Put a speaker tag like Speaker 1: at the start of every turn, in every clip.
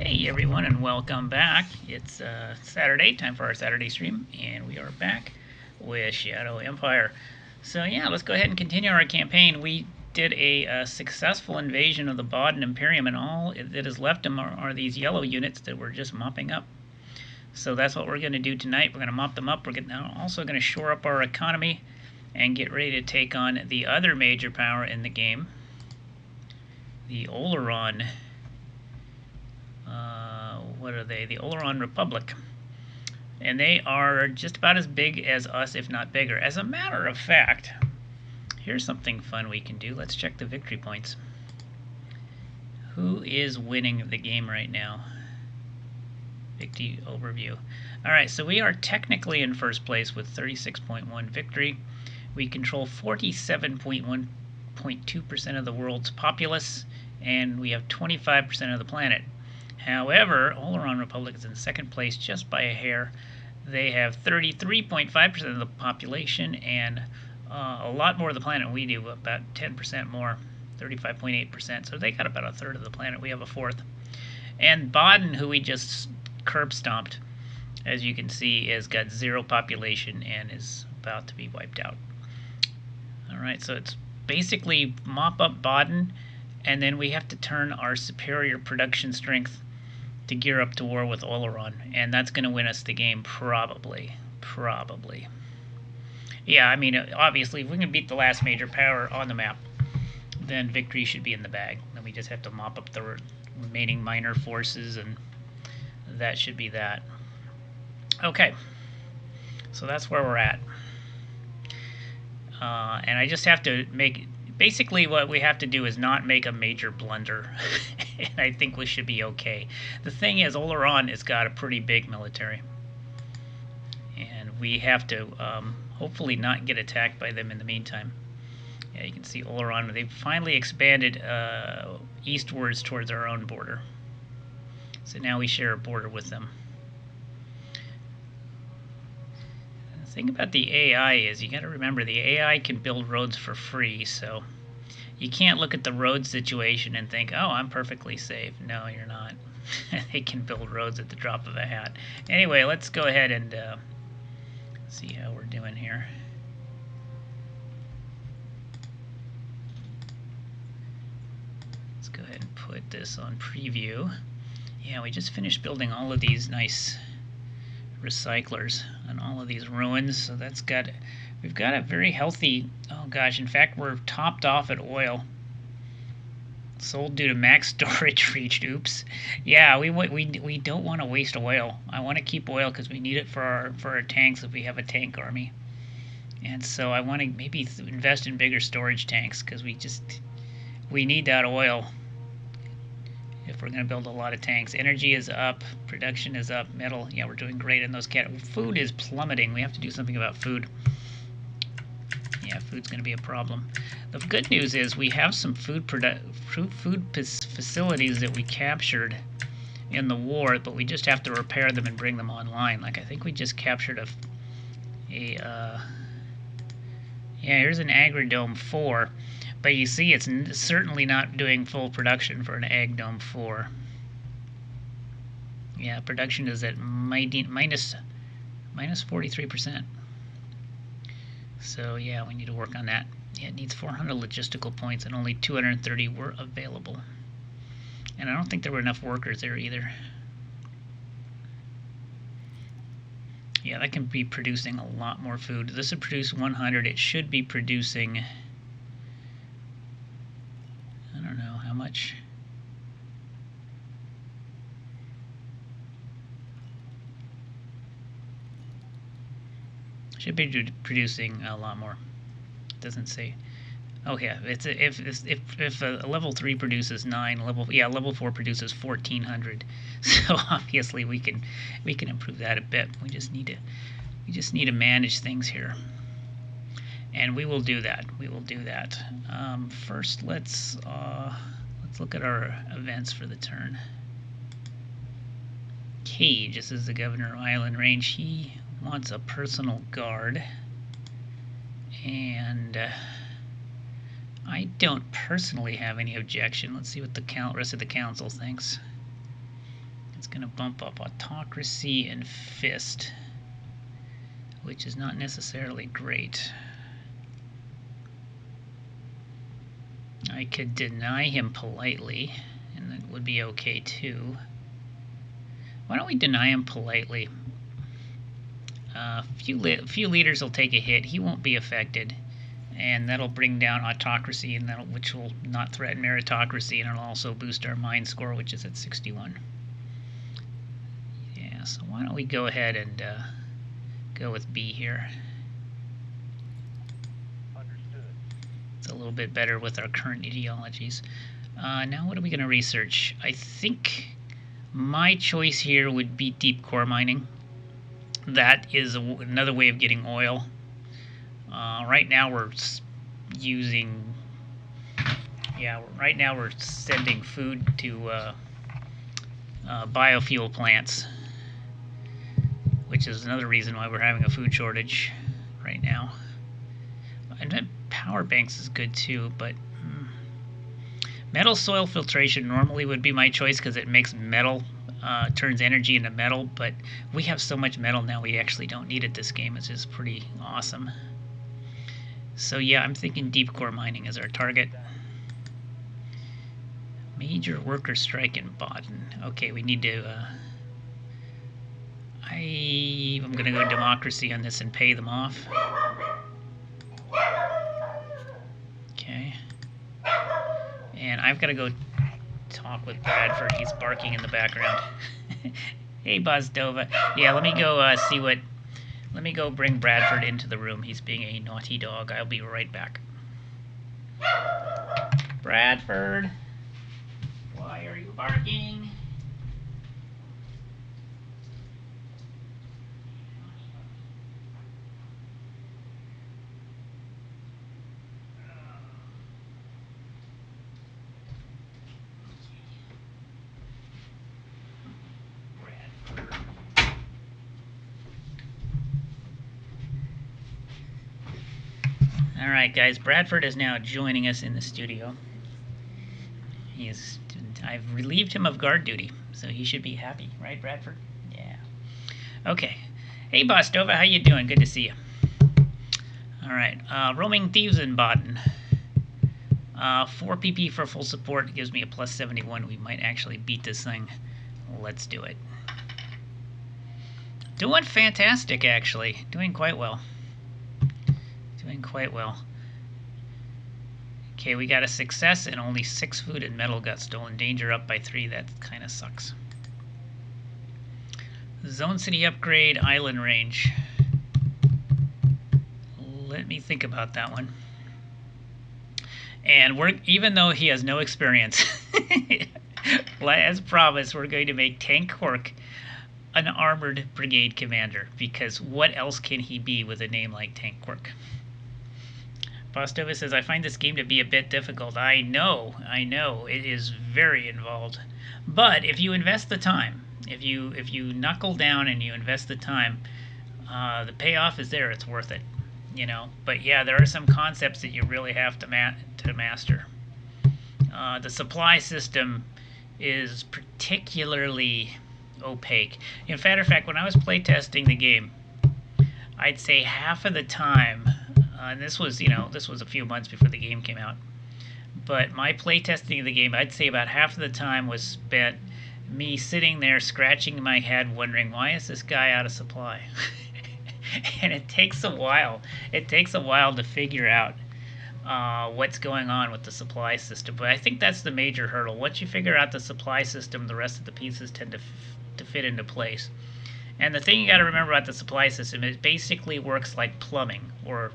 Speaker 1: Hey everyone, and welcome back. It's Saturday, time for our Saturday stream, and we are back with Shadow Empire. So yeah, let's go ahead and continue our campaign. We did a successful invasion of the Baden Imperium, and all that is left are these yellow units that we're just mopping up. So that's what we're going to do tonight. We're going to mop them up. We're also going to shore up our economy and get ready to take on the other major power in the game, the Oleron. What are they? The Oleron Republic. And they are just about as big as us, if not bigger. As a matter of fact, here's something fun we can do. Let's check the victory points. Who is winning the game right now? Victory overview. Alright, so we are technically in first place with 36.1 victory. We control 47.2% of the world's populace, and we have 25% of the planet. However, Oleron Republic is in second place just by a hair. They have 33.5% of the population and a lot more of the planet than we do, about 10% more, 35.8%. So they got about a third of the planet. We have a fourth. And Baden, who we just curb stomped, as you can see, has got 0 population and is about to be wiped out. Alright, so it's basically mop up Baden, and then we have to turn our superior production strength to gear up to war with Oleron, and that's going to win us the game, probably. Yeah, I mean, obviously, if we can beat the last major power on the map, then victory should be in the bag. Then we just have to mop up the remaining minor forces, and that should be that. Okay, so that's where we're at. And I just have to make... Basically, what we have to do is not make a major blunder, and I think we should be okay. The thing is, Oleron has got a pretty big military, and we have to hopefully not get attacked by them in the meantime. Yeah, you can see Oleron, they've finally expanded eastwards towards our own border. So now we share a border with them. The thing about the AI is you got to remember the AI can build roads for free, so you can't look at the road situation and think, oh, I'm perfectly safe. No, you're not. They can build roads at the drop of a hat. Anyway, let's go ahead and see how we're doing here. Let's go ahead and put this on preview. Yeah, we just finished building all of these nice recyclers on all of these ruins, so that's got, we've got a very healthy, oh gosh, in fact we're topped off at oil. Sold due to max storage reached. Oops. Yeah, we don't want to waste oil. I want to keep oil because we need it for our tanks if we have a tank army. And so I want to maybe invest in bigger storage tanks because we need that oil if we're going to build a lot of tanks. Energy is up, production is up, metal, yeah, we're doing great in those categories. Food is plummeting. We have to do something about food. Yeah, food's going to be a problem. The good news is we have some food facilities that we captured in the war, but we just have to repair them and bring them online. Like I think we just captured yeah, here's an Agridome 4. But you see, it's certainly not doing full production for an Agdome 4. Yeah, production is at minus 43%. So yeah, we need to work on that. Yeah, it needs 400 logistical points, and only 230 were available. And I don't think there were enough workers there either. Yeah, that can be producing a lot more food. This would produce 100. It should be producing... I don't know how much. Should be producing a lot more. It doesn't say. Oh yeah, it's if a level 3 produces 9, level 4 produces 1400. So obviously we can improve that a bit. We just need to manage things here. And we will do that. We will do that. First, let's look at our events for the turn. Cage, this is the governor of Island Range. He wants a personal guard, and I don't personally have any objection. Let's see what the rest of the council thinks. It's going to bump up autocracy and fist, which is not necessarily great. I could deny him politely, and that would be okay too. Why don't we deny him politely? Few leaders will take a hit. He won't be affected, and that'll bring down autocracy, and which will not threaten meritocracy, and it'll also boost our mind score, which is at 61. Yeah, so why don't we go ahead and go with B here.
Speaker 2: Understood.
Speaker 1: It's a little bit better with our current ideologies. Now what are we going to research? I think my choice here would be deep core mining. That is another way of getting oil. Right now we're using, right now we're sending food to biofuel plants, which is another reason why we're having a food shortage right now. And power banks is good too, but metal soil filtration normally would be my choice because it makes metal, turns energy into metal, but we have so much metal now we actually don't need it this game. It's just pretty awesome. So yeah, I'm thinking deep core mining is our target. Major worker strike in Baden. Okay, we need to... I'm going to go democracy on this and pay them off. Okay. And I've got to go talk with Bradford. He's barking in the background. Hey, Bozdova. Yeah, let me go see what... Let me go bring Bradford into the room. He's being a naughty dog. I'll be right back. Bradford! Why are you barking? Alright guys, Bradford is now joining us in the studio. I've relieved him of guard duty, so he should be happy, right Bradford? Yeah. Okay. Hey Bostova, how you doing? Good to see you. Alright, roaming thieves in Baden. 4 PP for full support gives me a plus 71. We might actually beat this thing. Let's do it. Doing fantastic, actually. Doing quite well. Doing quite well. Okay, we got a success and only 6 food and metal got stolen. Danger up by 3. That kind of sucks. Zone city upgrade, island range. Let me think about that one. And even though he has no experience, as promised, we're going to make Tank Cork an armored brigade commander, because what else can he be with a name like Tank Cork? Bostova says, I find this game to be a bit difficult. I know, it is very involved. But if you invest the time, if you knuckle down and you invest the time, the payoff is there. It's worth it, you know. But yeah, there are some concepts that you really have to master. The supply system is particularly opaque. In fact, when I was playtesting the game, I'd say half of the time, and this was a few months before the game came out, but my playtesting of the game, I'd say about half of the time was spent me sitting there scratching my head wondering, why is this guy out of supply? And it takes a while. It takes a while to figure out what's going on with the supply system. But I think that's the major hurdle. Once you figure out the supply system, the rest of the pieces tend to fit into place. And the thing you got to remember about the supply system is it basically works like plumbing or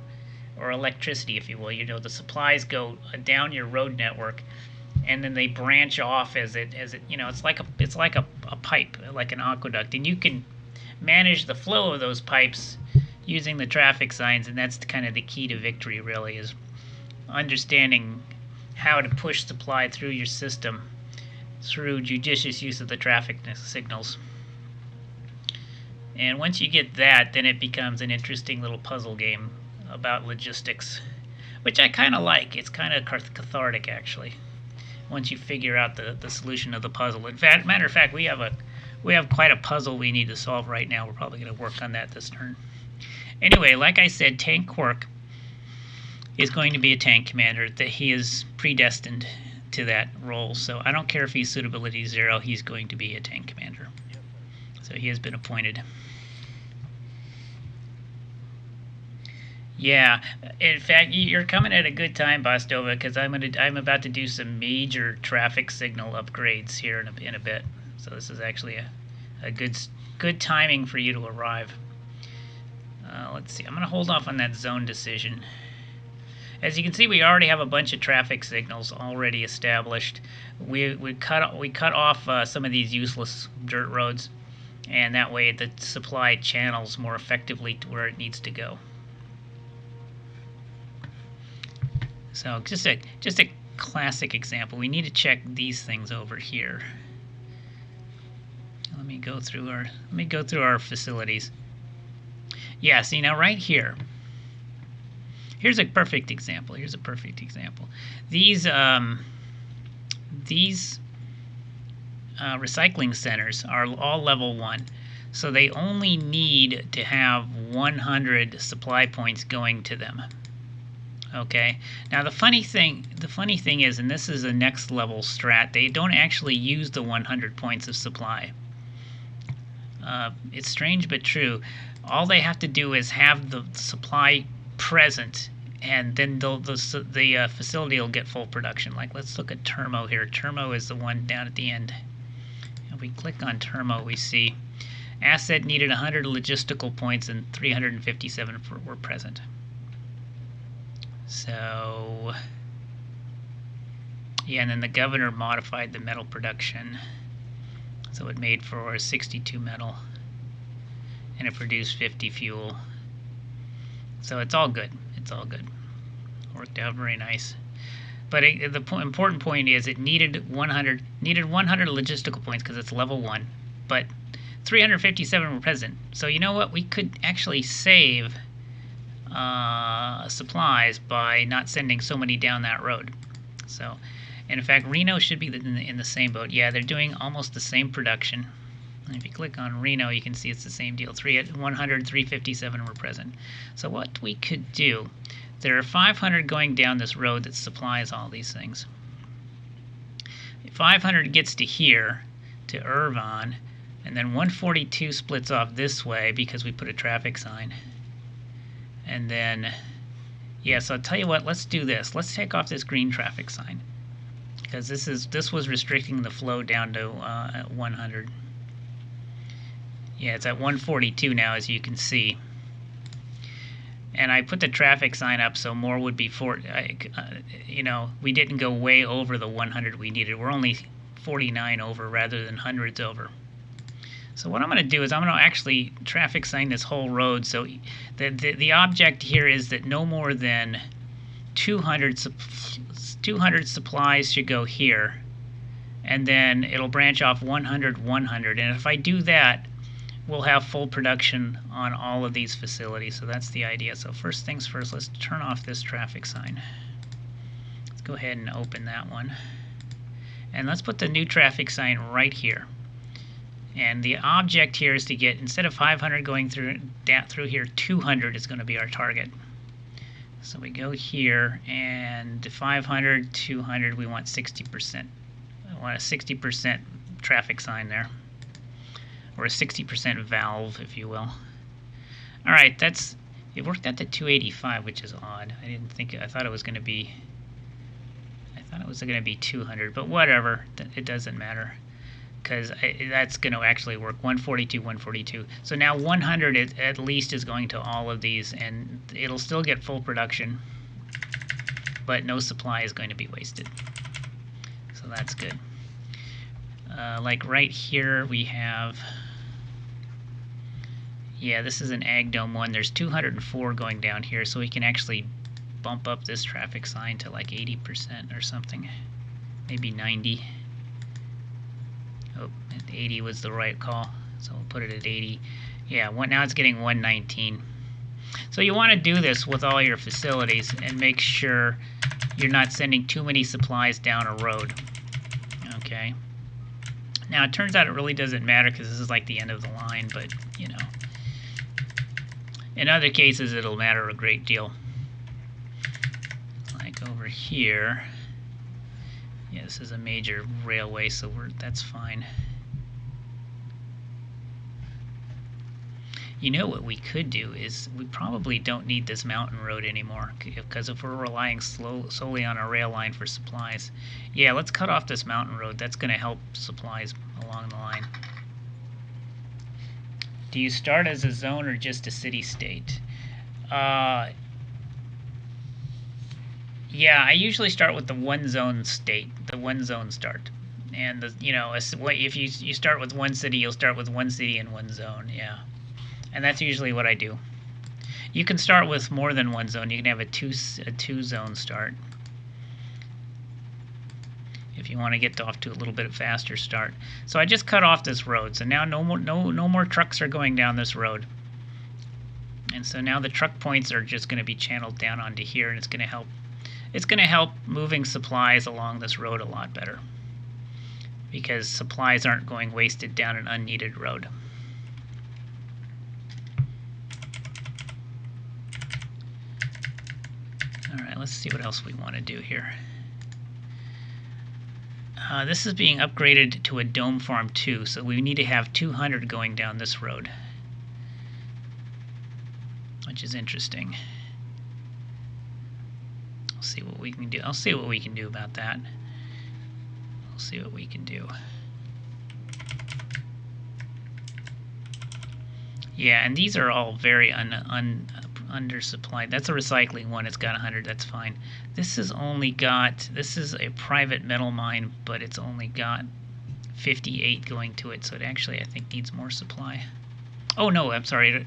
Speaker 1: electricity, if you will. You know, the supplies go down your road network, and then they branch off as it you know, it's like a pipe, like an aqueduct, and you can manage the flow of those pipes using the traffic signs, and that's kind of the key to victory, really, is understanding how to push supply through your system through judicious use of the traffic signals. And once you get that, then it becomes an interesting little puzzle game about logistics, which I kind of like. It's kind of cathartic, actually, once you figure out the solution of the puzzle. In fact, matter of fact, we have we have quite a puzzle we need to solve right now. We're probably going to work on that this turn. Anyway, like I said, Tank Quark is going to be a tank commander. That he is predestined to that role. So I don't care if he's suitability 0, he's going to be a tank commander. So he has been appointed. Yeah, in fact, you're coming at a good time, Bostova, because I'm about to do some major traffic signal upgrades here in a bit. So this is actually a good timing for you to arrive. Let's see. I'm going to hold off on that zone decision. As you can see, we already have a bunch of traffic signals already established. We cut off some of these useless dirt roads, and that way the supply channels more effectively to where it needs to go. So just a classic example. We need to check these things over here. Let me go through our facilities. Yeah, see now right here. Here's a perfect example. These recycling centers are all level 1. So they only need to have 100 supply points going to them. Okay. Now the funny thing is, and this is a next level strat, they don't actually use the 100 points of supply. It's strange but true. All they have to do is have the supply present, and then the facility will get full production. Like, let's look at Termo here. Termo is the one down at the end. If we click on Termo, we see asset needed 100 logistical points and 357 were present. So, yeah, and then the governor modified the metal production. So it made for 62 metal, and it produced 50 fuel. So it's all good. Worked out very nice. But the important point is it needed 100 logistical points because it's level 1, but 357 were present. So you know what? We could actually save supplies by not sending so many down that road. So, and in fact, Reno should be in the same boat. Yeah, they're doing almost the same production. And if you click on Reno, you can see it's the same deal. 100, 357 were present. So what we could do, there are 500 going down this road that supplies all these things. 500 gets to here, to Irvine, and then 142 splits off this way because we put a traffic sign. And then, yeah, so I'll tell you what, let's do this. Let's take off this green traffic sign, because this was restricting the flow down to 100. Yeah, it's at 142 now, as you can see. And I put the traffic sign up so more would be you know, we didn't go way over the 100 we needed. We're only 49 over rather than hundreds over. So what I'm going to do is I'm going to actually traffic sign this whole road. So the object here is that no more than 200 supplies should go here, and then it'll branch off 100, 100. And if I do that, we'll have full production on all of these facilities. So that's the idea. So first things first, let's turn off this traffic sign. Let's go ahead and open that one. And let's put the new traffic sign right here. And the object here is to get, instead of 500 going through here, 200 is going to be our target. So we go here, and 500, 200, we want 60%. I want a 60% traffic sign there, or a 60% valve, if you will. All right, it worked out to 285, which is odd. I thought it was going to be 200, but whatever, it doesn't matter, because that's going to actually work. 142, 142. So now 100 at least is going to all of these, and it'll still get full production, but no supply is going to be wasted. So that's good. Like right here we have, yeah, this is an Ag Dome 1. There's 204 going down here, so we can actually bump up this traffic sign to like 80% or something, maybe 90. Oh, 80 was the right call, so we'll put it at 80. Yeah, now it's getting 119. So you want to do this with all your facilities and make sure you're not sending too many supplies down a road. Okay. Now, it turns out it really doesn't matter because this is like the end of the line, but, you know, in other cases it'll matter a great deal. Like over here, yeah, this is a major railway, so that's fine. You know what we could do is we probably don't need this mountain road anymore, because if we're relying solely on a rail line for supplies, yeah, let's cut off this mountain road. That's going to help supplies along the line. Do you start as a zone or just a city-state? Yeah, I usually start with the one zone state, the one zone start. And, you know, if you start with one city, you'll start with one city and one zone, yeah. And that's usually what I do. You can start with more than one zone. You can have a two zone start if you want to get off to a little bit faster start. So I just cut off this road. So now no more trucks are going down this road. And so now the truck points are just going to be channeled down onto here, and it's going to help. It's going to help moving supplies along this road a lot better, because supplies aren't going wasted down an unneeded road. Alright, let's see what else we want to do here. This is being upgraded to a dome farm 2, so we need to have 200 going down this road, which is interesting. I'll see what we can do. I'll see what we can do about that. We'll see what we can do. Yeah, and these are all very undersupplied. That's a recycling one. It's got 100. That's fine. This is a private metal mine, but it's only got 58 going to it. So it actually, I think, needs more supply. Oh no, I'm sorry.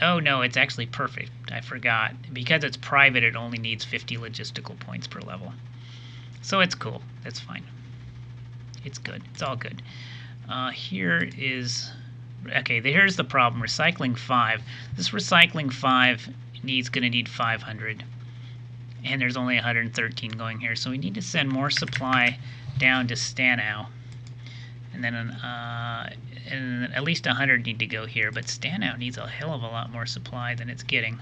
Speaker 1: Oh no, it's actually perfect. I forgot. Because it's private, it only needs 50 logistical points per level. So it's cool. That's fine. It's good. It's all good. Here is... Okay, here's the problem. Recycling 5. This recycling 5 going to need 500. And there's only 113 going here. So we need to send more supply down to Stanau. And then and at least 100 need to go here. But Stanau needs a hell of a lot more supply than it's getting.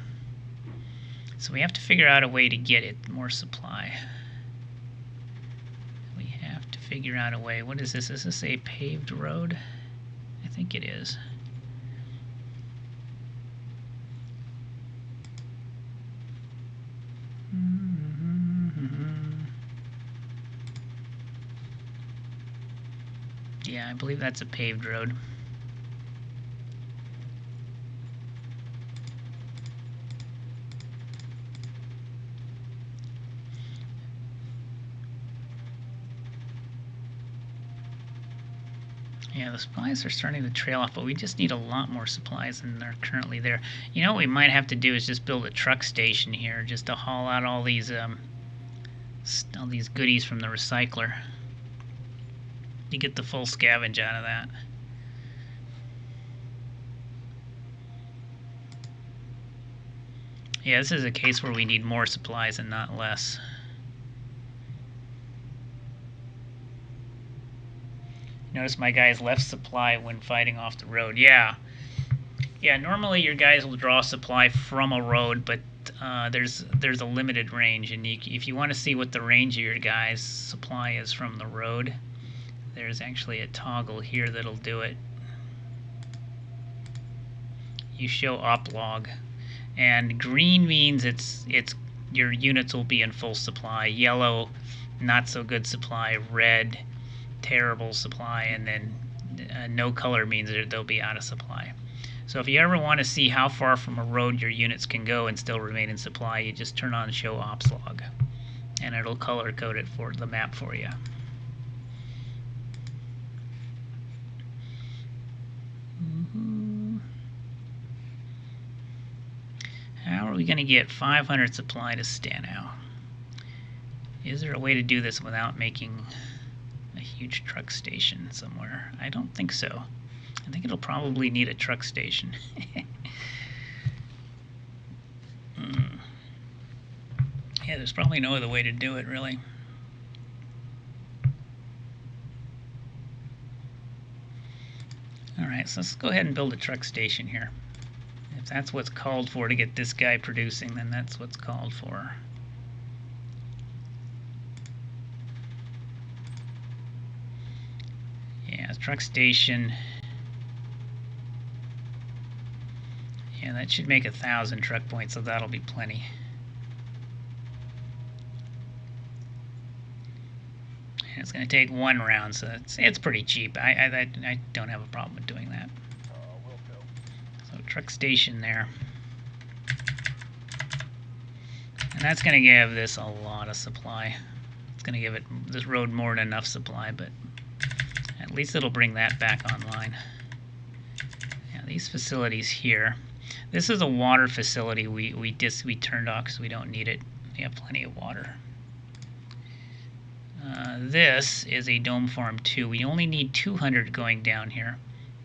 Speaker 1: So we have to figure out a way to get it more supply. We have to figure out a way. What is this? Is this a paved road? I think it is. Yeah, I believe that's a paved road. Yeah, the supplies are starting to trail off, but we just need a lot more supplies than are currently there. You know what we might have to do is just build a truck station here, just to haul out all these goodies from the recycler. You get the full scavenge out of that. Yeah, this is a case where we need more supplies and not less. Notice my guys left supply when fighting off the road. Yeah, normally your guys will draw supply from a road, but there's a limited range, and if you want to see what the range of your guys' supply is from the road, there's actually a toggle here that'll do it. You show op log, and green means it's your units will be in full supply. Yellow, not so good supply. Red, terrible supply. And then no color means they'll be out of supply. So if you ever want to see how far from a road your units can go and still remain in supply, you just turn on show ops log, and it'll color code it for the map for you. How are we going to get 500 supply to Stanau? Is there a way to do this without making a huge truck station somewhere? I don't think so. I think it'll probably need a truck station. Yeah, there's probably no other way to do it, really. Alright, so let's go ahead and build a truck station here. If that's what's called for to get this guy producing, then that's what's called for. Yeah, truck station. Yeah, that should make 1,000 truck points, so that'll be plenty. And it's going to take 1 round, so it's pretty cheap. I don't have a problem with doing that. So truck station there. And that's going to give this a lot of supply. It's going to give this road more than enough supply, but at least it'll bring that back online. Now these facilities here. This is a water facility we turned off because we don't need it. We have plenty of water. This is a dome farm 2. We only need 200 going down here,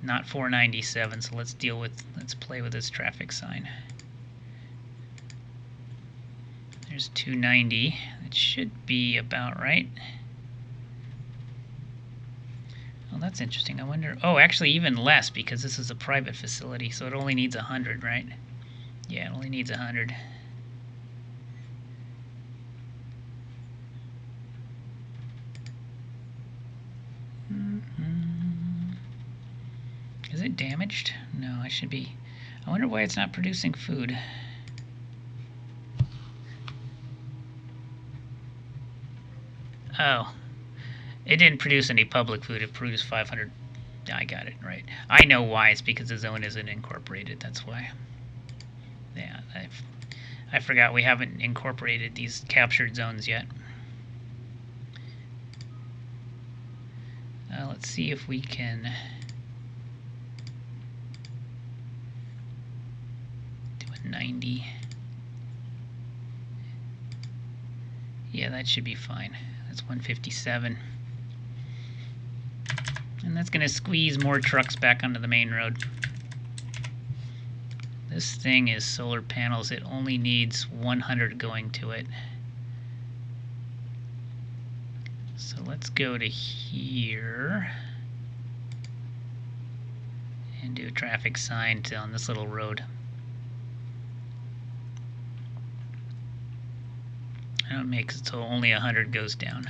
Speaker 1: not 497. So let's play with this traffic sign. There's 290. It should be about right. Oh, that's interesting. I wonder. Oh, actually, even less because this is a private facility, so it only needs 100, right? Yeah, it only needs 100. Is it damaged? No, I should be. I wonder why it's not producing food. Oh, it didn't produce any public food. It produced 500. I got it right. I know why. It's because the zone isn't incorporated. That's why. Yeah, I forgot we haven't incorporated these captured zones yet. Let's see if we can do a 90. Yeah, that should be fine. That's 157. And that's going to squeeze more trucks back onto the main road. This thing is solar panels. It only needs 100 going to it. So let's go to here and do a traffic sign on this little road. I don't make it so only 100 goes down.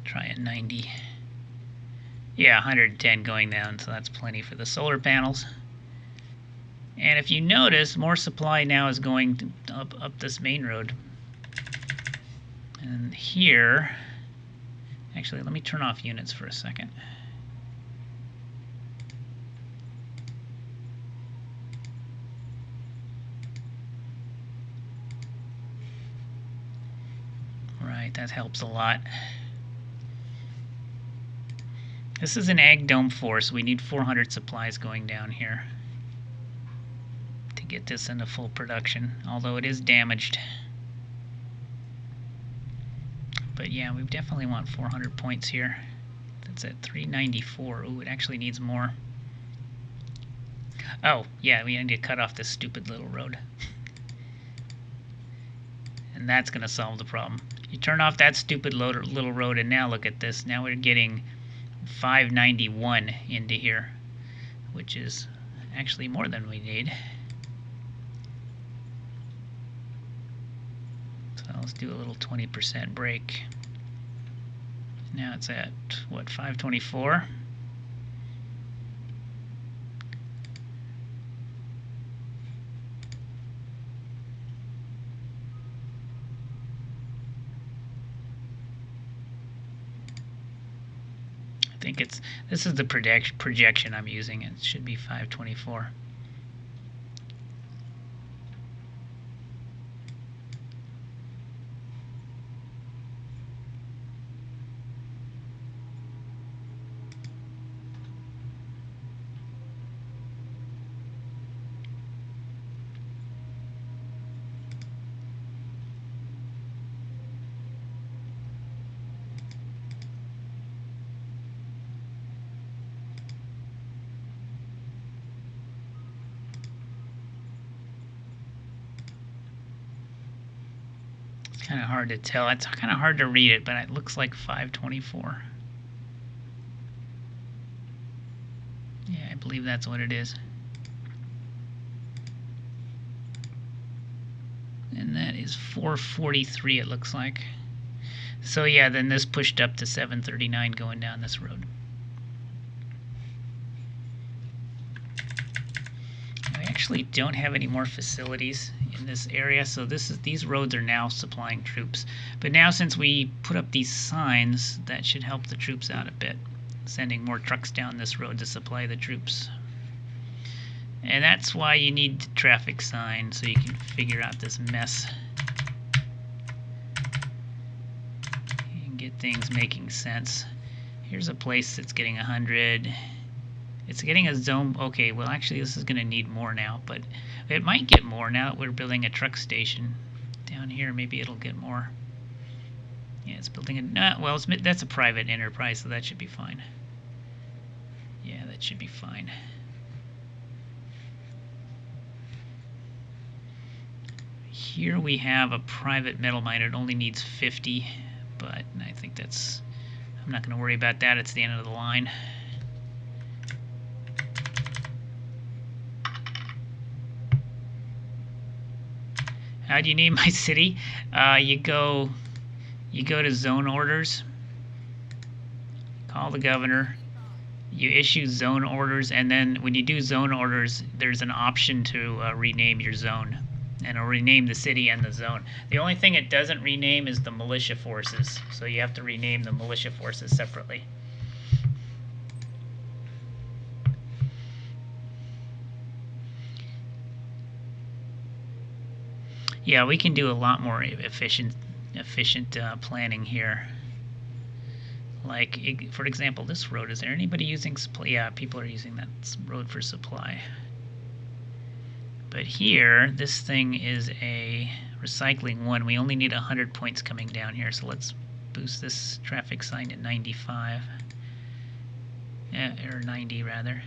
Speaker 1: Try at 90. Yeah, 110 going down, so that's plenty for the solar panels. And if you notice, more supply now is going up this main road. And here, actually, let me turn off units for a second. Right, that helps a lot. This is an ag dome 4, so we need 400 supplies going down here to get this into full production, although it is damaged. But yeah, we definitely want 400 points here. That's at 394. Ooh, it actually needs more. Oh, yeah, we need to cut off this stupid little road. And that's going to solve the problem. You turn off that stupid little road, and now look at this. Now we're getting 591 into here, which is actually more than we need. So let's do a little 20% break. Now it's at, what, 524? I think this is the projection I'm using. It should be 524. Kind of hard to tell. It's kind of hard to read it, but it looks like 524. believe that's what it is. And that is 443, it looks like. So yeah, then this pushed up to 739 going down this road. I actually don't have any more facilities in this area, so these roads are now supplying troops. But now since we put up these signs, that should help the troops out a bit, sending more trucks down this road to supply the troops. And that's why you need the traffic sign, so you can figure out this mess and get things making sense. Here's a place that's getting 100. It's getting a zone. Okay, well actually this is going to need more now, but it might get more now that we're building a truck station down here. Maybe it'll get more. Yeah, it's building a. Well, that's a private enterprise, so that should be fine. Yeah, that should be fine. Here we have a private metal mine. It only needs 50, but I think that's. I'm not going to worry about that. It's the end of the line. How do you name my city? You go to zone orders, call the governor, you issue zone orders, and then when you do zone orders, there's an option to rename your zone, and it'll rename the city and the zone. The only thing it doesn't rename is the militia forces, so you have to rename the militia forces separately. Yeah, we can do a lot more efficient planning here. Like, for example, this road. Is there anybody using supply? Yeah, people are using that road for supply. But here, this thing is a recycling one. We only need 100 points coming down here. So let's boost this traffic sign to 95. Or 90 rather.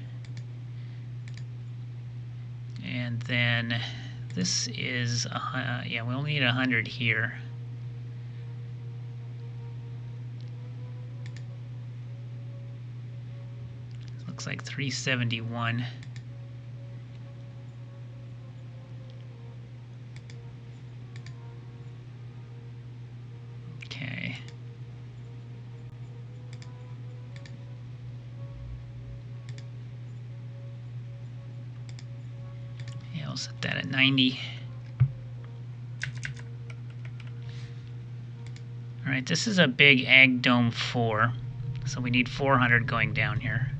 Speaker 1: And then this is, yeah, we only need 100 here. Looks like 371. Okay. Yeah, we'll set that at 90. All right, this is a big Ag Dome 4, so we need 400 going down here.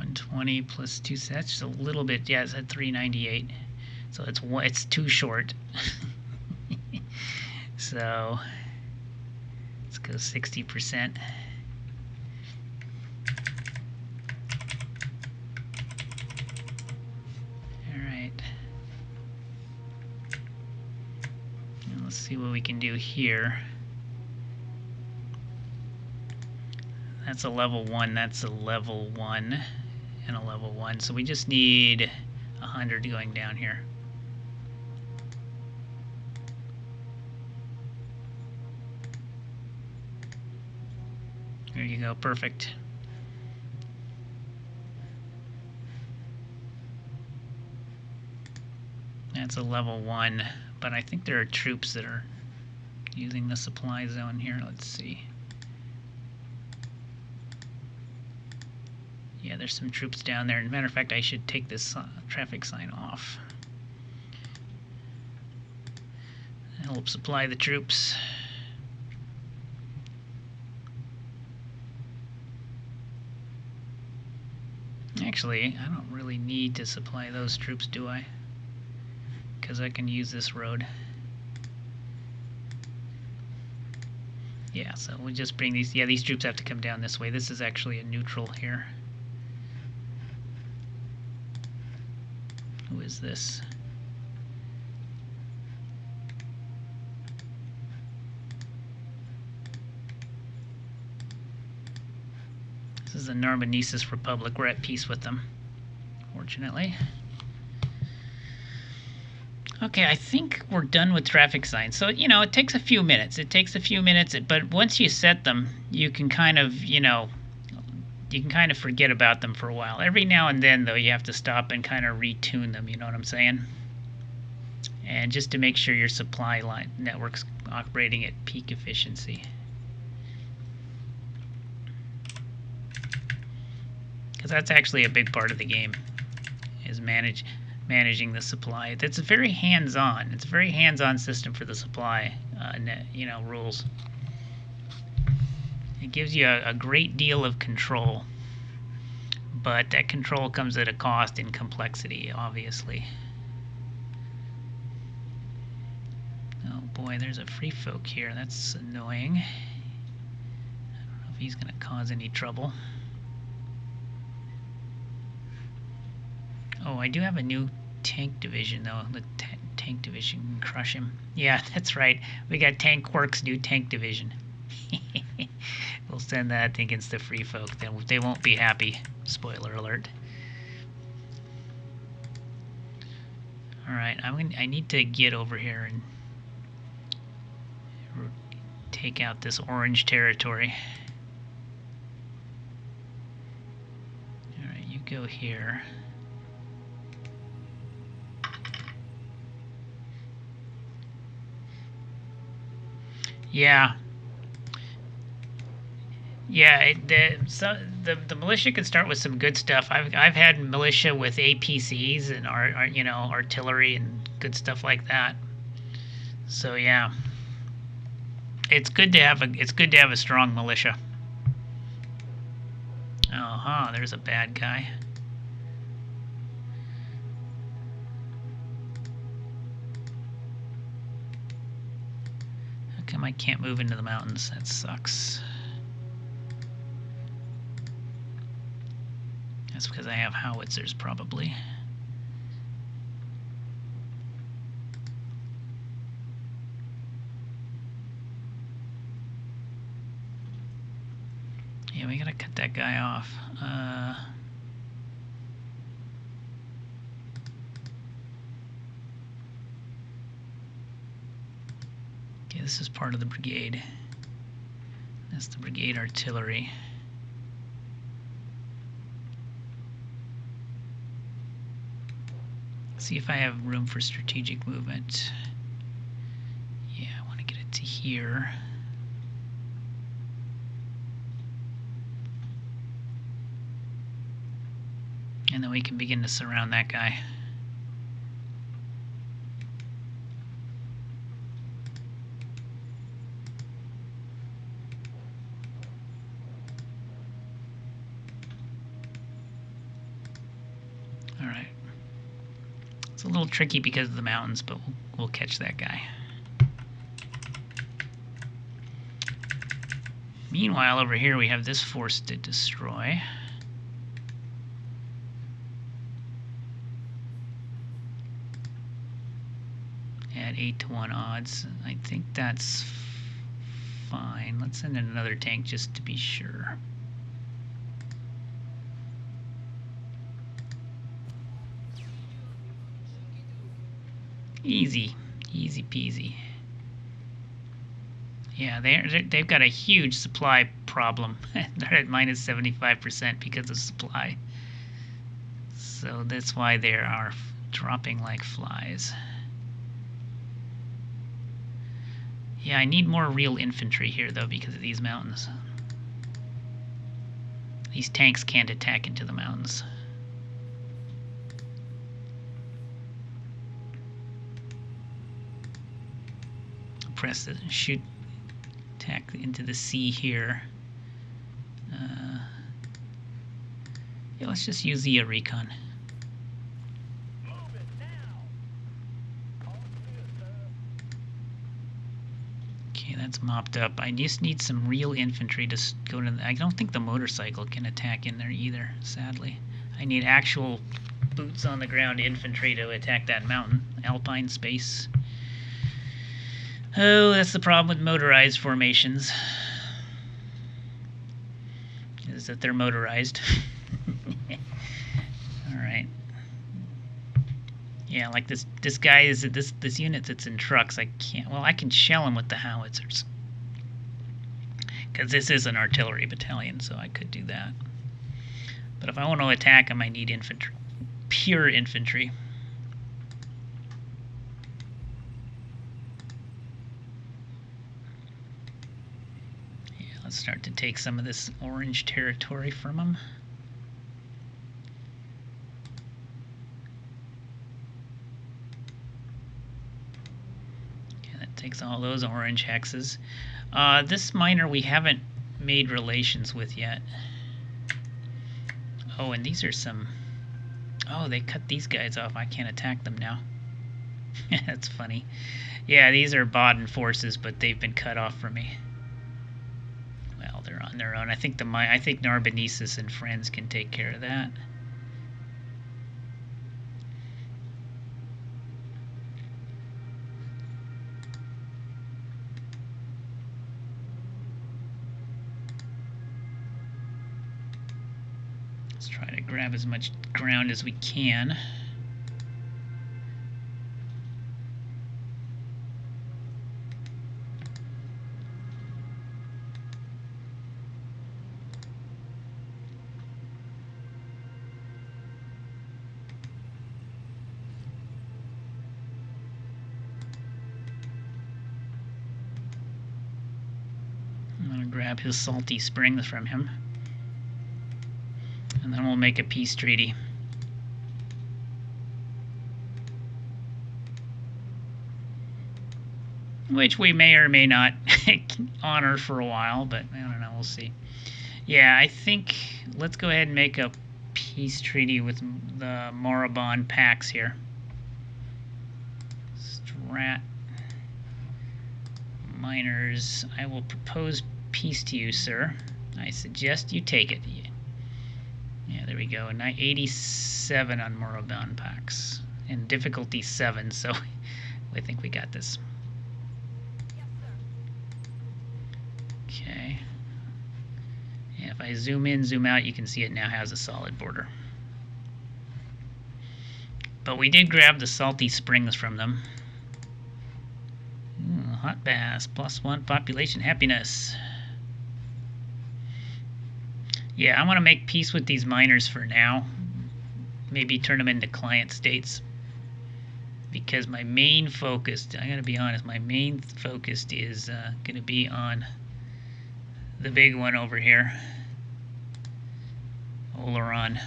Speaker 1: $120 plus 2 sets, just a little bit. Yeah, it's at 398, so it's too short. So let's go 60%. All right. Now let's see what we can do here. That's a level 1. That's a level 1. And a level 1, so we just need 100 going down here. There you go, perfect. That's a level 1, but I think there are troops that are using the supply zone here. Let's see. Yeah, there's some troops down there. As a matter of fact, I should take this traffic sign off. Help supply the troops. Actually, I don't really need to supply those troops, do I? Because I can use this road. Yeah, so we just bring these. Yeah, these troops have to come down this way. This is actually a neutral here. Who is this? This is the Narbonensis Republic. We're at peace with them, fortunately. Okay, I think we're done with traffic signs. So, you know, it takes a few minutes. But once you set them, you can kind of, you can kind of forget about them for a while. Every now and then, though, you have to stop and kind of retune them, you know what I'm saying? And just to make sure your supply line network's operating at peak efficiency. Because that's actually a big part of the game, is managing the supply. That's very hands-on. It's a very hands-on system for the supply, rules. It gives you a great deal of control, but that control comes at a cost in complexity, obviously. Oh boy, there's a free folk here. That's annoying. I don't know if he's going to cause any trouble. Oh, I do have a new tank division, though. The tank division can crush him. Yeah, that's right. We got Tank Quirk's new tank division. We'll send that against the free folk. They won't be happy. Spoiler alert. Alright, I need to get over here and take out this orange territory. Alright, you go here. Yeah. Yeah, the militia can start with some good stuff. I've had militia with APCs and artillery and good stuff like that. So yeah, it's good to have a strong militia. There's a bad guy. How come I can't move into the mountains? That sucks. That's because I have howitzers, probably. Yeah, we gotta cut that guy off. Okay, this is part of the brigade. That's the brigade artillery. See if I have room for strategic movement. Yeah, I want to get it to here. And then we can begin to surround that guy. Alright. It's a little tricky because of the mountains, but we'll catch that guy. Meanwhile, over here we have this force to destroy. At 8-to-1 odds. I think that's fine. Let's send in another tank just to be sure. Easy. Easy peasy. Yeah, they've got a huge supply problem. They're at minus 75% because of supply. So that's why they are dropping like flies. Yeah, I need more real infantry here, though, because of these mountains. These tanks can't attack into the mountains. Press the shoot, attack into the sea here. Yeah, let's just use the recon. That's mopped up. I just need some real infantry to go to I don't think the motorcycle can attack in there either, sadly. I need actual boots on the ground infantry to attack that mountain. Alpine space. Oh, that's the problem with motorized formations. Is that they're motorized. Alright. Yeah, like this guy is this unit that's in trucks. I can't. Well, I can shell him with the howitzers, because this is an artillery battalion, so I could do that. But if I want to attack him, I need infantry, pure infantry. Yeah, let's start to take some of this orange territory from him. Takes all those orange hexes. This miner we haven't made relations with yet. Oh, and these are some... Oh, they cut these guys off. I can't attack them now. That's funny. Yeah, these are Baden forces, but they've been cut off from me. Well, they're on their own. I think Narbonnesis and friends can take care of that. Let's try to grab as much ground as we can. I'm going to grab his salty springs from him. And then we'll make a peace treaty. Which we may or may not honor for a while, but I don't know, we'll see. Yeah, I think let's go ahead and make a peace treaty with the Moribond Pax here. Strat miners, I will propose peace to you, sir. I suggest you take it. Yeah, there we go. 87 on Moribond Pax. And difficulty 7, so I think we got this.
Speaker 2: Yes, sir.
Speaker 1: Okay. Yeah, if I zoom in, zoom out, you can see it now has a solid border. But we did grab the salty springs from them. Ooh, hot bass, +1 population happiness. Yeah, I want to make peace with these miners for now. Maybe turn them into client states. Because my main focus, I gotta be honest, my main focus is gonna be on the big one over here. Oleron.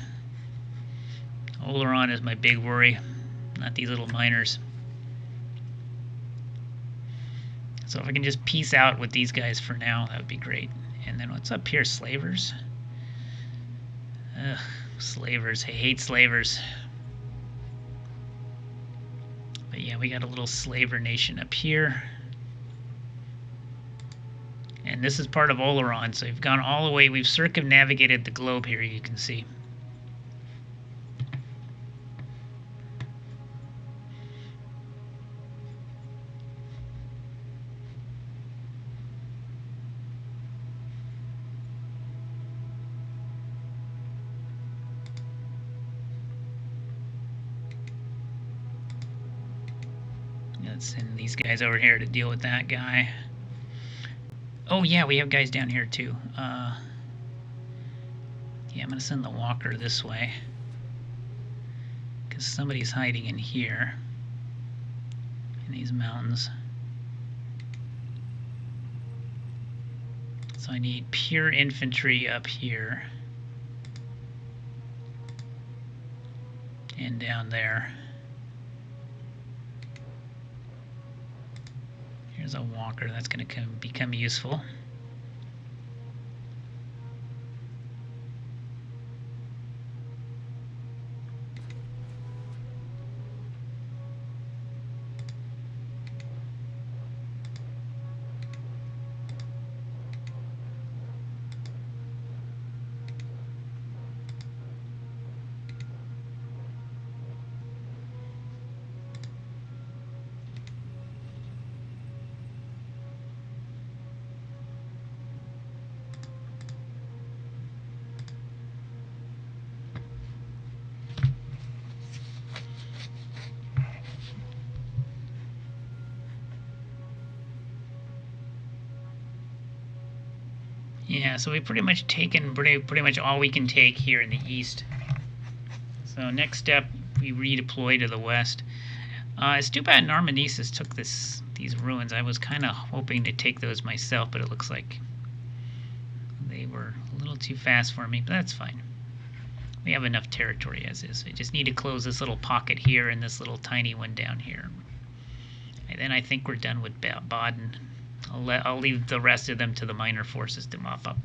Speaker 1: Oleron is my big worry, not these little miners. So if I can just peace out with these guys for now, that would be great. And then what's up here, slavers? Ugh, slavers. I hate slavers. But yeah, we got a little slaver nation up here. And this is part of Oleron, so we've gone all the way. We've circumnavigated the globe here, you can see. Let's send these guys over here to deal with that guy. Oh yeah, we have guys down here too. Yeah, I'm gonna send the walker this way because somebody's hiding in here in these mountains. So I need pure infantry up here and down there. Here's a walker that's going to become useful. Yeah, so we've pretty much taken pretty much all we can take here in the east. So next step, we redeploy to the west. It's too bad Narmanesis took these ruins. I was kind of hoping to take those myself, but it looks like they were a little too fast for me, but that's fine. We have enough territory as is. We just need to close this little pocket here and this little tiny one down here. And then I think we're done with Baden. I'll leave the rest of them to the minor forces to mop up.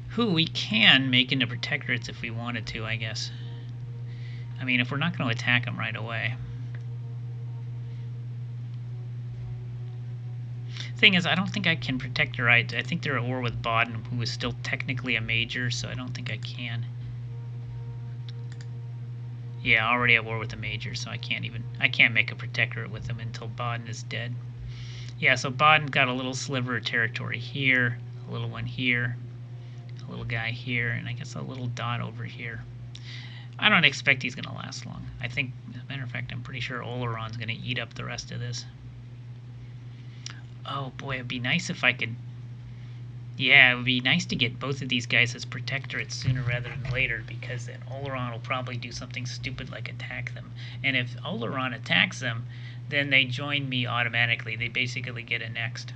Speaker 1: Who we can make into protectorates if we wanted to, I guess. I mean, if we're not going to attack them right away. Thing is, I don't think I can protectorate. I think they're at war with Baden, who is still technically a major, so I don't think I can. Yeah, already at war with the major, so I can't make a protectorate with them until Baden is dead. Yeah, so Baden got a little sliver of territory here, a little one here, a little guy here, and I guess a little dot over here. I don't expect he's going to last long. I think, as a matter of fact, I'm pretty sure Oleron's going to eat up the rest of this. Oh boy, it'd be nice if I could... Yeah, it would be nice to get both of these guys as protectorates sooner rather than later, because then Oleron will probably do something stupid like attack them. And if Oleron attacks them, then they join me automatically. They basically get annexed.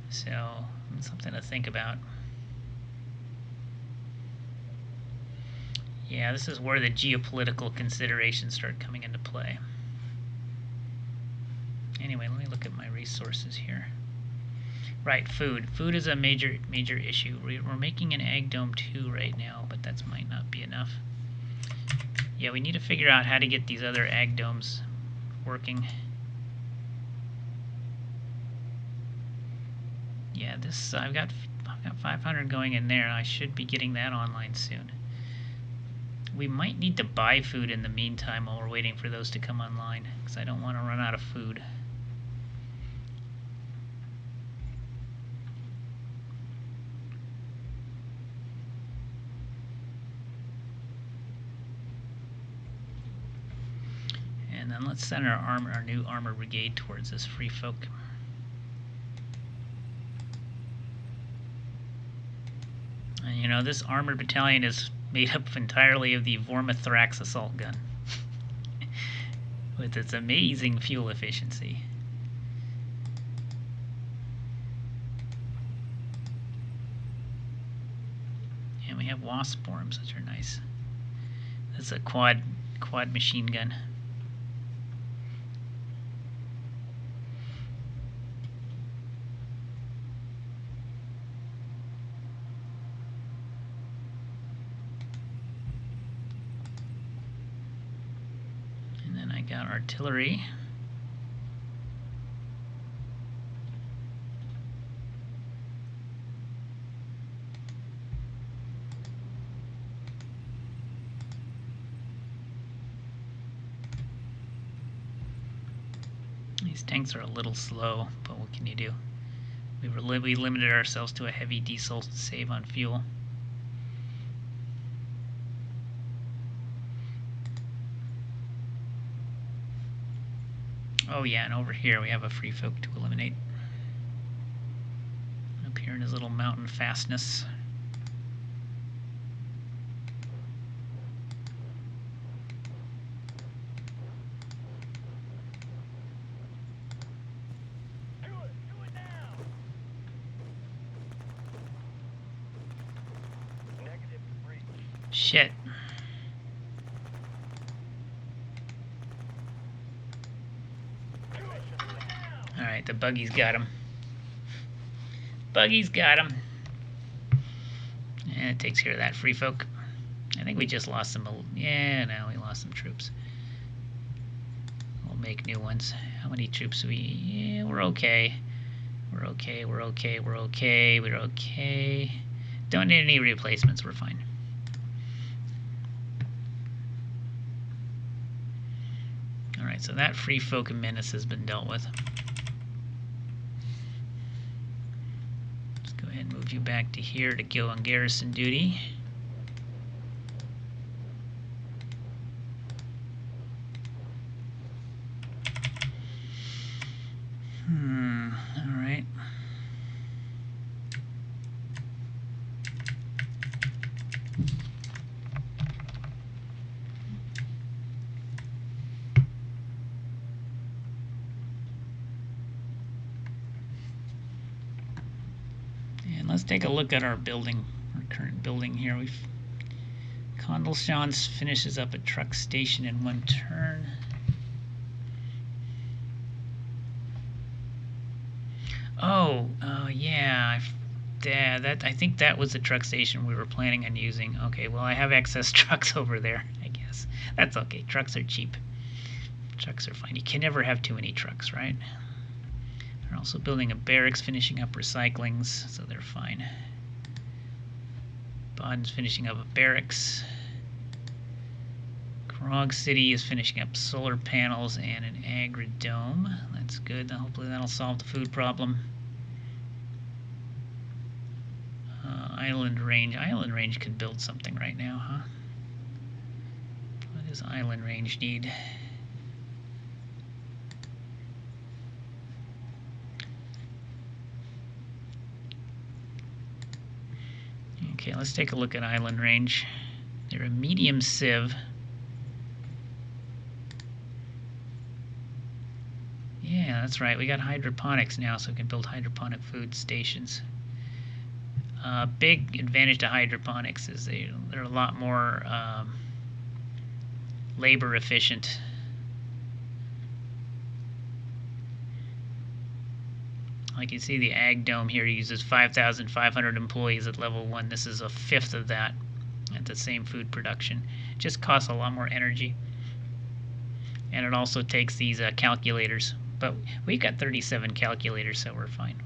Speaker 1: So, something to think about. Yeah, this is where the geopolitical considerations start coming into play. Anyway, let me look at my resources here. Right, food. Food is a major issue. We're making an egg dome too right now, but that might not be enough. Yeah, we need to figure out how to get these other egg domes working. Yeah, this I've got 500 going in there. I should be getting that online soon. We might need to buy food in the meantime while we're waiting for those to come online, because I don't want to run out of food. And then let's send our new armor brigade towards this free folk. And you know, this armored battalion is made up entirely of the Vormithrax assault gun, with its amazing fuel efficiency. And we have wasp swarms, which are nice. That's a quad machine gun. Got artillery. These tanks are a little slow, but what can you do? We limited ourselves to a heavy diesel to save on fuel. Oh yeah, and over here we have a free folk to eliminate. Up here in his little mountain fastness. Shit. Alright, the buggy's got him. Buggy's got him. And it takes care of that free folk. I think we just lost some... Yeah, no, we lost some troops. We'll make new ones. How many troops we... Yeah, we're okay. We're okay, we're okay, we're okay, we're okay. Don't need any replacements, we're fine. Alright, so that free folk menace has been dealt with. Let's go ahead and move you back to here to go on garrison duty. Alright. let's take a look at our building, our current building here. Condelshaus finishes up a truck station in one turn. Oh, yeah. I think that was the truck station we were planning on using. Okay, well, I have excess trucks over there, I guess. That's okay. Trucks are cheap. Trucks are fine. You can never have too many trucks, right? They're also building a barracks, finishing up recyclings, so they're fine. Baden's finishing up a barracks. Grog City is finishing up solar panels and an agridome. That's good. Hopefully that'll solve the food problem. Island Range. Island Range could build something right now, huh? What does Island Range need? Okay, let's take a look at Island Range. They're a medium civ. Yeah, that's right. We got hydroponics now, so we can build hydroponic food stations. Big advantage to hydroponics is they're a lot more labor efficient. Like you see, the Ag Dome here uses 5,500 employees at level 1. This is a fifth of that at the same food production. It just costs a lot more energy. And it also takes these calculators. But we've got 37 calculators, so we're fine.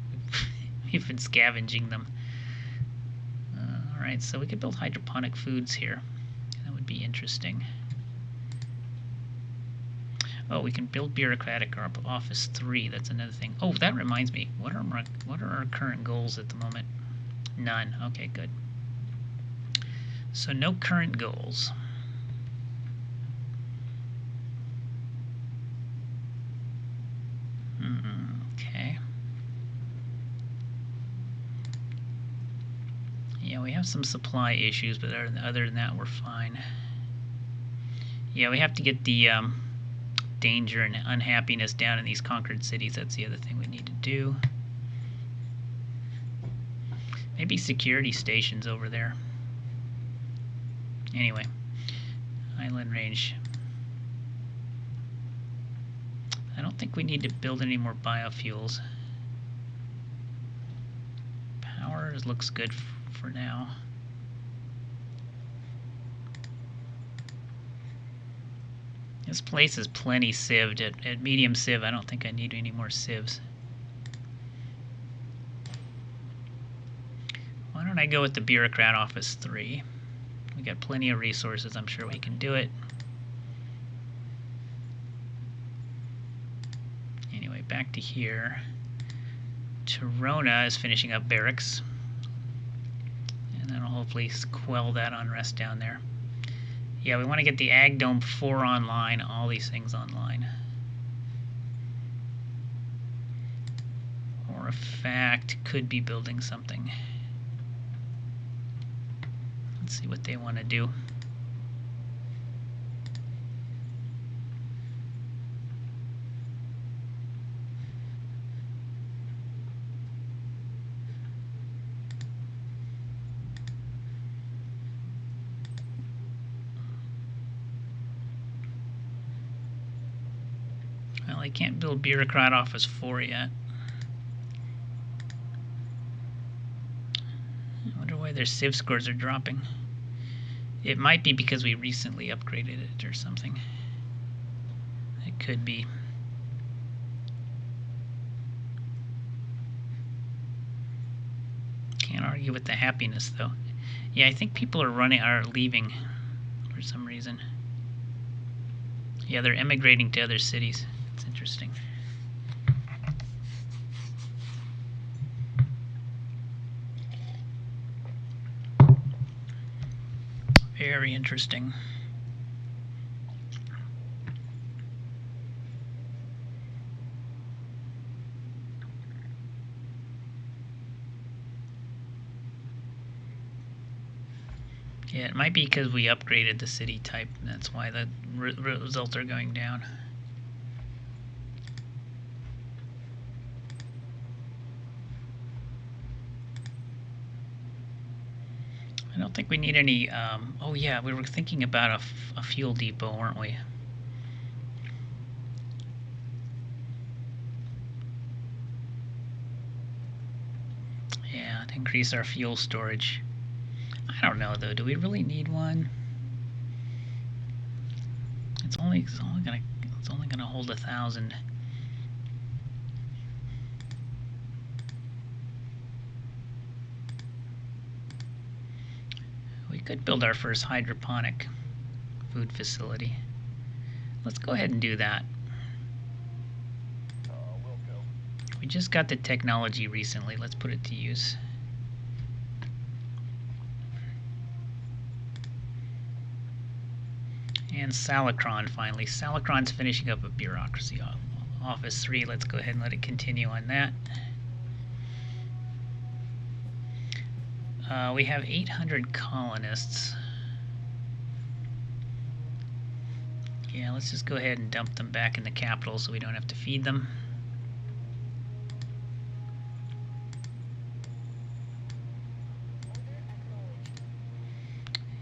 Speaker 1: We've been scavenging them. Alright, so we could build hydroponic foods here. That would be interesting. Oh, we can build bureaucratic office 3. That's another thing. Oh, that reminds me. What are our current goals at the moment? None. Okay, good. So no current goals. Okay. Yeah, we have some supply issues, but other than that, we're fine. Yeah, we have to get the danger and unhappiness down in these conquered cities. That's the other thing we need to do. Maybe security stations over there. Anyway, Island Range. I don't think we need to build any more biofuels. Power looks good for now. This place is plenty civved. At medium civ, I don't think I need any more civs. Why don't I go with the bureaucrat office 3? We got plenty of resources. I'm sure we can do it. Anyway, back to here. Torona is finishing up barracks. And that'll hopefully quell that unrest down there. Yeah, we want to get the Ag Dome 4 online, all these things online. Or, in fact, could be building something. Let's see what they want to do. Well, I can't build bureaucrat office 4 yet. I wonder why their civ scores are dropping. It might be because we recently upgraded it or something. It could be. Can't argue with the happiness though. Yeah, I think people are leaving for some reason. Yeah, they're emigrating to other cities. It's interesting. Very interesting. Yeah, it might be because we upgraded the city type, and that's why the results are going down. don't think we need any. Oh yeah, we were thinking about a fuel depot, weren't we? Yeah, to increase our fuel storage. I don't know though. Do we really need one? It's only gonna hold 1,000. We could build our first hydroponic food facility. Let's go ahead and do that. We just got the technology recently. Let's put it to use. And Salacron finally. Salacron's finishing up a bureaucracy. Office 3, let's go ahead and let it continue on that. We have 800 colonists. Yeah, let's just go ahead and dump them back in the capital so we don't have to feed them.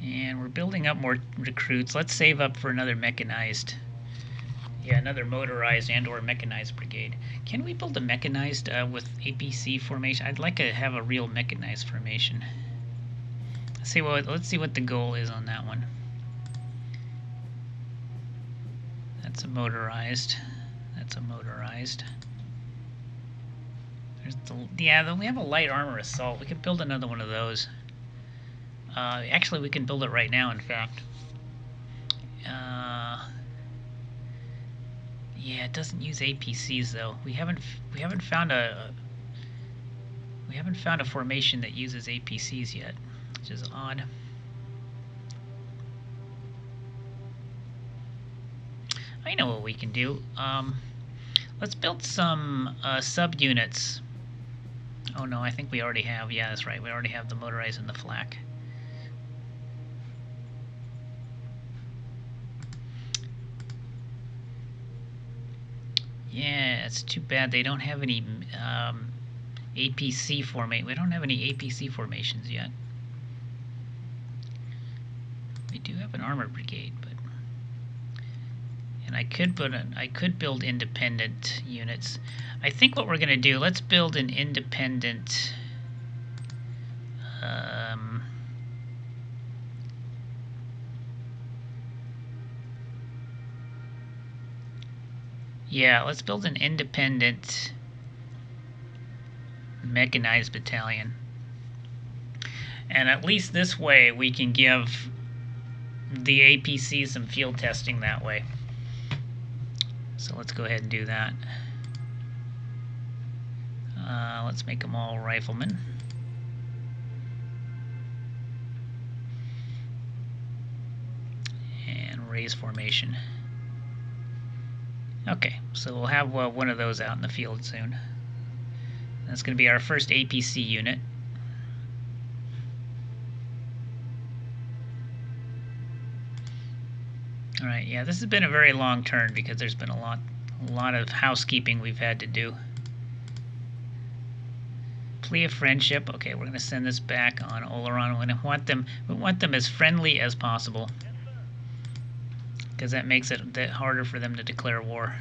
Speaker 1: And we're building up more recruits. Let's save up for another mechanized. Yeah, another motorized and or mechanized brigade. Can we build a mechanized with APC formation? I'd like to have a real mechanized formation. Let's see what the goal is on that one. That's a motorized. That's a motorized. Yeah, we have a light armor assault. We could build another one of those. Actually, we can build it right now, in fact. Yeah, it doesn't use APCs though. We haven't found a formation that uses APCs yet, which is odd. I know what we can do. Let's build some subunits. Oh no, I think we already have. Yeah, that's right. We already have the motorized and the flak. Yeah, it's too bad they don't have any APC formation. We don't have any APC formations yet. We do have an armored brigade, but and I could build independent units. I think what we're going to do, let's build an independent. Yeah, let's build an independent mechanized battalion. And at least this way we can give the APC some field testing that way. So let's go ahead and do that. Let's make them all riflemen. And raise formation. Okay, so we'll have one of those out in the field soon. That's going to be our first APC unit. Alright, yeah, this has been a very long turn because there's been a lot of housekeeping we've had to do. Plea of friendship. Okay, we're going to send this back on Oleron. We want them as friendly as possible, because that makes it harder for them to declare war.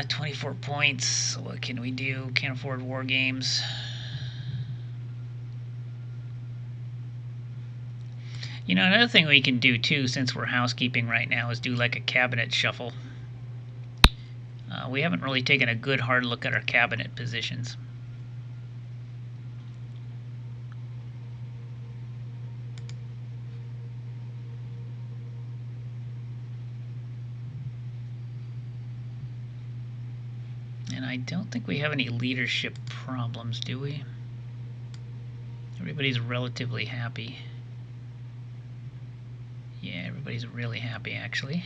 Speaker 1: 24 points. What can we do? Can't afford war games. You know, another thing we can do too, since we're housekeeping right now, is do like a cabinet shuffle. We haven't really taken a good hard look at our cabinet positions. And I don't think we have any leadership problems, do we? Everybody's relatively happy. Yeah, everybody's really happy, actually.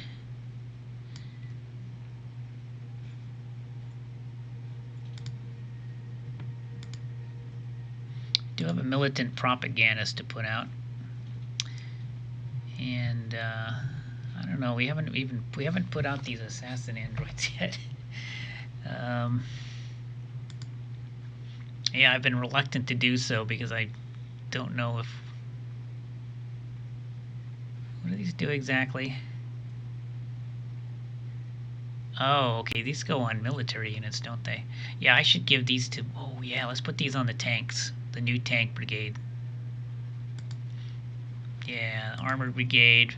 Speaker 1: Do have a militant propagandist to put out, and I don't know. We haven't put out these assassin androids yet. Yeah, I've been reluctant to do so because I don't know if... What do these do exactly? Oh, okay, these go on military units, don't they? Yeah, I should give these to... Oh, yeah, let's put these on the tanks. The new tank brigade. Yeah, armored brigade.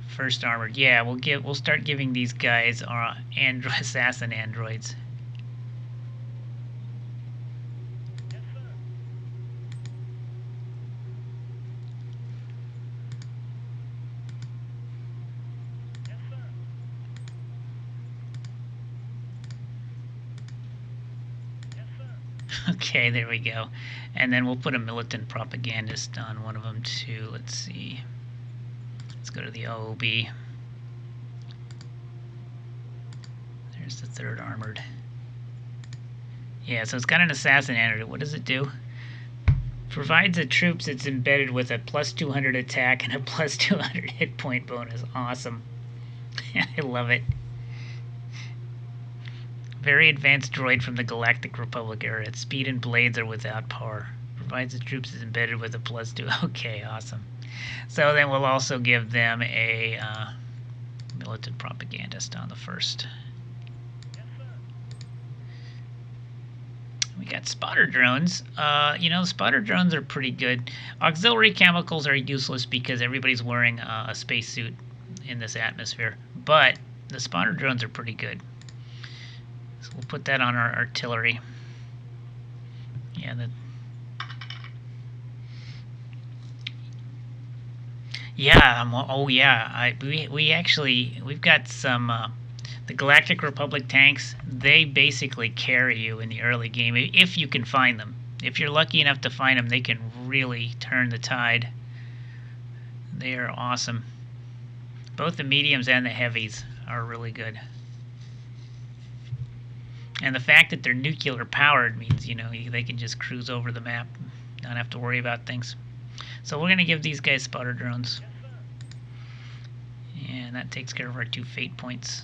Speaker 1: First armored. Yeah, we'll start giving these guys our assassin androids. Okay, there we go. And then we'll put a militant propagandist on one of them too. Let's see. Let's go to the OOB. There's the third armored. Yeah, so it's got an assassin android. What does it do? Provides the troops it's embedded with a plus 200 attack and a plus 200 hit point bonus. Awesome. I love it. Very advanced droid from the Galactic Republic era. Its speed and blades are without par. Provides the troops is embedded with a plus 2. Okay, awesome. So then we'll also give them a militant propagandist on the first. We got spotter drones. Spotter drones are pretty good. Auxiliary chemicals are useless because everybody's wearing a spacesuit in this atmosphere. But the spotter drones are pretty good. So we'll put that on our artillery. Yeah, we've got some the Galactic Republic tanks. They basically carry you in the early game if you can find them. If you're lucky enough to find them, they can really turn the tide. They are awesome. Both the mediums and the heavies are really good. And the fact that they're nuclear powered means, they can just cruise over the map, not have to worry about things. So we're going to give these guys spotter drones. And that takes care of our 2 fate points.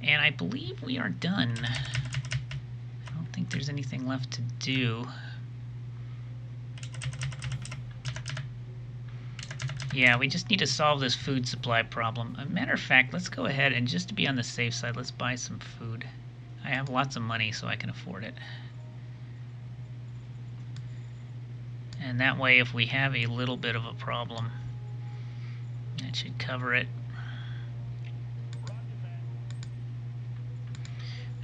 Speaker 1: And I believe we are done. I don't think there's anything left to do. Yeah, we just need to solve this food supply problem. As a matter of fact, let's go ahead and just to be on the safe side, let's buy some food. I have lots of money, so I can afford it. And that way, if we have a little bit of a problem, that should cover it.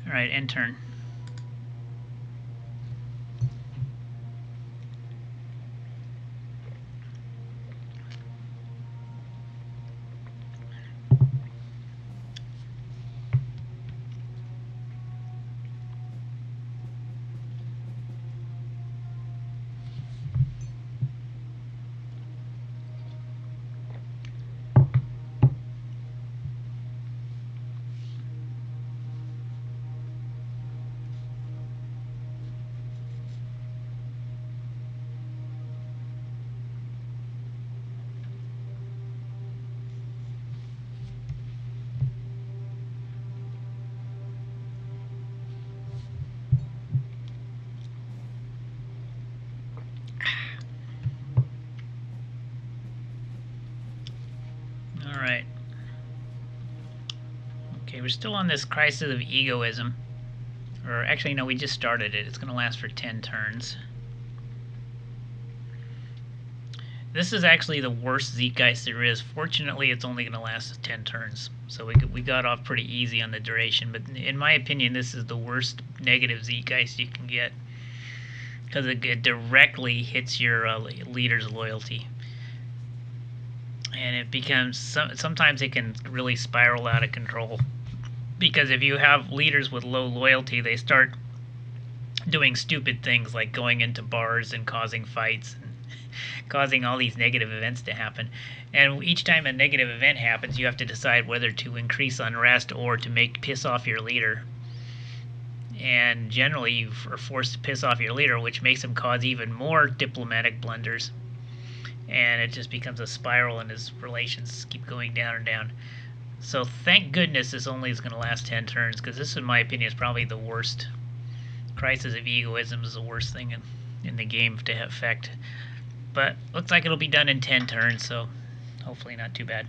Speaker 1: Alright, end turn. Alright. Okay, we're still on this crisis of egoism. Or actually, no, we just started it. It's going to last for 10 turns. This is actually the worst Zeitgeist there is. Fortunately, it's only going to last 10 turns. So we got off pretty easy on the duration. But in my opinion, this is the worst negative Zeitgeist you can get. Because it directly hits your leader's loyalty. And it becomes... Sometimes it can really spiral out of control. Because if you have leaders with low loyalty, they start doing stupid things like going into bars and causing fights and causing all these negative events to happen. And each time a negative event happens, you have to decide whether to increase unrest or to piss off your leader. And generally, you are forced to piss off your leader, which makes him cause even more diplomatic blunders. And it just becomes a spiral, and his relations keep going down and down. So thank goodness this only is going to last 10 turns, because this, in my opinion, is probably the worst crisis of egoism is the worst thing in the game to affect. But looks like it'll be done in 10 turns, so hopefully not too bad.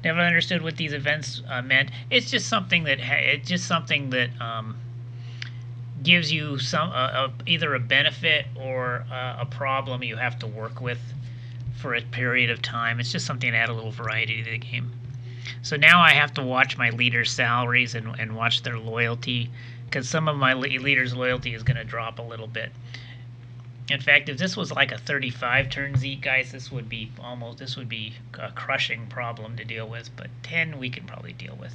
Speaker 1: Never understood what these events meant. It's just something that gives you either a benefit or a problem you have to work with for a period of time. It's just something to add a little variety to the game. So now I have to watch my leaders' salaries and watch their loyalty, because some of my leaders' loyalty is going to drop a little bit. In fact, if this was like a 35 turn Zeke, guys, this would be a crushing problem to deal with. But 10 we can probably deal with.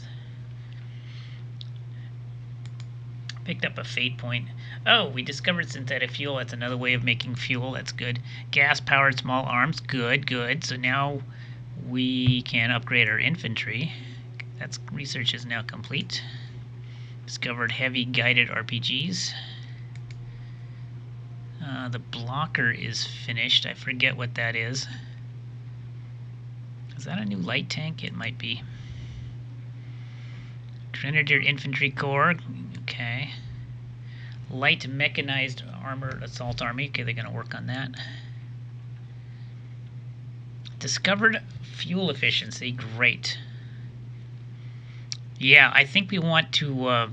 Speaker 1: Picked up a fate point. Oh, we discovered synthetic fuel. That's another way of making fuel. That's good. Gas-powered small arms. Good, good. So now we can upgrade our infantry. That's research is now complete. Discovered heavy guided RPGs. The blocker is finished. I forget what that is. Is that a new light tank? It might be. Grenadier Infantry Corps. Okay. Light Mechanized Armored Assault Army. Okay, they're going to work on that. Discovered fuel efficiency. Great. Yeah, I think we want to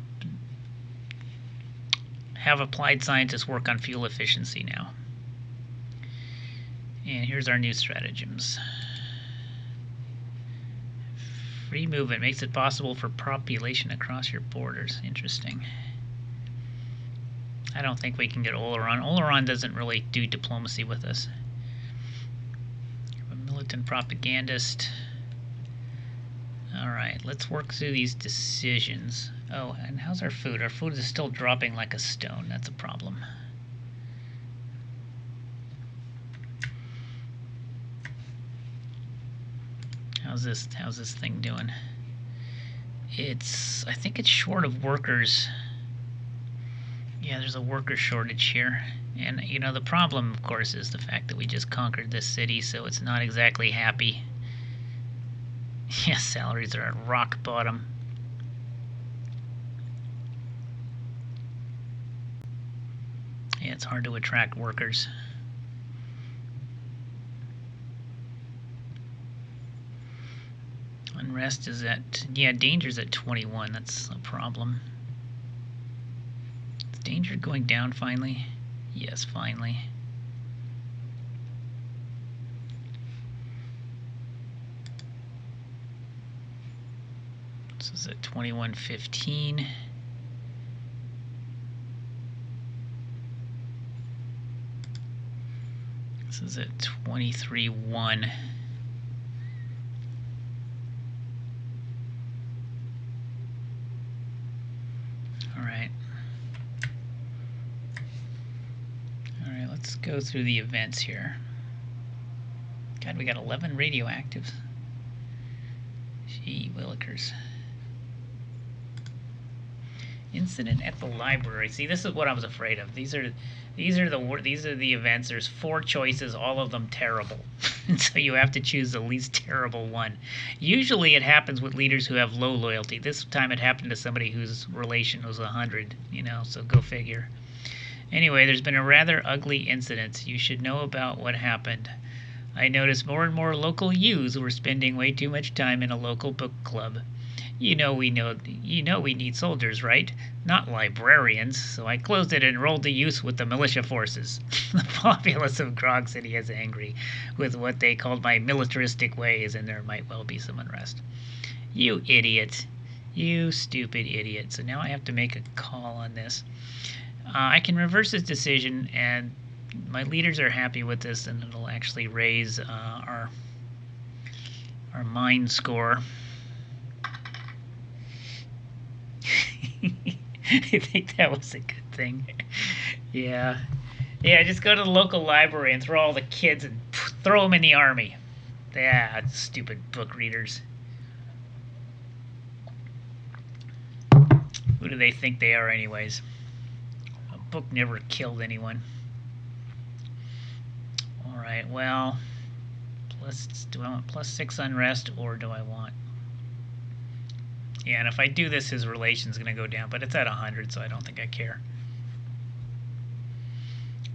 Speaker 1: have applied scientists work on fuel efficiency now. And here's our new stratagems. Free movement makes it possible for population across your borders. Interesting. I don't think we can get Oleron. Oleron doesn't really do diplomacy with us. A militant propagandist. Alright, let's work through these decisions. Oh, and how's our food? Our food is still dropping like a stone. That's a problem. How's this thing doing? I think it's short of workers. Yeah, there's a worker shortage here. And, you know, the problem, of course, is the fact that we just conquered this city, so it's not exactly happy. Yeah, salaries are at rock bottom. Yeah, it's hard to attract workers. Unrest is at, yeah, danger's at 21. That's a problem. Is danger going down finally? Yes, finally. This is at 21:15. This is at 23:1. Alright. Alright, let's go through the events here. God, we got 11 radioactives. Gee willikers. Incident at the library. See, this is what I was afraid of. These are the events. There's 4 choices, all of them terrible. And so you have to choose the least terrible one. Usually it happens with leaders who have low loyalty. This time it happened to somebody whose relation was 100, you know, so go figure. Anyway, there's been a rather ugly incident. You should know about what happened. I noticed more and more local youths were spending way too much time in a local book club. You know we need soldiers, right? Not librarians. So I closed it and enrolled the youth with the militia forces. The populace of Grog City is angry with what they called my militaristic ways, and there might well be some unrest. You idiot. You stupid idiot. So now I have to make a call on this. I can reverse this decision, and my leaders are happy with this, and it'll actually raise our mind score. I think that was a good thing. Yeah. Yeah, just go to the local library and throw all the kids and throw them in the army. Yeah, stupid book readers. Who do they think they are anyways? A book never killed anyone. Alright, well, do I want +6 unrest, or do I want... Yeah, and if I do this, his relation's going to go down, but it's at 100, so I don't think I care.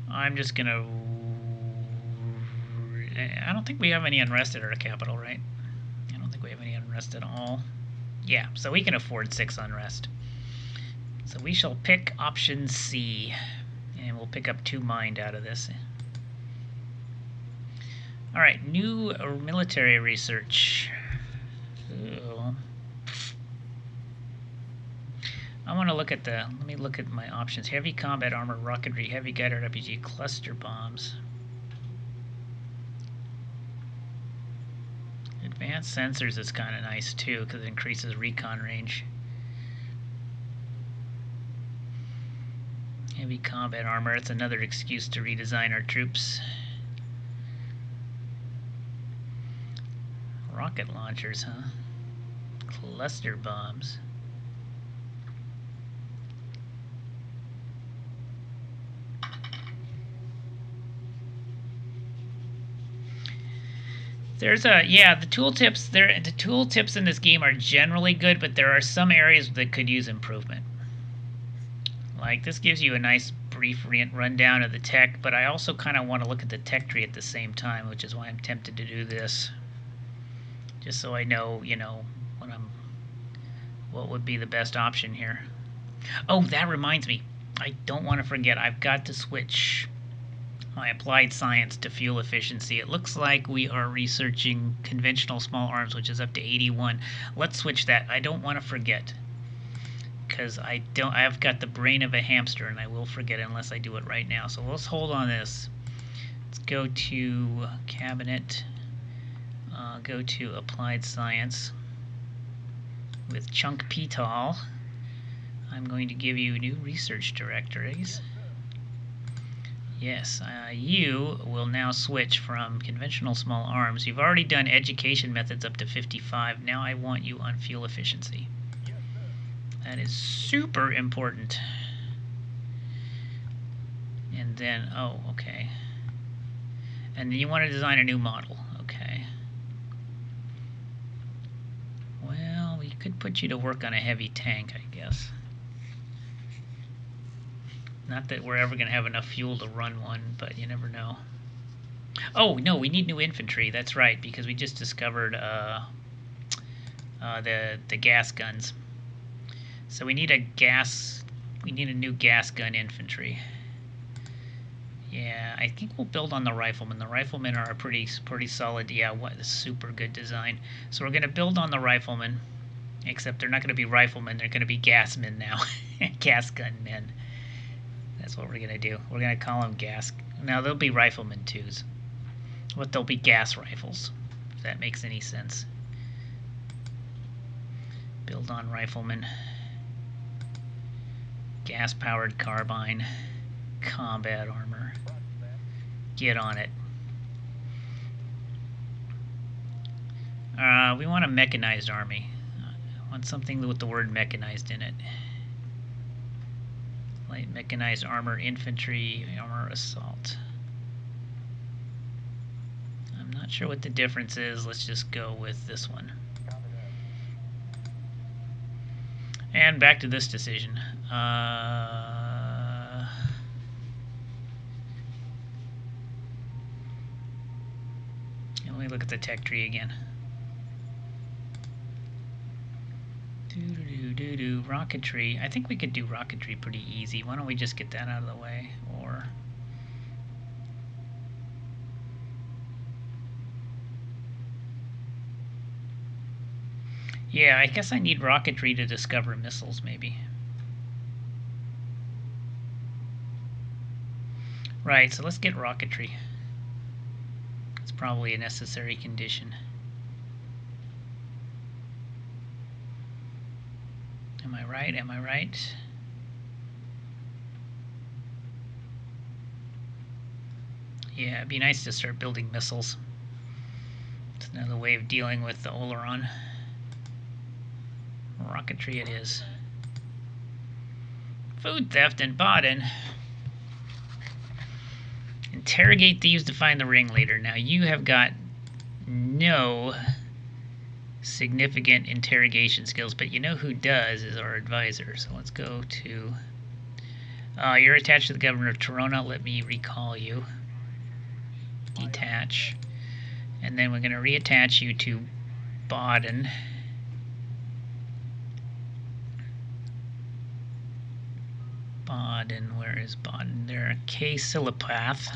Speaker 1: I'm just gonna... I don't think we have any unrest at our capital, right? I don't think we have any unrest at all. Yeah, so we can afford 6 unrest. So we shall pick option C. And we'll pick up 2 mind out of this. Alright, new military research. Ooh. I want to look at the... Let me look at my options. Heavy combat armor, rocketry, heavy guided RPG, cluster bombs. Advanced sensors is kind of nice too, because it increases recon range. Heavy combat armor, it's another excuse to redesign our troops. Rocket launchers, huh? Cluster bombs. There's a the tooltips in this game are generally good, but there are some areas that could use improvement. Like this gives you a nice brief rundown of the tech, but I also kind of want to look at the tech tree at the same time, which is why I'm tempted to do this. Just so I know, what would be the best option here. Oh, that reminds me. I don't want to forget. I've got to switch my applied science to fuel efficiency. It looks like we are researching conventional small arms, which is up to 81. Let's switch that. I don't want to forget, because I've got the brain of a hamster, and I will forget unless I do it right now. So let's hold on this. Let's go to cabinet. Go to applied science with Chunk Petal. I'm going to give you new research directories. Yes, you will now switch from conventional small arms. You've already done education methods up to 55. Now I want you on fuel efficiency. That is super important. And then, oh, okay. And then you want to design a new model. Okay. Well, we could put you to work on a heavy tank, I guess. Not that we're ever going to have enough fuel to run one, but you never know. Oh, no, we need new infantry. That's right, because we just discovered the gas guns. So we need a new gas gun infantry. Yeah, I think we'll build on the riflemen. The riflemen are a pretty solid, what a super good design. So we're going to build on the riflemen, except they're not going to be riflemen, they're going to be gasmen now. Gas gun men. That's what we're going to do. We're going to call them gas. Now, they'll be riflemen twos. But they'll be gas rifles, if that makes any sense. Build on riflemen. Gas-powered carbine. Combat armor. Get on it. We want a mechanized army. I want something with the word mechanized in it. Light mechanized armor, infantry, armor, assault. I'm not sure what the difference is. Let's just go with this one. And back to this decision. Let me look at the tech tree again. Rocketry. I think we could do rocketry pretty easy. Why don't we just get that out of the way? Or yeah, I guess I need rocketry to discover missiles, maybe. Right, so let's get rocketry. It's probably a necessary condition. Am I right? Am I right? Yeah, it'd be nice to start building missiles. It's another way of dealing with the Oleron. Rocketry it is. Food theft in Baden. Interrogate thieves to find the ringleader. Now you have got no significant interrogation skills, but you know who does is our advisor. So let's go to You're attached to the governor of Torona. Let me recall you. Detach. And then we're going to reattach you to Baden. Baden, where is Baden? They're a K Silapath.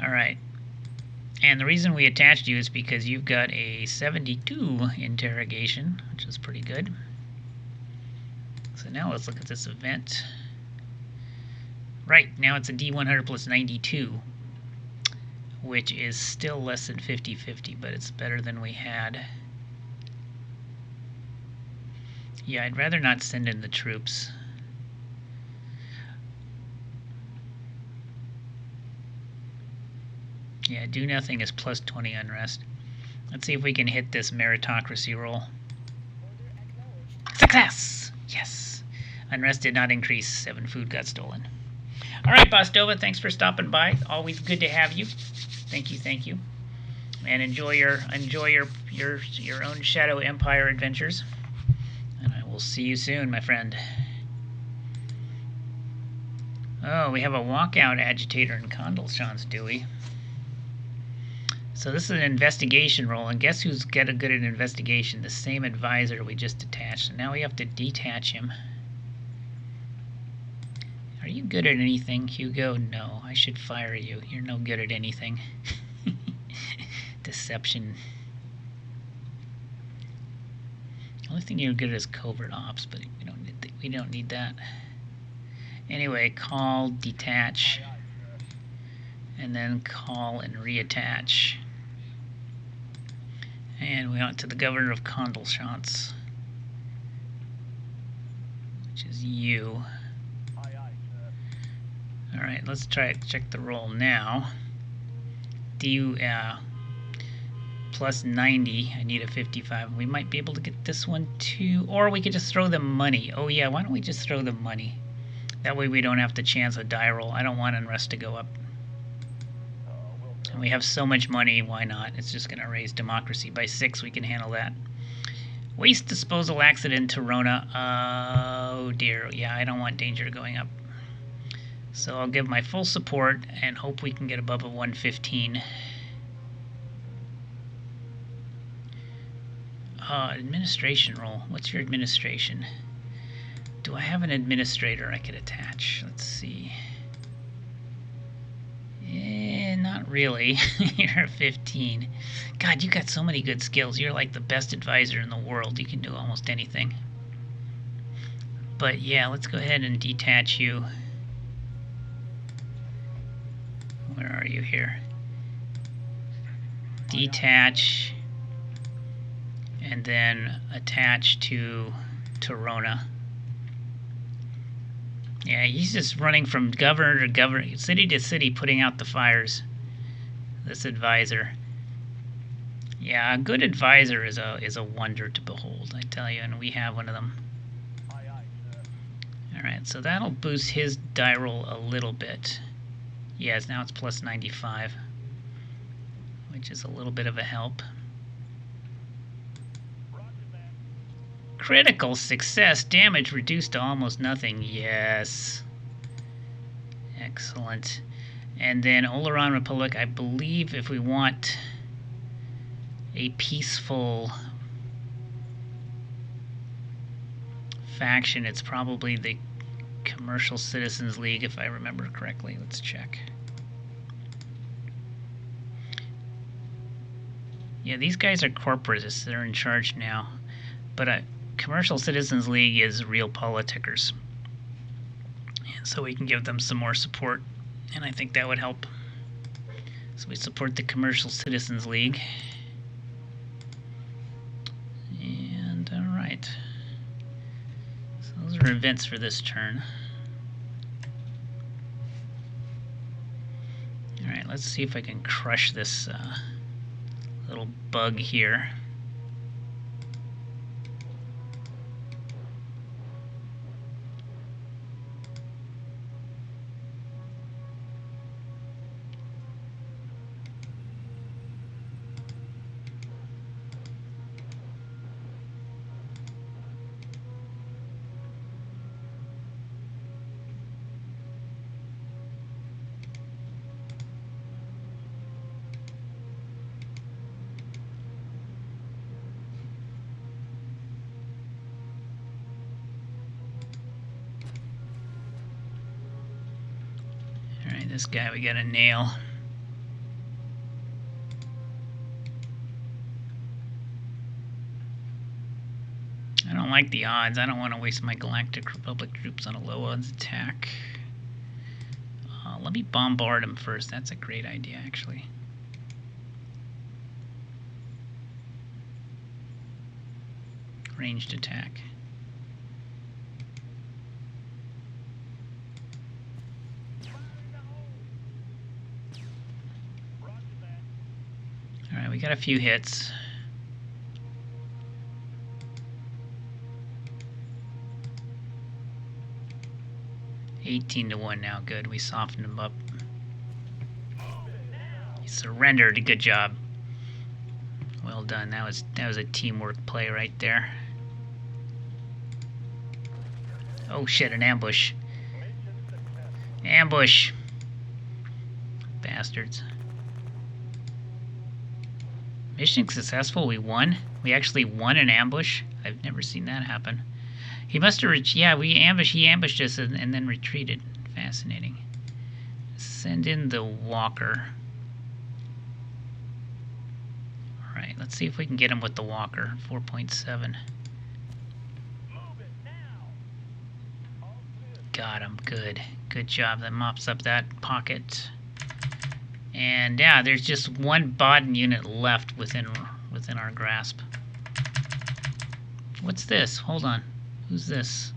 Speaker 1: Alright. And the reason we attached you is because you've got a 72 interrogation, which is pretty good. So now let's look at this event. Right, now it's a D100 plus 92, which is still less than 50-50, but it's better than we had. Yeah, I'd rather not send in the troops. Yeah, do nothing is plus 20 unrest. Let's see if we can hit this meritocracy roll. Success! Yes. Unrest did not increase. 7 food got stolen. All right, Bostova, thanks for stopping by. Always good to have you. Thank you, thank you. And enjoy your own Shadow Empire adventures. And I will see you soon, my friend. Oh, we have a walkout agitator in Condalchance, do we? So this is an investigation roll, and guess who's good at investigation? The same advisor we just detached. So now we have to detach him. Are you good at anything, Hugo? No, I should fire you. You're no good at anything. Deception. The only thing you're good at is covert ops, but we don't need that. Anyway, call, detach, and then call and reattach. And we went to the governor of Condalchance, which is you. Alright, let's try to check the roll now. Do plus 90. I need a 55. We might be able to get this one too. Or we could just throw them money. Oh yeah, why don't we just throw them money? That way we don't have to chance a die roll. I don't want unrest to go up. And we have so much money, why not? It's just going to raise democracy by 6. We can handle that. Waste disposal accident, Torona. Oh dear. Yeah, I don't want danger going up. So I'll give my full support and hope we can get above a 115. Administration role. What's your administration? Do I have an administrator I could attach? Let's see. Not really. You're 15. God, you got so many good skills. You're like the best advisor in the world. You can do almost anything. But yeah, let's go ahead and detach you. Where are you here? Detach. And then attach to Torona. Yeah, he's just running from governor to governor, city to city, putting out the fires. This advisor. Yeah, a good advisor is a wonder to behold, I tell you, and we have one of them. Alright, so that'll boost his die roll a little bit. Yes, now it's plus 95, which is a little bit of a help. Critical success. Damage reduced to almost nothing. Yes. Excellent. And then Oleron Republic, I believe if we want a peaceful faction, it's probably the Commercial Citizens League, if I remember correctly. Let's check. Yeah, these guys are corporatists. They're in charge now. But Commercial Citizens League is real politicers. And so we can give them some more support, and I think that would help. So we support the Commercial Citizens League. And alright. So those are events for this turn. Alright, let's see if I can crush this little bug here. this guy we got a nail. I don't like the odds. I don't want to waste my Galactic Republic troops on a low odds attack. Let me bombard him first. That's a great idea, actually. Ranged attack. Alright, we got a few hits. $18-1 now. Good. We softened him up. He surrendered. Good job. Well done. That was a teamwork play right there. Oh shit, an ambush. Ambush. Bastards. Mission successful. We won. We actually won an ambush. I've never seen that happen. He must have, yeah, he ambushed us and then retreated. Fascinating. Send in the walker. Alright, let's see if we can get him with the walker. 4.7. Got him, good. Good job, that mops up that pocket. And yeah, there's just one Baden unit left within our grasp. What's this? Hold on. Who's this?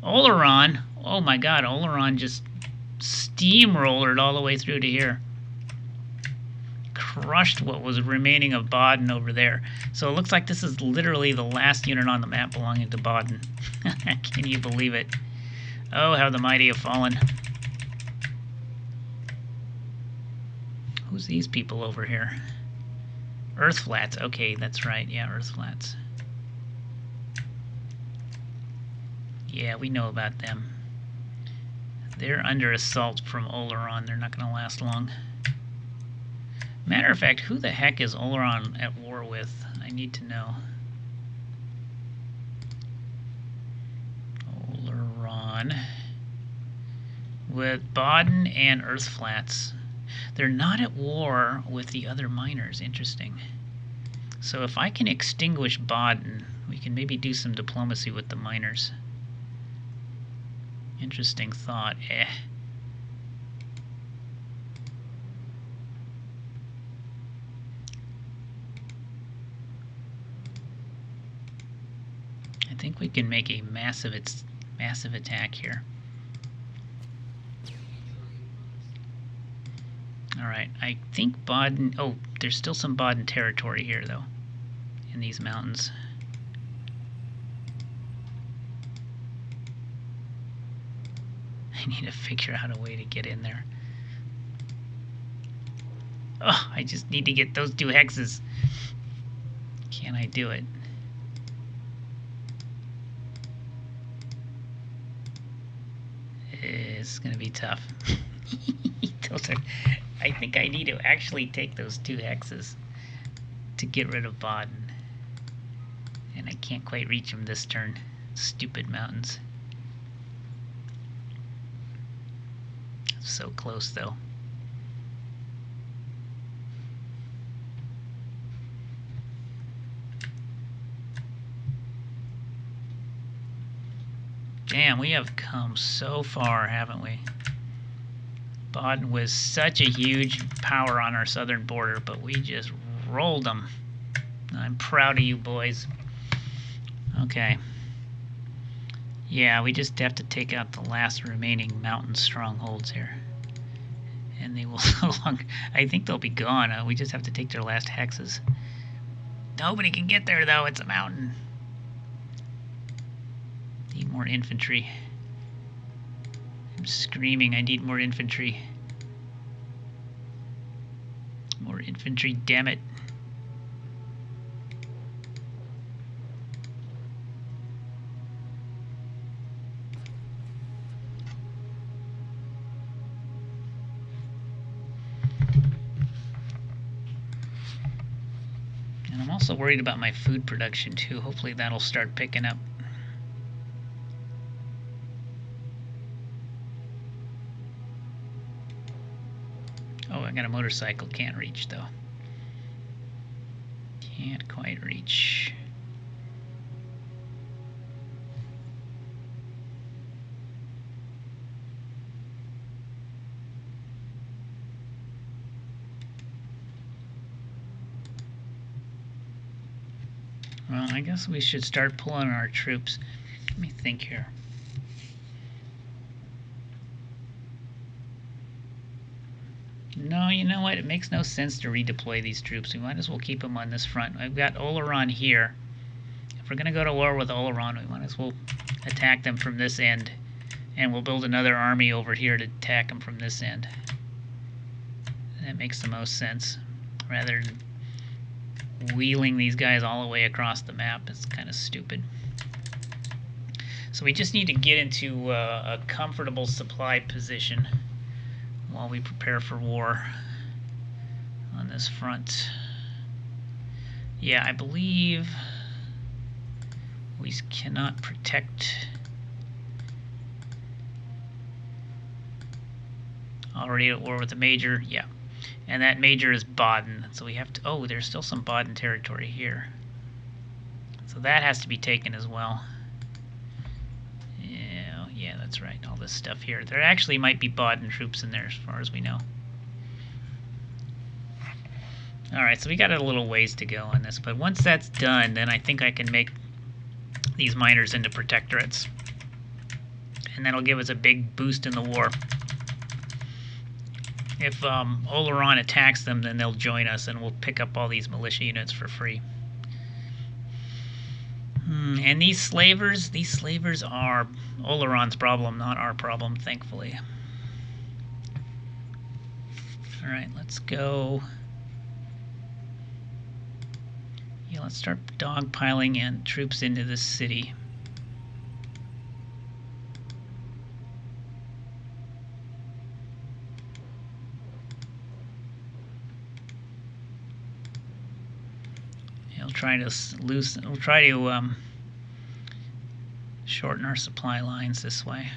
Speaker 1: Oleron. Oh my god, Oleron just steamrollered all the way through to here. Crushed what was remaining of Baden over there. So it looks like this is literally the last unit on the map belonging to Baden. Can you believe it? Oh, how the mighty have fallen. Who's these people over here? Earth Flats. Okay, that's right. Yeah, Earth Flats. Yeah, we know about them. They're under assault from Oleron. They're not going to last long. Matter of fact, who the heck is Oleron at war with? I need to know. Oleron with Baden and Earth Flats. They're not at war with the other miners. Interesting. So if I can extinguish Baden, we can maybe do some diplomacy with the miners. Interesting thought. I think we can make a massive attack here. Alright, I think Baden... Oh, there's still some Baden territory here, though, in these mountains. I need to figure out a way to get in there. Oh, I just need to get those 2 hexes. Can I do it? It's gonna be tough. I think I need to actually take those 2 hexes to get rid of Baden. And I can't quite reach them this turn. Stupid mountains. So close, though. Damn, we have come so far, haven't we? Baden was such a huge power on our southern border, but we just rolled them. I'm proud of you boys. Okay. Yeah, we just have to take out the last remaining mountain strongholds here. And they will no longer... I think they'll be gone. We just have to take their last hexes. Nobody can get there, though. It's a mountain. Need more infantry. I'm screaming, I need more infantry. More infantry, damn it. And I'm also worried about my food production too. Hopefully that'll start picking up. I got a motorcycle. Can't reach, though. Can't quite reach. Well, I guess we should start pulling our troops. Let me think here. No, you know what? It makes no sense to redeploy these troops. We might as well keep them on this front. I've got Oleron here. If we're going to go to war with Oleron, we might as well attack them from this end. And we'll build another army over here to attack them from this end. That makes the most sense. Rather than wheeling these guys all the way across the map. It's kind of stupid. So we just need to get into a comfortable supply position while we prepare for war on this front. Yeah, I believe we cannot protect. Already at war with the major, yeah. And that major is Baden, so we have to... Oh, there's still some Baden territory here. So that has to be taken as well. Yeah, that's right, all this stuff here. There actually might be Baden troops in there as far as we know. Alright, so we got a little ways to go on this, but once that's done, then I think I can make these miners into protectorates. And that'll give us a big boost in the war. If Oleron attacks them, then they'll join us, and we'll pick up all these militia units for free. And these slavers are Oleron's problem, not our problem, thankfully. Alright, let's go. Yeah, let's start dogpiling and troops into this city. We'll try to shorten our supply lines this way.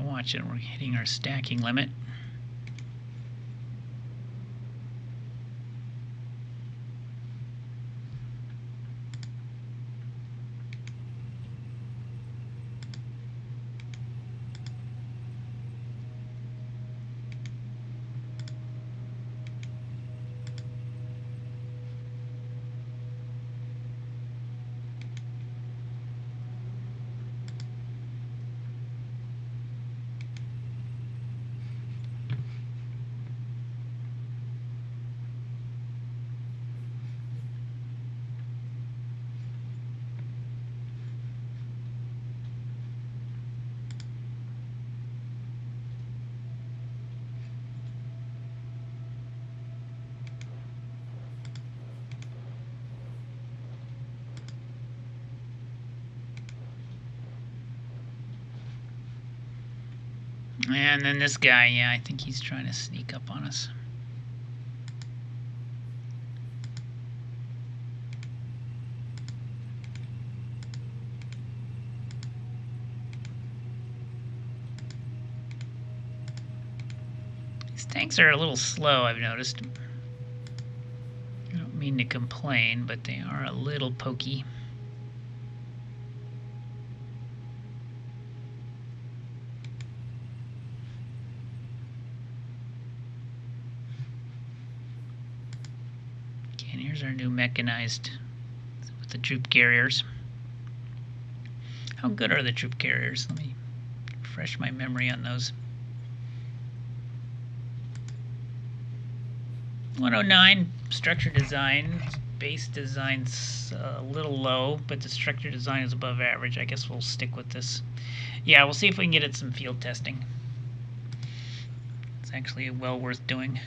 Speaker 1: Watch it, we're hitting our stacking limit. And then this guy, yeah, I think he's trying to sneak up on us. These tanks are a little slow, I've noticed. I don't mean to complain, but they are a little pokey. And here's our new mechanized with the troop carriers. How good are the troop carriers? Let me refresh my memory on those. 109 structure design. Base design's a little low, but the structure design is above average. I guess we'll stick with this. Yeah, we'll see if we can get it some field testing. It's actually well worth doing.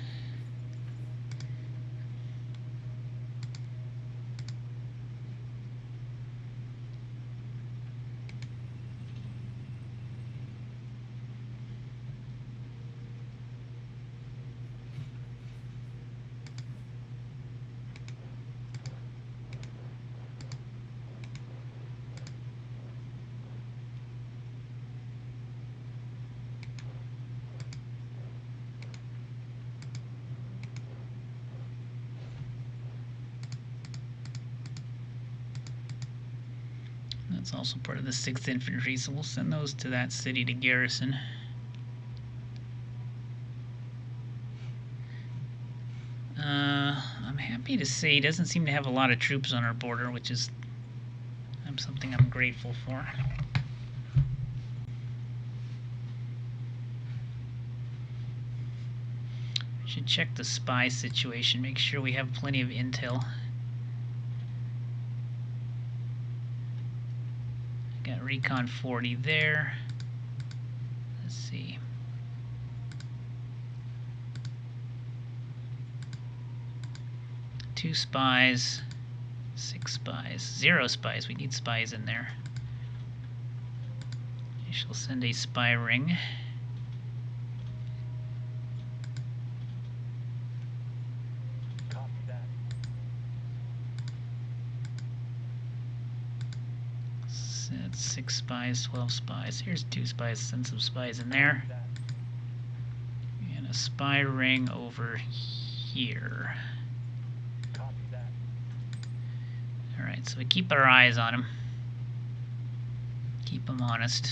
Speaker 1: That's also part of the 6th Infantry, so we'll send those to that city to garrison. I'm happy to say he doesn't seem to have a lot of troops on our border, which is something I'm grateful for. We should check the spy situation, make sure we have plenty of intel. Got Recon 40 there. Let's see. Two spies, 6 spies, 0 spies. We need spies in there. I shall send a spy ring.
Speaker 2: Copy that.
Speaker 1: That's 6 spies, 12 spies. Here's 2 spies. Send some spies in there. And a spy ring over here. Alright, so we keep our eyes on him. Keep him honest.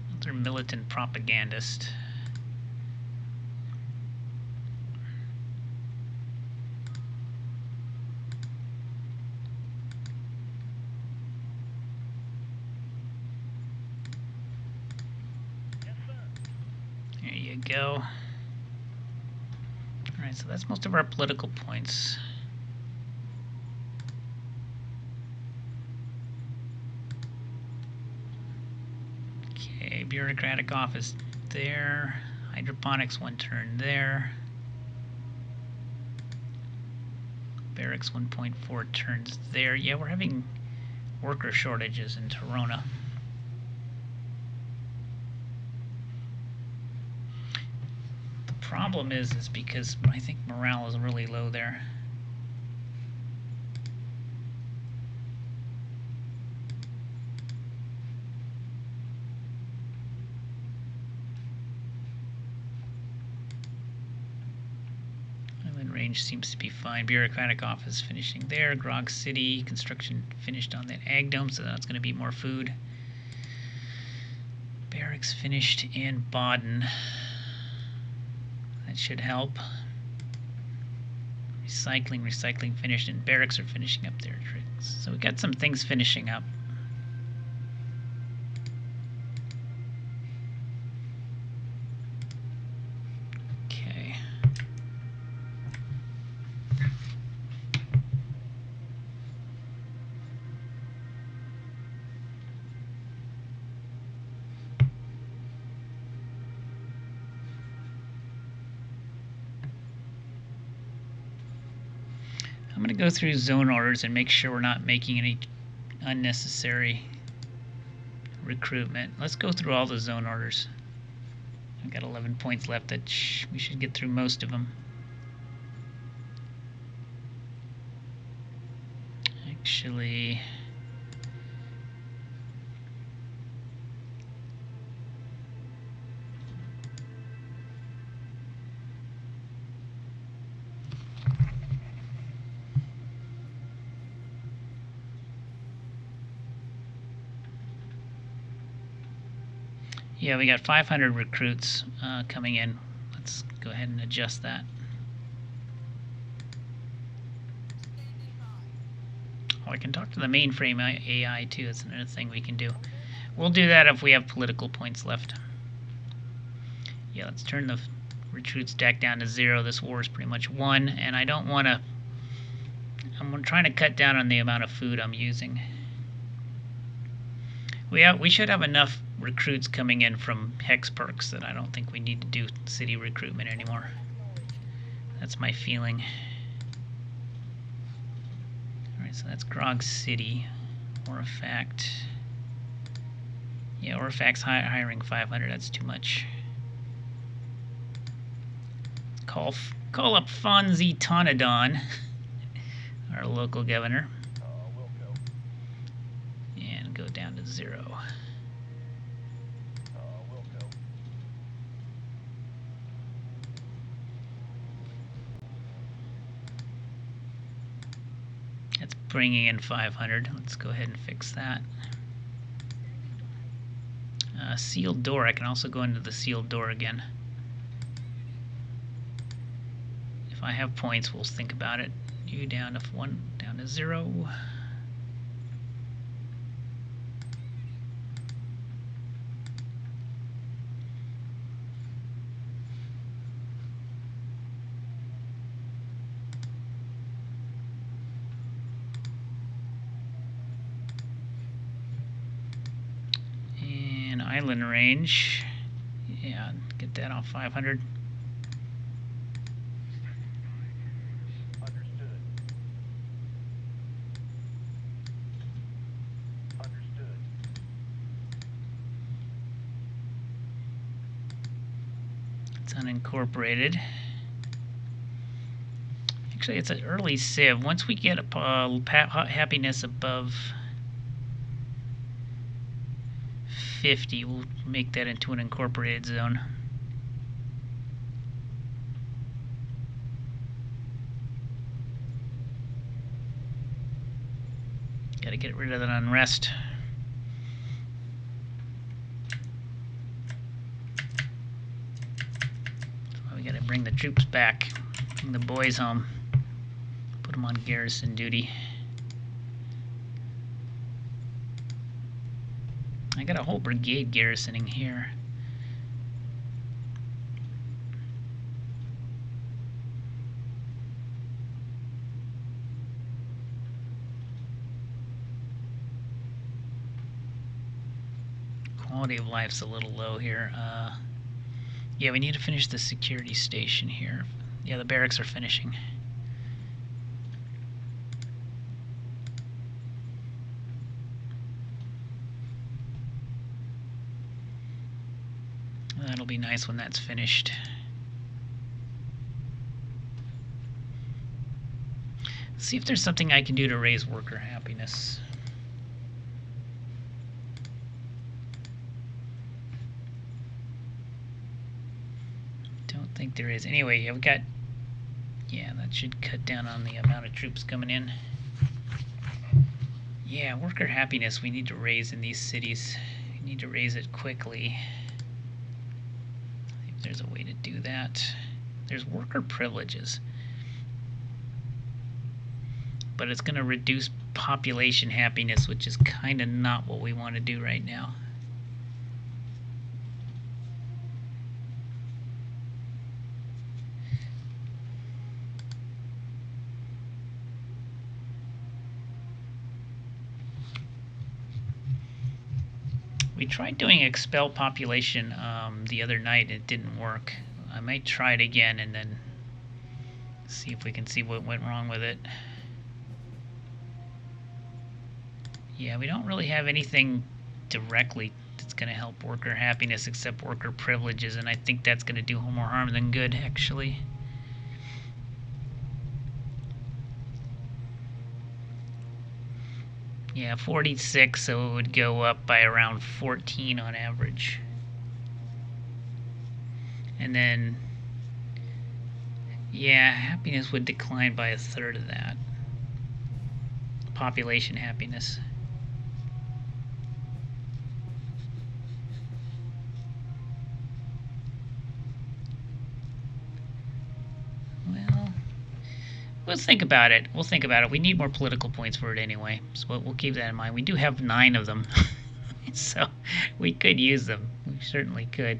Speaker 1: Another militant propagandist. There you go. Alright, so that's most of our political points. Okay, bureaucratic office there. Hydroponics 1 turn there. Barracks 1.4 turns there. Yeah, we're having worker shortages in Torona. Problem is because I think morale is really low there. Island range seems to be fine. Bureaucratic office finishing there. Grog City construction finished on that ag dome, so that's going to be more food. Barracks finished in Baden. That should help. Recycling finished, and barracks are finishing up there. So we got some things finishing up. Okay. I'm going to go through zone orders and make sure we're not making any unnecessary recruitment. Let's go through all the zone orders. I've got 11 points left. That we should get through most of them. Actually, yeah, we got 500 recruits coming in. Let's go ahead and adjust that. Oh, I can talk to the mainframe AI too. That's another thing we can do. We'll do that if we have political points left. Yeah, let's turn the recruit stack down to 0. This war is pretty much won, and I don't want to... I'm trying to cut down on the amount of food I'm using. We should have enough recruits coming in from hex perks that I don't think we need to do city recruitment anymore. That's my feeling. Alright, so that's Grog City. Orifact. Yeah, Orifact's hiring 500. That's too much. Call up Fonzie Tonadon. our local governor,
Speaker 2: Will go.
Speaker 1: and go down to 0.
Speaker 2: Will go.
Speaker 1: That's bringing in 500. Let's go ahead and fix that. Sealed door. I can also go into the sealed door again. If I have points, we'll think about it. You down to 1, down to 0. And island range. Yeah, get that on 500. It's unincorporated. Actually, it's an early civ. Once we get happiness above 50, we'll make that into an incorporated zone. Got to get rid of that unrest. So we got to bring the troops back, bring the boys home, put them on garrison duty. I got a whole brigade garrisoning here. Quality of life's a little low here. Yeah, we need to finish the security station here. Yeah, the barracks are finishing. That'll be nice when that's finished. Let's see if there's something I can do to raise worker happiness. Don't think there is. Anyway, yeah, we got... Yeah, that should cut down on the amount of troops coming in. Yeah, worker happiness we need to raise in these cities. We need to raise it quickly. See if there's a way to do that. There's worker privileges. But it's going to reduce population happiness, which is kind of not what we want to do right now. We tried doing expel population the other night. It didn't work. I might try it again and then see if we can see what went wrong with it. Yeah, we don't really have anything directly that's going to help worker happiness except worker privileges, and I think that's going to do more harm than good, actually. Yeah, 46, so it would go up by around 14 on average. And then, yeah, happiness would decline by 1/3 of that. Population happiness. Well, let's think about it. We'll think about it. We need more political points for it anyway, so we'll keep that in mind. We do have 9 of them, so we could use them. We certainly could.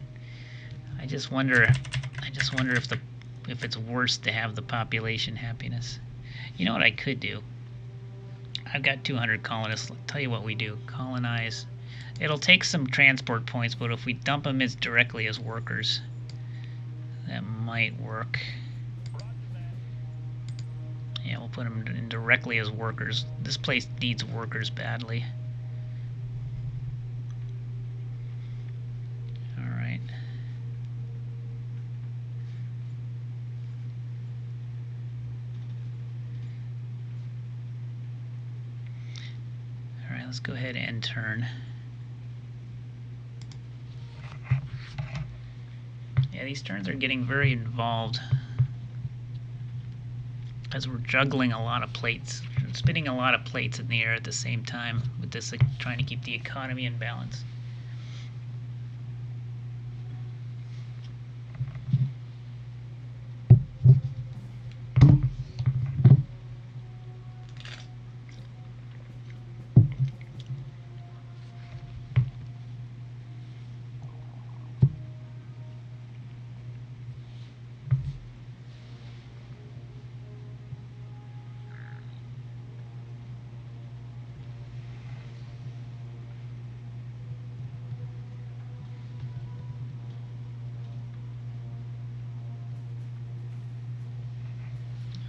Speaker 1: I just wonder if it's worse to have the population happiness. You know what I could do? I've got 200 colonists. I'll tell you what we do. Colonize. It'll take some transport points, but if we dump them as directly as workers, that might work. Yeah, we'll put them in directly as workers. This place needs workers badly. Alright. let's go ahead and turn. Yeah, these turns are getting very involved as we're juggling a lot of plates, spinning a lot of plates in the air at the same time with this, like, trying to keep the economy in balance.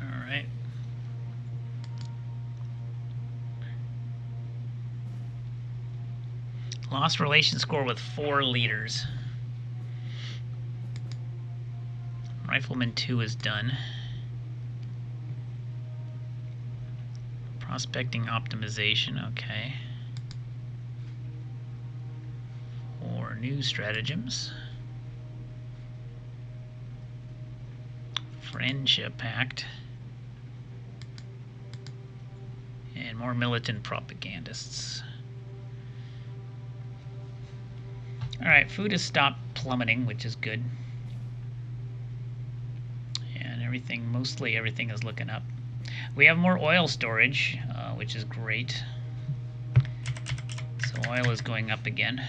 Speaker 1: Alright. Lost relation score with 4 leaders. Rifleman 2 is done. Prospecting optimization, okay. 4 new stratagems. Friendship Pact. And more militant propagandists. Alright, food has stopped plummeting, which is good. And mostly everything is looking up. We have more oil storage, which is great. So oil is going up again.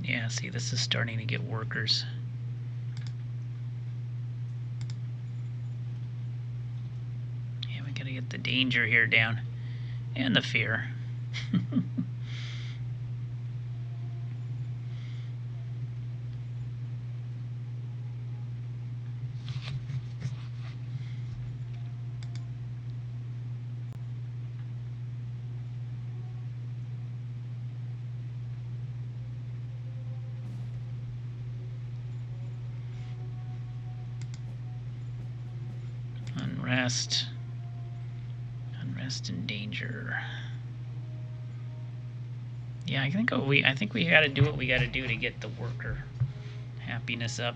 Speaker 1: Yeah, see, this is starting to get workers. Yeah, we gotta get the danger here down. And the fear. Unrest and danger. Yeah, I think we got to do what we got to do to get the worker happiness up,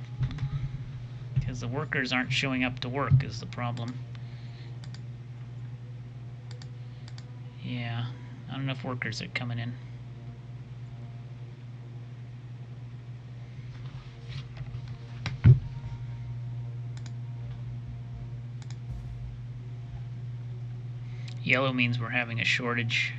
Speaker 1: because the workers aren't showing up to work is the problem. Yeah, not enough workers are coming in. Yellow means we're having a shortage.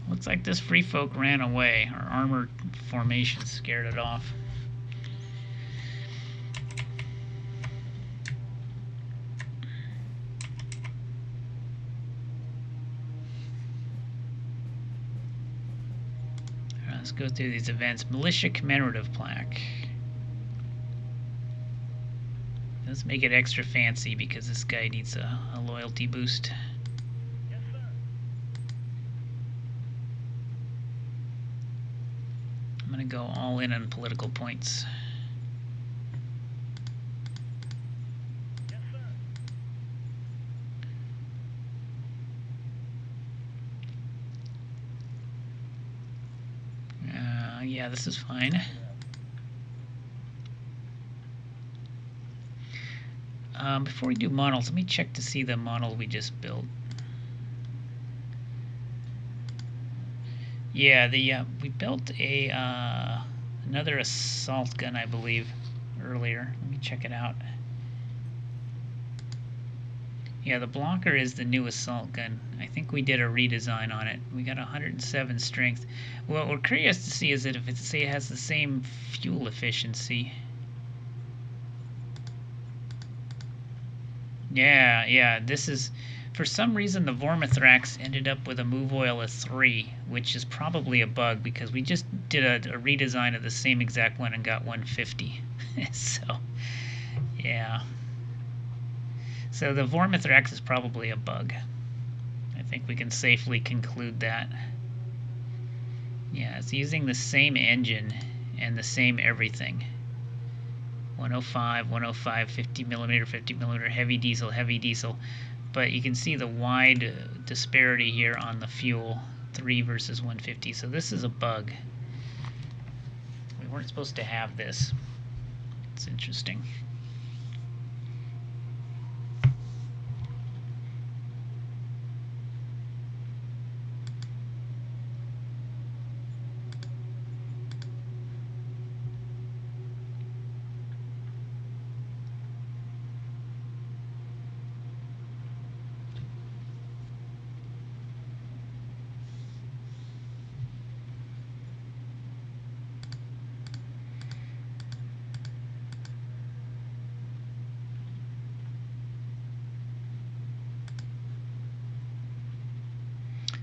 Speaker 1: Looks like this free folk ran away. Our armored formation scared it off. Let's go through these events. Militia commemorative plaque. Let's make it extra fancy because this guy needs a loyalty boost.
Speaker 2: Yes, sir.
Speaker 1: I'm going to go all in on political points.
Speaker 2: Yes, sir.
Speaker 1: Yeah, this is fine. Before we do models, let me check to see the model we just built. Yeah, we built another assault gun, I believe, earlier. Let me check it out. Yeah, the blocker is the new assault gun. I think we did a redesign on it. We got 107 strength. What we're curious to see is that if it has the same fuel efficiency. Yeah, this is For some reason, the Vormithrax ended up with a move oil of 3, which is probably a bug because we just did a redesign of the same exact one and got 150. So, yeah. So the Vormithrax is probably a bug. I think we can safely conclude that. Yeah, it's using the same engine and the same everything. 105, 105, 50 millimeter, heavy diesel. But you can see the wide disparity here on the fuel, 3 versus 150. So this is a bug. We weren't supposed to have this. It's interesting.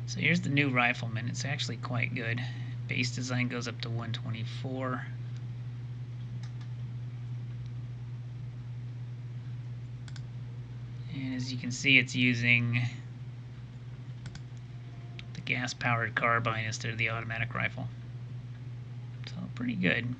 Speaker 1: So here's the new Rifleman. It's actually quite good. Base design goes up to 124. And as you can see, it's using the gas-powered carbine instead of the automatic rifle. So pretty good.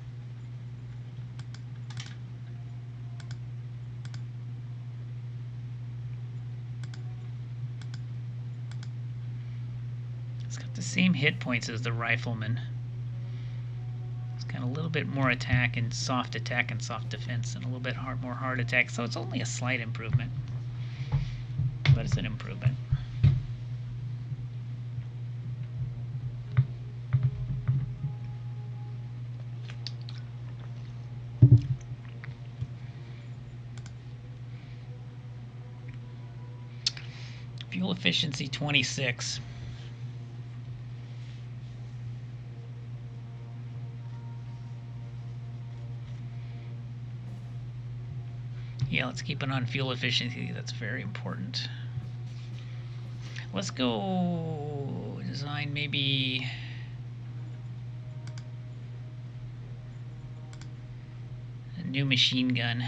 Speaker 1: It's got the same hit points as the Rifleman. It's got a little bit more attack and soft defense, and a little bit more hard attack. So it's only a slight improvement, but it's an improvement. Fuel efficiency 26. Yeah, let's keep it on fuel efficiency. That's very important. Let's go design maybe a new machine gun.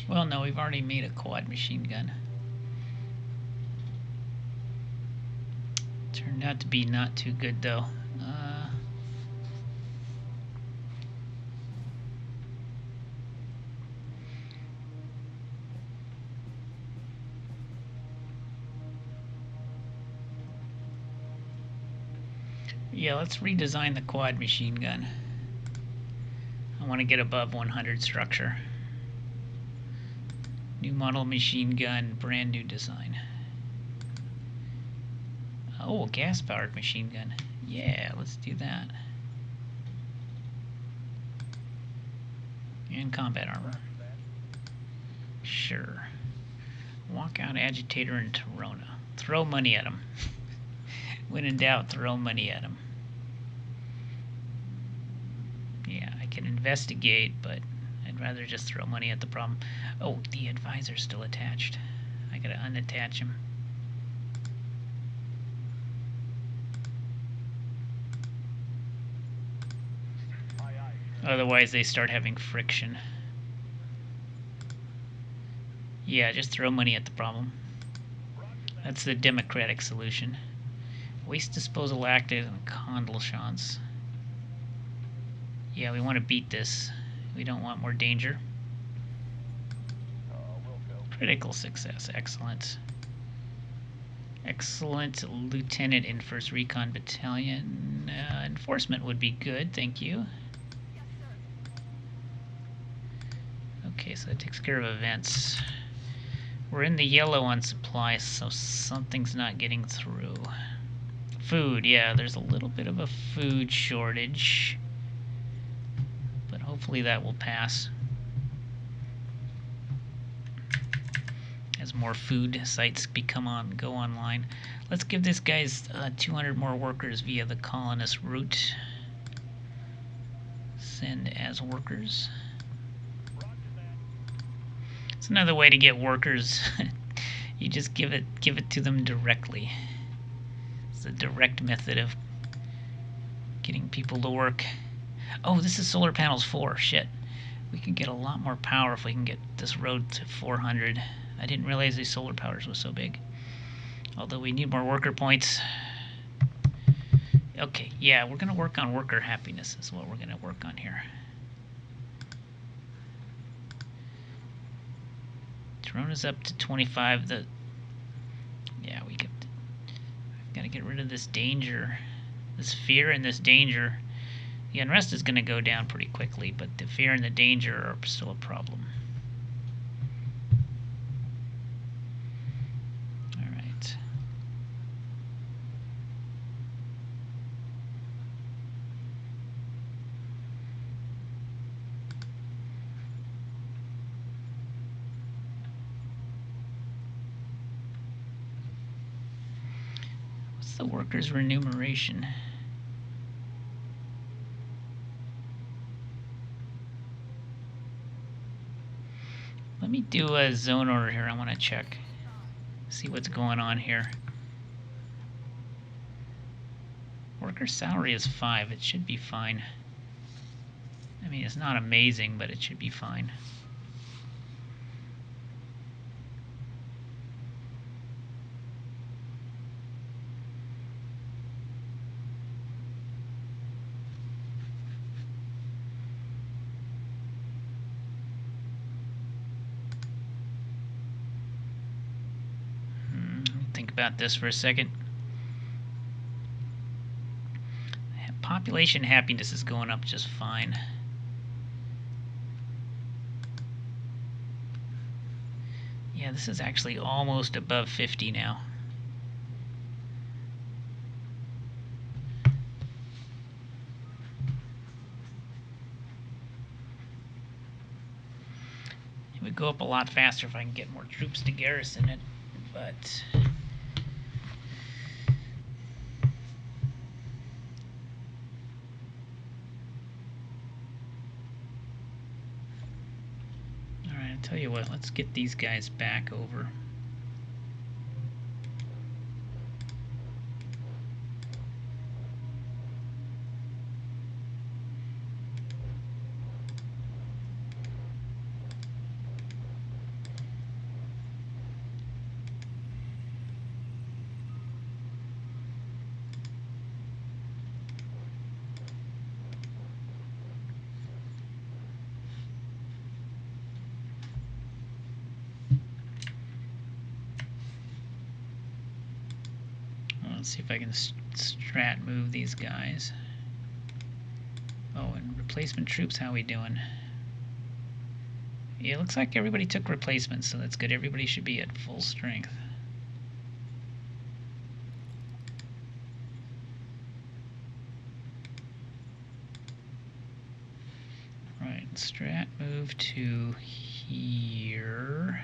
Speaker 1: Well, no, we've already made a quad machine gun. Turned out to be not too good, though. Yeah, let's redesign the quad machine gun. I want to get above 100 structure. New model machine gun, brand new design. Oh, a gas-powered machine gun. Yeah, let's do that. And combat armor. Sure. Walkout, agitator, and Torona. Throw money at him. When in doubt, throw money at him. Yeah, I can investigate, but I'd rather just throw money at the problem. Oh, the advisor's still attached. I gotta unattach him. Otherwise, they start having friction. Yeah, just throw money at the problem. That's the democratic solution. Waste disposal active and condle chance. Yeah, we want to beat this. We don't want more danger. Critical success. Excellent. Excellent. Lieutenant in 1st Recon Battalion. Enforcement would be good. Thank you. Okay, so that takes care of events. We're in the yellow on supplies, so something's not getting through. Food, yeah, there's a little bit of a food shortage. But hopefully that will pass. As more food sites go online. Let's give this guy's 200 more workers via the colonist route. send as workers.
Speaker 2: Roger that.
Speaker 1: It's another way to get workers. You just give it to them directly. It's a direct method of getting people to work. Oh, this is solar panels 4. Shit. We can get a lot more power if we can get this road to 400. I didn't realize these solar powers was so big. Although we need more worker points. Okay, yeah, we're going to work on worker happiness is what we're going to work on here. Drone is up to 25. Yeah, we got to get rid of this danger. This fear and this danger. The unrest is going to go down pretty quickly, but the fear and the danger are still a problem. All right. What's the workers' remuneration? Let me do a zone order here. I want to check. See what's going on here. Worker salary is 5. It should be fine. I mean, it's not amazing, but it should be fine. Think about this for a second. Population happiness is going up just fine. Yeah, this is actually almost above 50 now. It would go up a lot faster if I can get more troops to garrison it, but alright, I'll tell you what, let's get these guys back over. Let's see if I can strat move these guys. Oh, and replacement troops, how we doing? Yeah, it looks like everybody took replacements, so that's good. Everybody should be at full strength. Right, strat move to here.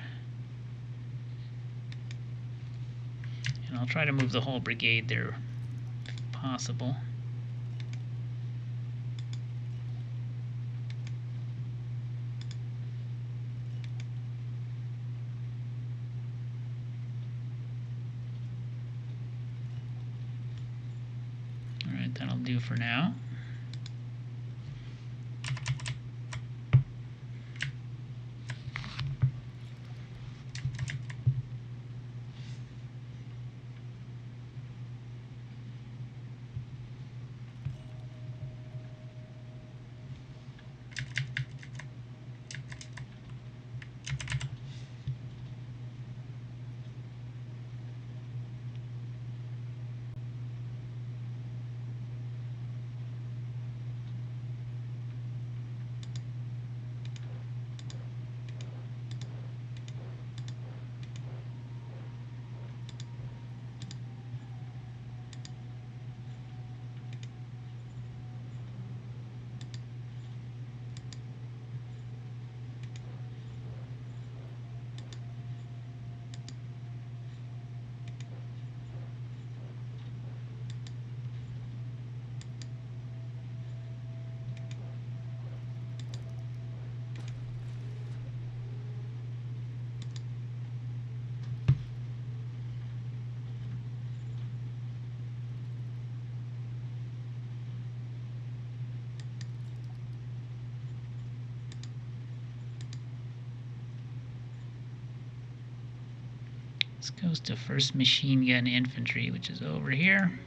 Speaker 1: And I'll try to move the whole brigade there if possible. Alright, that'll do for now. This goes to 1st Machine Gun Infantry, which is over here.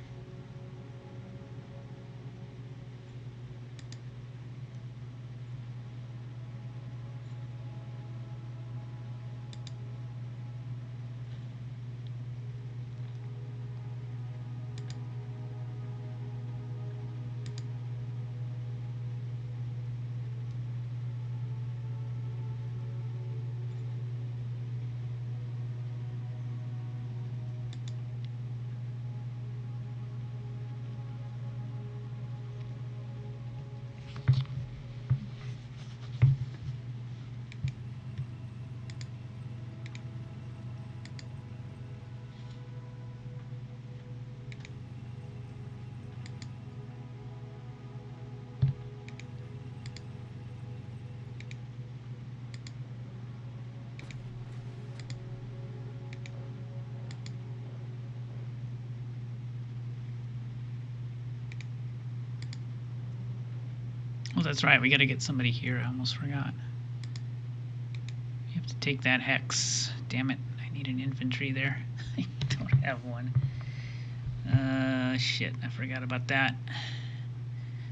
Speaker 1: Oh, that's right. We got to get somebody here. I almost forgot. You have to take that hex. Damn it. I need an infantry there. I don't have one. Shit. I forgot about that.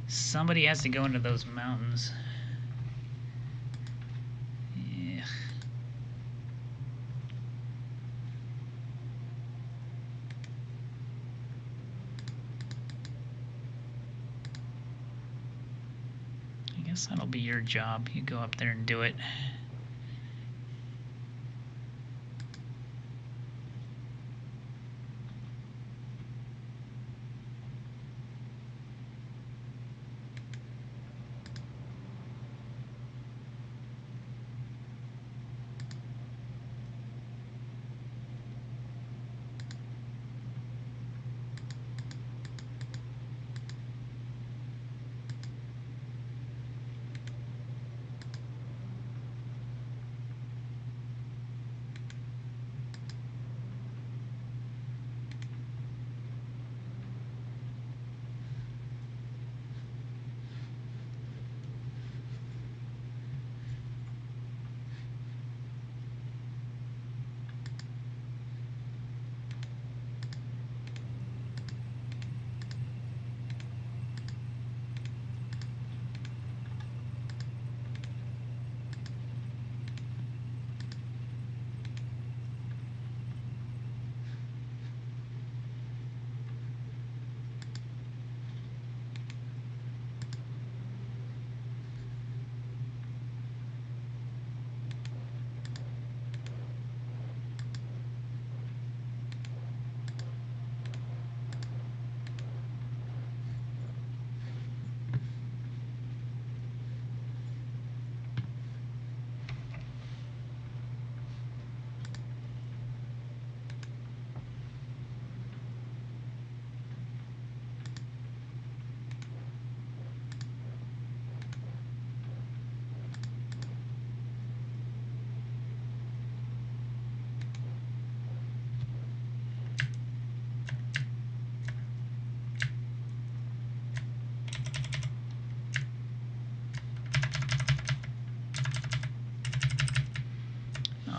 Speaker 1: Somebody has to go into those mountains. Yeah. I guess that'll be your job. You go up there and do it.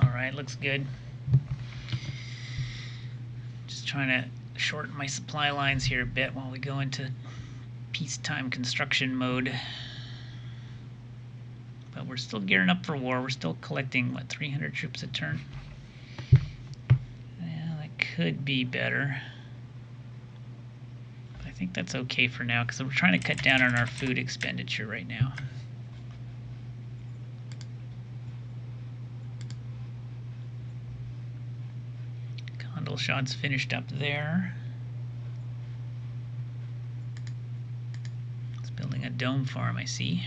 Speaker 1: Alright, looks good. Just trying to shorten my supply lines here a bit while we go into peacetime construction mode. But we're still gearing up for war. We're still collecting, what, 300 troops a turn? Yeah, that could be better. But I think that's okay for now, because we're trying to cut down on our food expenditure right now. Shot's finished up there. It's building a dome farm, I see.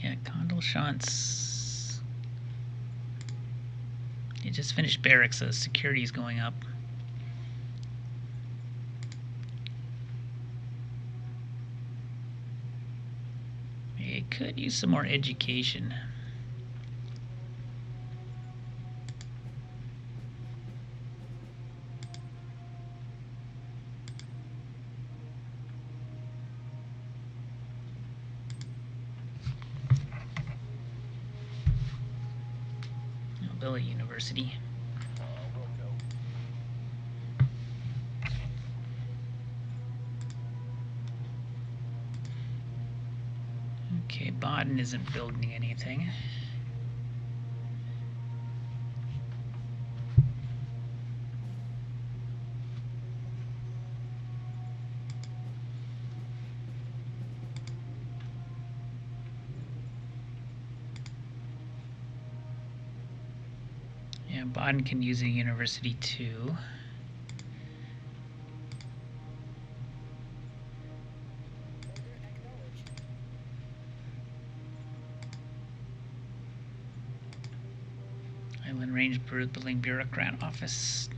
Speaker 1: Yeah, Condalshant's. It just finished barracks, so security is going up. could use some more education. I'll build a university.
Speaker 2: Will do.
Speaker 1: Okay, Baden isn't building anything. Yeah, Baden can use a university too. Island Range Building Bureaucrat Office.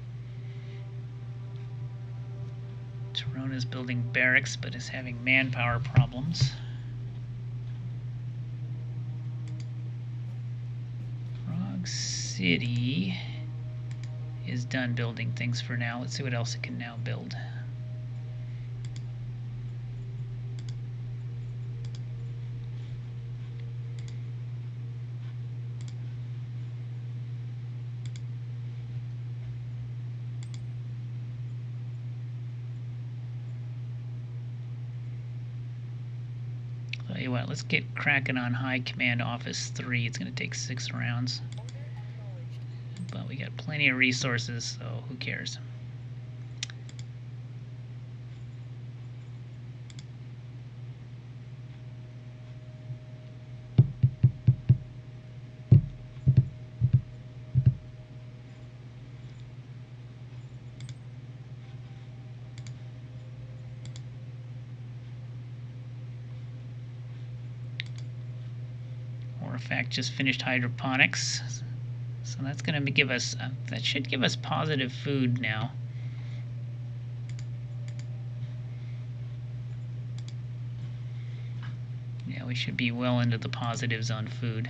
Speaker 1: Toronto's building barracks but is having manpower problems. Grog City is done building things for now. Let's see what else it can now build. Tell you what, let's get cracking on High Command Office 3. It's going to take 6 rounds. But we got plenty of resources, so who cares? Fact, just finished hydroponics, so that's going to give us that should give us positive food now. Yeah, we should be well into the positives on food.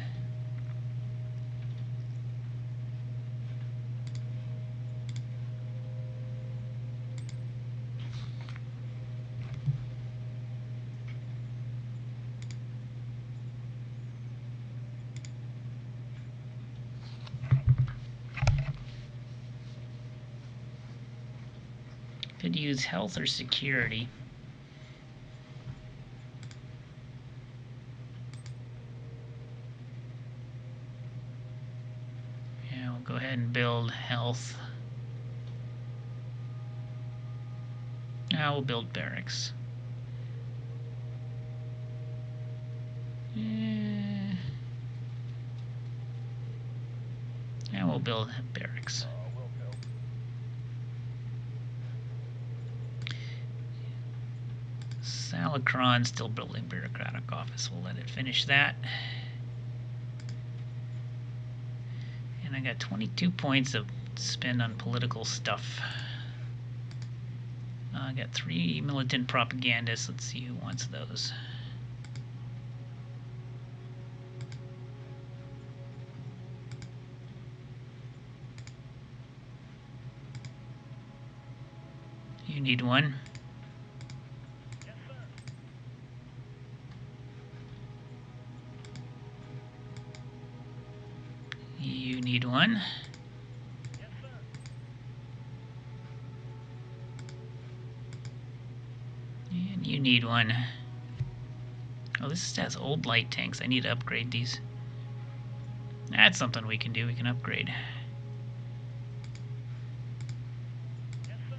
Speaker 1: Could use health or security. Yeah, we'll go ahead and build health. Now we'll build barracks. Now we'll build barracks. Salacron still building bureaucratic office. We'll let it finish that. And I got 22 points of spend on political stuff. I got 3 militant propagandists. Let's see who wants those. You need one.
Speaker 2: Yes, sir.
Speaker 1: You need one.
Speaker 2: Yes, sir.
Speaker 1: And you need one. Oh, this has old light tanks. I need to upgrade these. That's something we can do. We can upgrade.
Speaker 2: Yes, sir.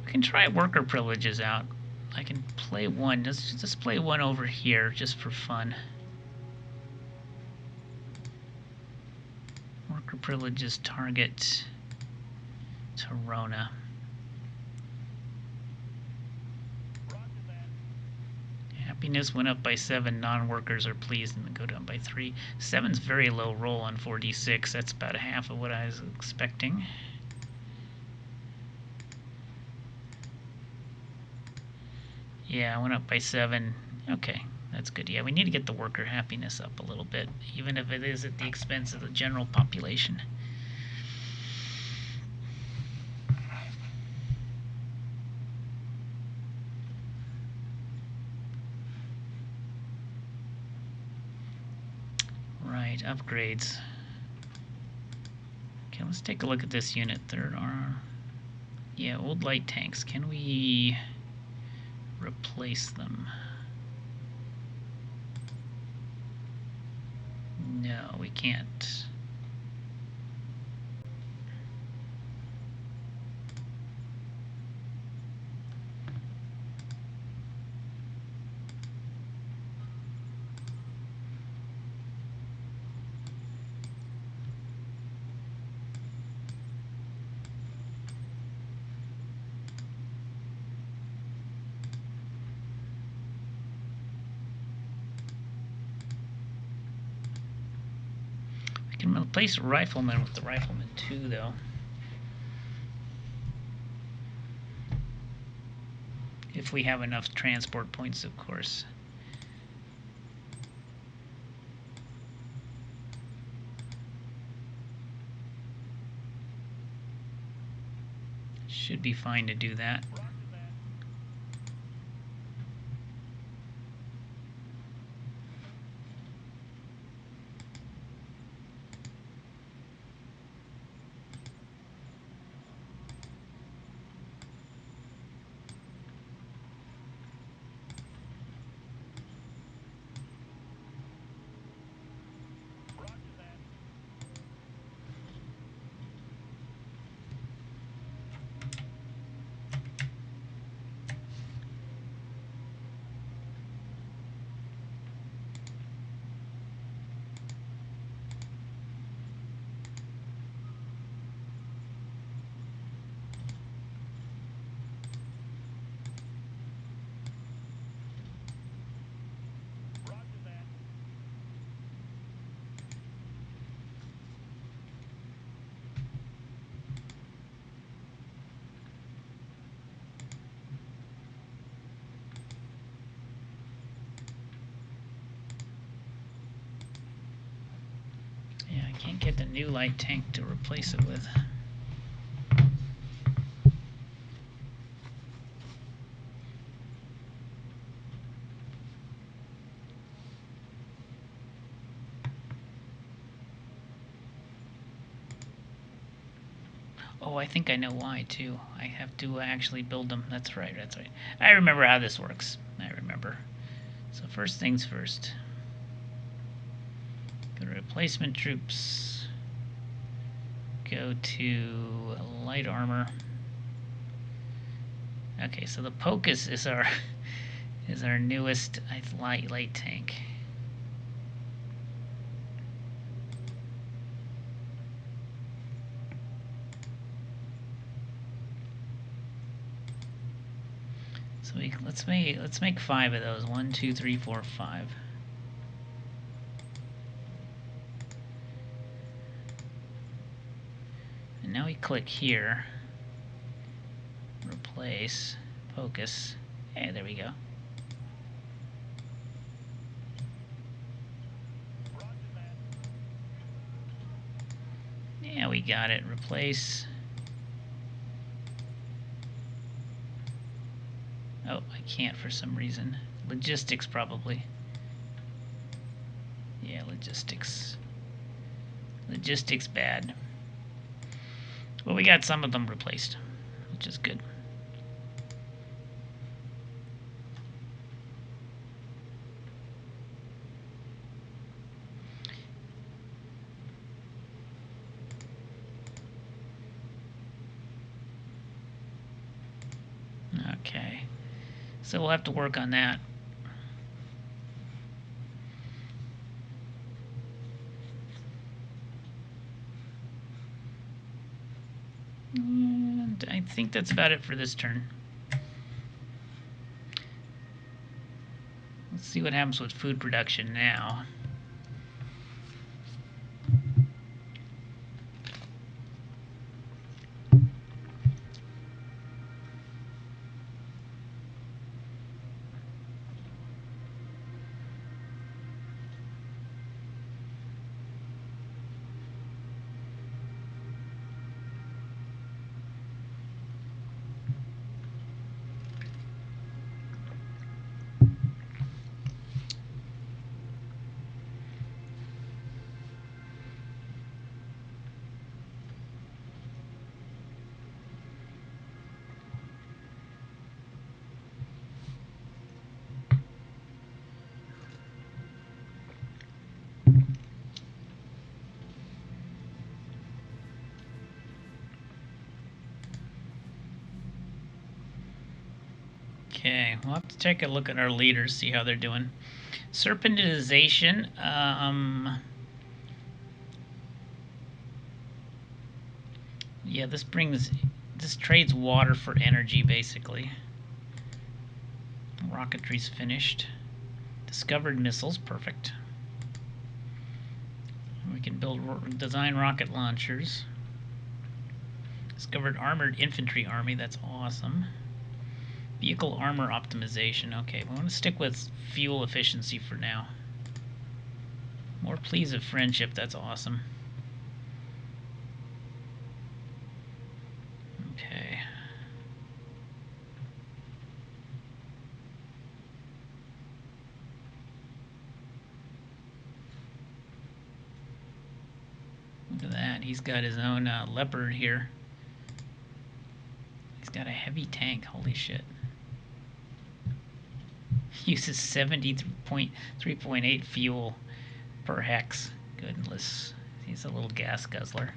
Speaker 1: We can try worker privileges out. I can play one. Let's just play one over here just for fun. Worker privileges target Torona.
Speaker 2: Roger that.
Speaker 1: Yeah, Happiness went up by 7. Non-workers are pleased and go down by 3. 7's very low roll on 4d6. That's about half of what I was expecting. Yeah, I went up by 7. Okay, that's good. Yeah, we need to get the worker happiness up a little bit, even if it is at the expense of the general population. Right, upgrades. Okay, let's take a look at this unit. There are, yeah, old light tanks. Can we replace them? No, we can't. We can replace riflemen with the rifleman 2, though. If we have enough transport points, of course. Should be fine to do that.
Speaker 2: Roger that. Roger that. Roger that.
Speaker 1: Yeah, I can't get the new light tank to replace it with. Oh, I think I know why, too. I have to actually build them. That's right, that's right. I remember how this works. I remember. So first things first. Go to replacement troops. Go to light armor. Okay, so the Pocus is our is our newest light tank. So let's make 5 of those. 1, 2, 3, 4, 5. And now we click here. Replace. Focus. Hey, there we go.
Speaker 2: Roger that.
Speaker 1: Yeah, we got it. Replace. Oh, I can't for some reason. Logistics, probably. Yeah, logistics. Logistics bad. Well, we got some of them replaced, which is good. Okay. So we'll have to work on that. And I think that's about it for this turn. Let's see what happens with food production now. Okay, we'll have to take a look at our leaders, see how they're doing. Serpentization. Yeah, this trades water for energy, basically. Rocketry's finished. Discovered missiles, perfect. We can design rocket launchers. Discovered armored infantry army, that's awesome. Vehicle armor optimization, okay, we want to stick with fuel efficiency for now. More pleas of friendship, that's awesome. Okay. Look at that, he's got his own leopard here. He's got a heavy tank, holy shit. Uses 73.8 fuel per hex. Goodness, he's a little gas guzzler.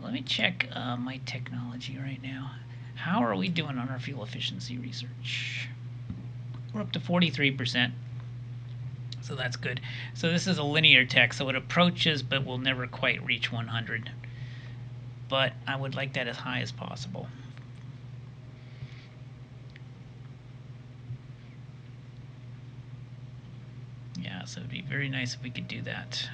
Speaker 1: Let me check my technology right now. How are we doing on our fuel efficiency research? We're up to 43%. So that's good. So this is a linear tech, so it approaches but will never quite reach 100. But I would like that as high as possible. Yeah, so it'd be very nice if we could do that.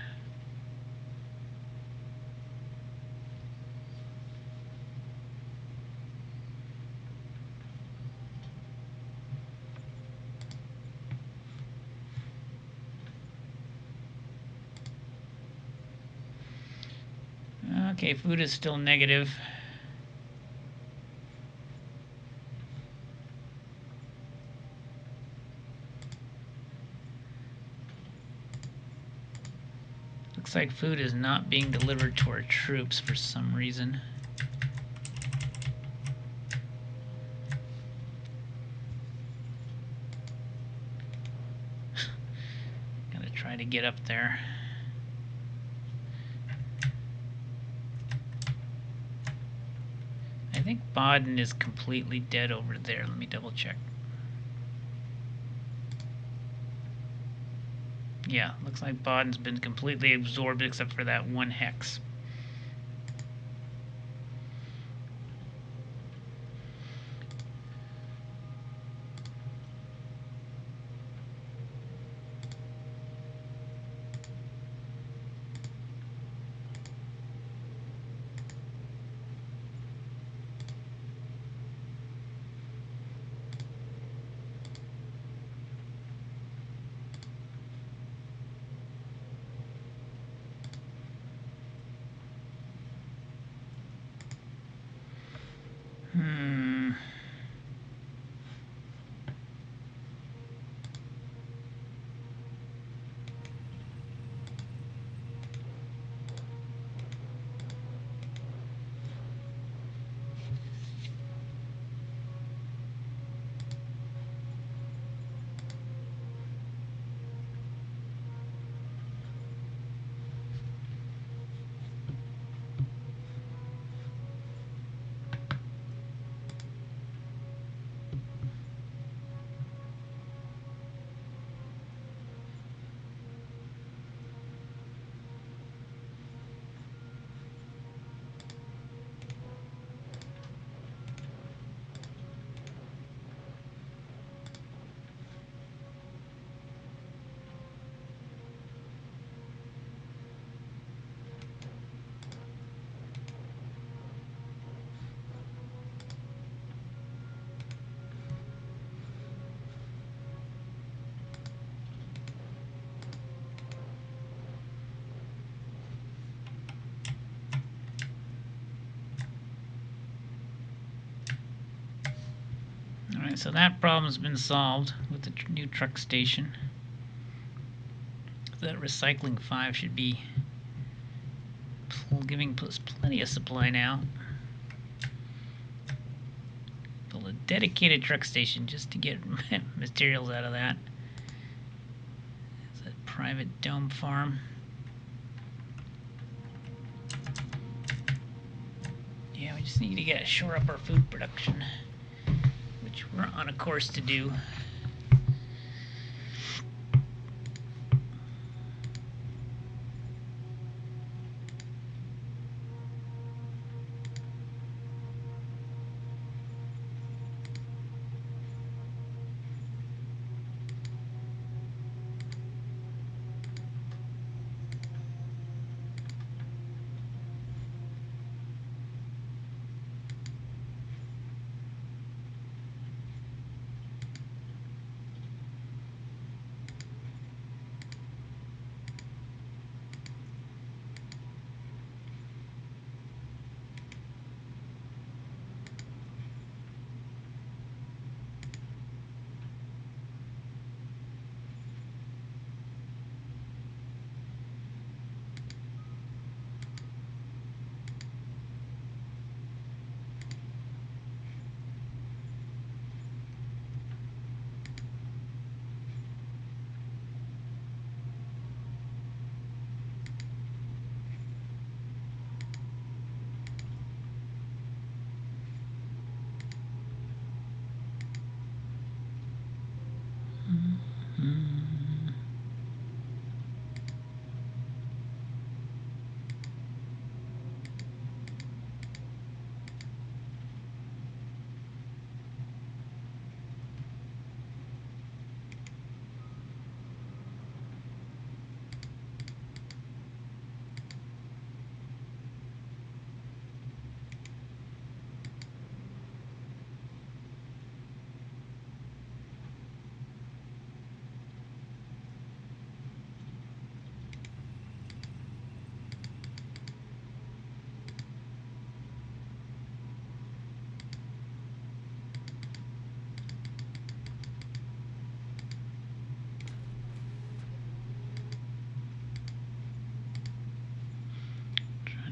Speaker 1: Okay, food is still negative. Looks like food is not being delivered to our troops for some reason. Gotta try to get up there. I think Baden is completely dead over there. Let me double check. Yeah, looks like Baden's been completely absorbed except for that one hex. Alright, so that problem's been solved with the new truck station. That recycling 5 should be giving us plenty of supply now. Build a dedicated truck station just to get materials out of that. It's a private dome farm. Yeah, we just need to shore up our food production, which we're on a course to do.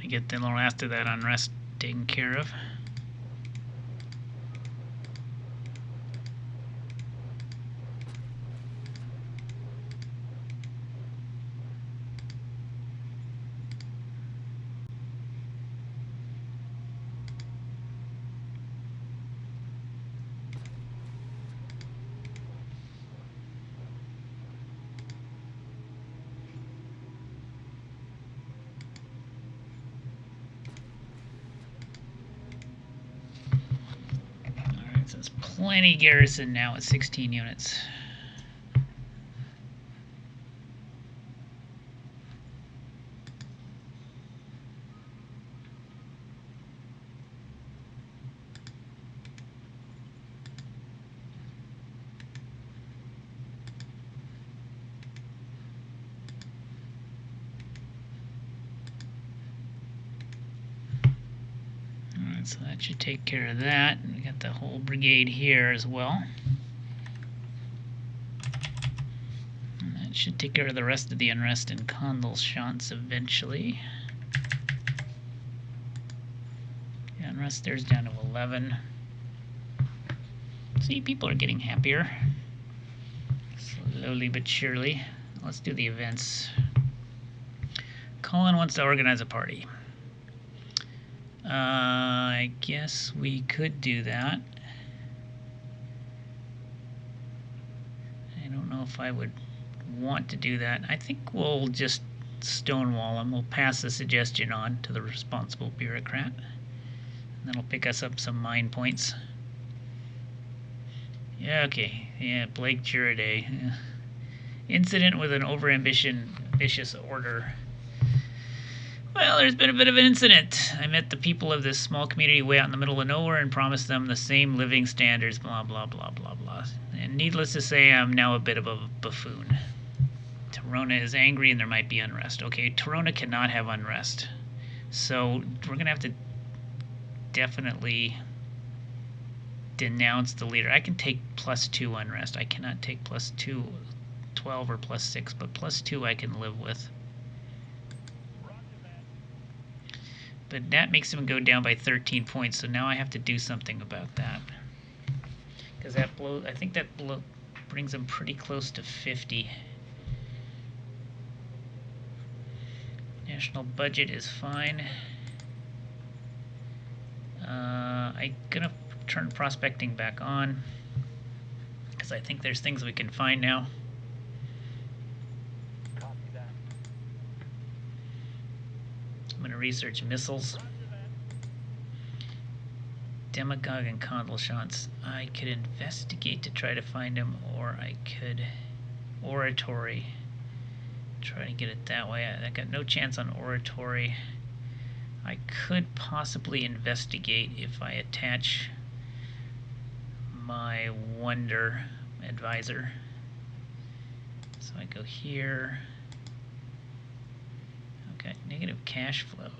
Speaker 1: To get the last of that unrest taken care of. Alright, so it's plenty garrison now at 16 units. So that should take care of that. And we got the whole brigade here as well. And that should take care of the rest of the unrest in Condalschanz eventually. The unrest there's down to 11. See, people are getting happier. Slowly but surely. Let's do the events. Colin wants to organize a party. I guess we could do that. I don't know if I would want to do that. I think we'll just stonewall him. We'll pass the suggestion on to the responsible bureaucrat. And that'll pick us up some mine points. Yeah, okay. Yeah, Blake Juriday. Yeah. Incident with an ambitious order. Well, there's been a bit of an incident. I met the people of this small community way out in the middle of nowhere and promised them the same living standards, blah, blah, blah, blah, blah. And needless to say, I'm now a bit of a buffoon. Torona is angry and there might be unrest. Okay, Torona cannot have unrest. So we're going to have to definitely denounce the leader. I can take +2 unrest. I cannot take +2, 12 or +6, but +2 I can live with. But that makes him go down by 13 points, so now I have to do something about that. Because that blow, I think that blow brings him pretty close to 50. National budget is fine. I'm gonna turn prospecting back on because I think there's things we can find now.
Speaker 2: Copy that.
Speaker 1: I'm gonna research missiles.
Speaker 2: Roger that.
Speaker 1: Demagogue and Condleshants. I could investigate to try to find him, or I could oratory. Try to get it that way. I got no chance on oratory. I could possibly investigate if I attach my wonder advisor. So I go here. Okay, negative cash flow.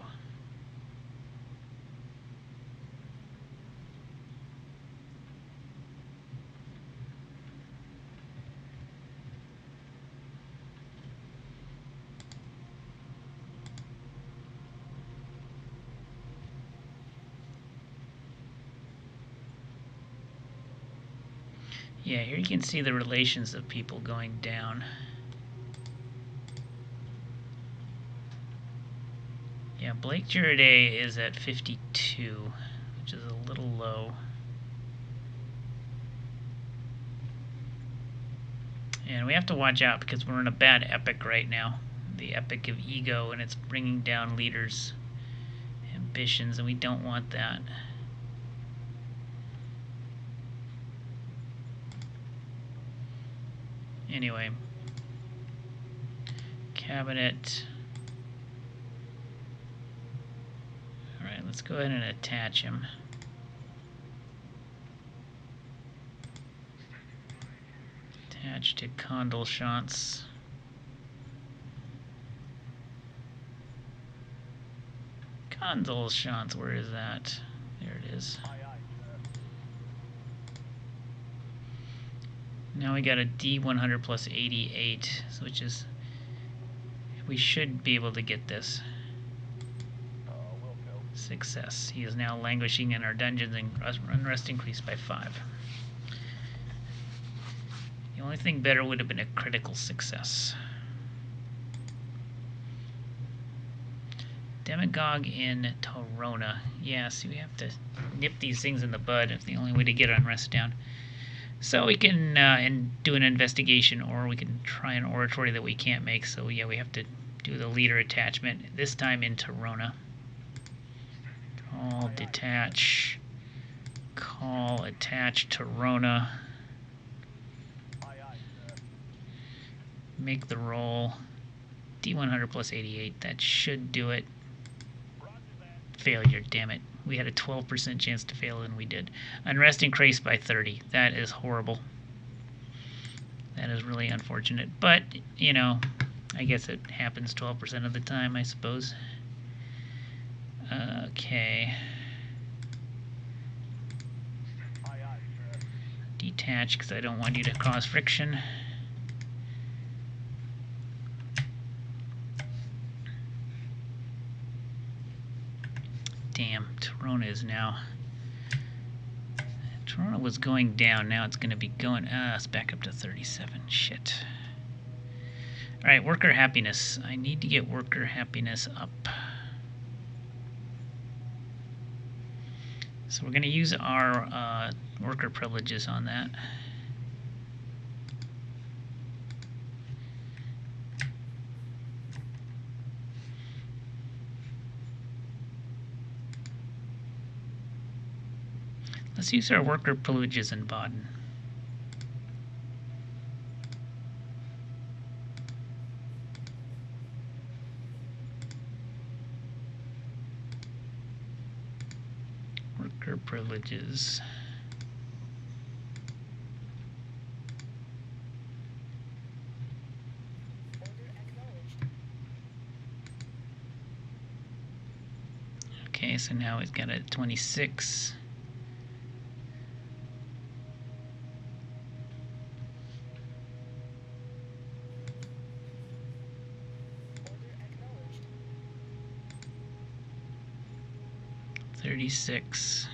Speaker 1: Yeah, here you can see the relations of people going down. Yeah, Blake Juriday is at 52, which is a little low. And we have to watch out because we're in a bad epic right now. The epic of ego, and it's bringing down leaders' ambitions, and we don't want that. Anyway, cabinet. Alright, let's go ahead and attach him. Attach to Condleshants. Condleshants, where is that? There it is.
Speaker 2: Aye, aye, sir.
Speaker 1: Now we got a D100 plus 88, which is, we should be able to get this.
Speaker 2: Will go.
Speaker 1: Success. He is now languishing in our dungeons, and unrest increased by 5. The only thing better would have been a critical success. Demagogue in Torona. Yeah, see, we have to nip these things in the bud if the only way to get unrest down. So we can do an investigation, or we can try an oratory that we can't make. So yeah, we have to do the leader attachment, this time in Torona. Call, detach, call, attach, Torona.
Speaker 2: Aye, aye, sir.
Speaker 1: Make the roll. D100 plus 88, that should do it.
Speaker 2: Roger that.
Speaker 1: Failure, damn it. We had a 12% chance to fail, and we did. Unrest increased by 30. That is horrible. That is really unfortunate. But, you know, I guess it happens 12% of the time, I suppose. Okay.
Speaker 2: Aye, aye, sir.
Speaker 1: Detach, because I don't want you to cause friction. Damn, Torona is now... Torona was going down, now it's going to be going... it's back up to 37. Shit. Alright, worker happiness. I need to get worker happiness up. So we're going to use our worker privileges on that. Let's use our worker privileges in Baden. Worker privileges.
Speaker 3: Order acknowledged.
Speaker 1: Okay, so now we've got a 26. 36.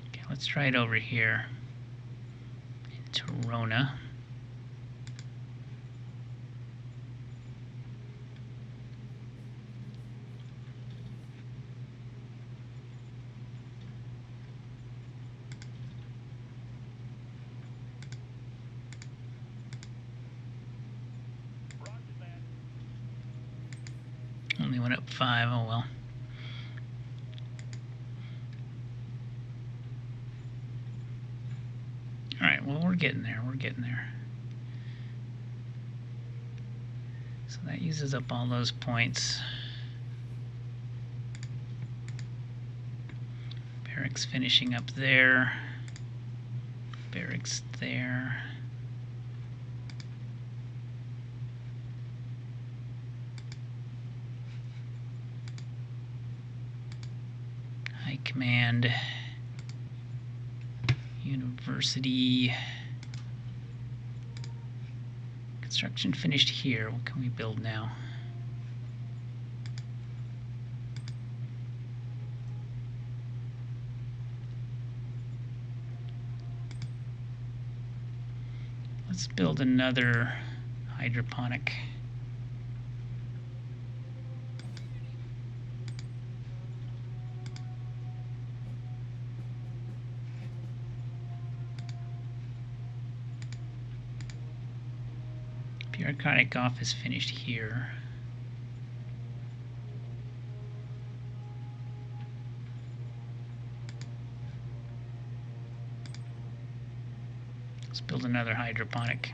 Speaker 1: Okay, let's try it over here. Torona.
Speaker 2: Roger that.
Speaker 1: Only went up 5, oh well. Alright, well, we're getting there, we're getting there. So that uses up all those points. Barracks finishing up there. Barracks there. High Command. University. Construction finished here. What can we build now? Let's build another hydroponic. Bureaucratic office finished here. Let's build another hydroponic.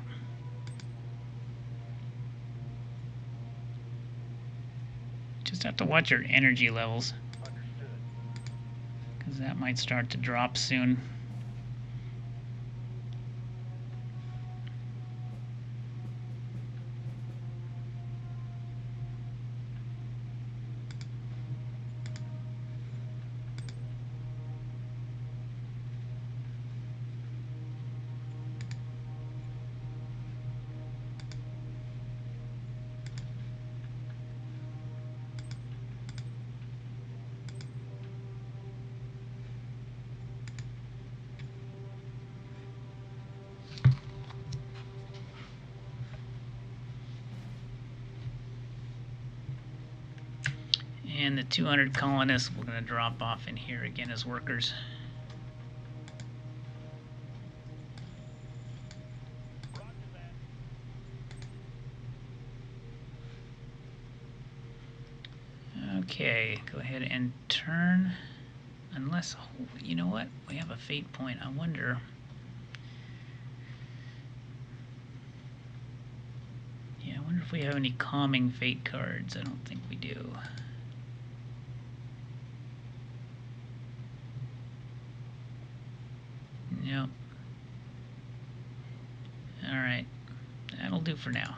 Speaker 1: Just have to watch your energy levels,
Speaker 2: Understood.
Speaker 1: because that might start to drop soon. And the 200 colonists, we're going to drop off in here again as workers.
Speaker 2: Roger that.
Speaker 1: Okay, go ahead and turn. Unless, you know what? We have a fate point. I wonder. Yeah, I wonder if we have any calming fate cards. I don't think we do. Nope. Alright. That'll do for now.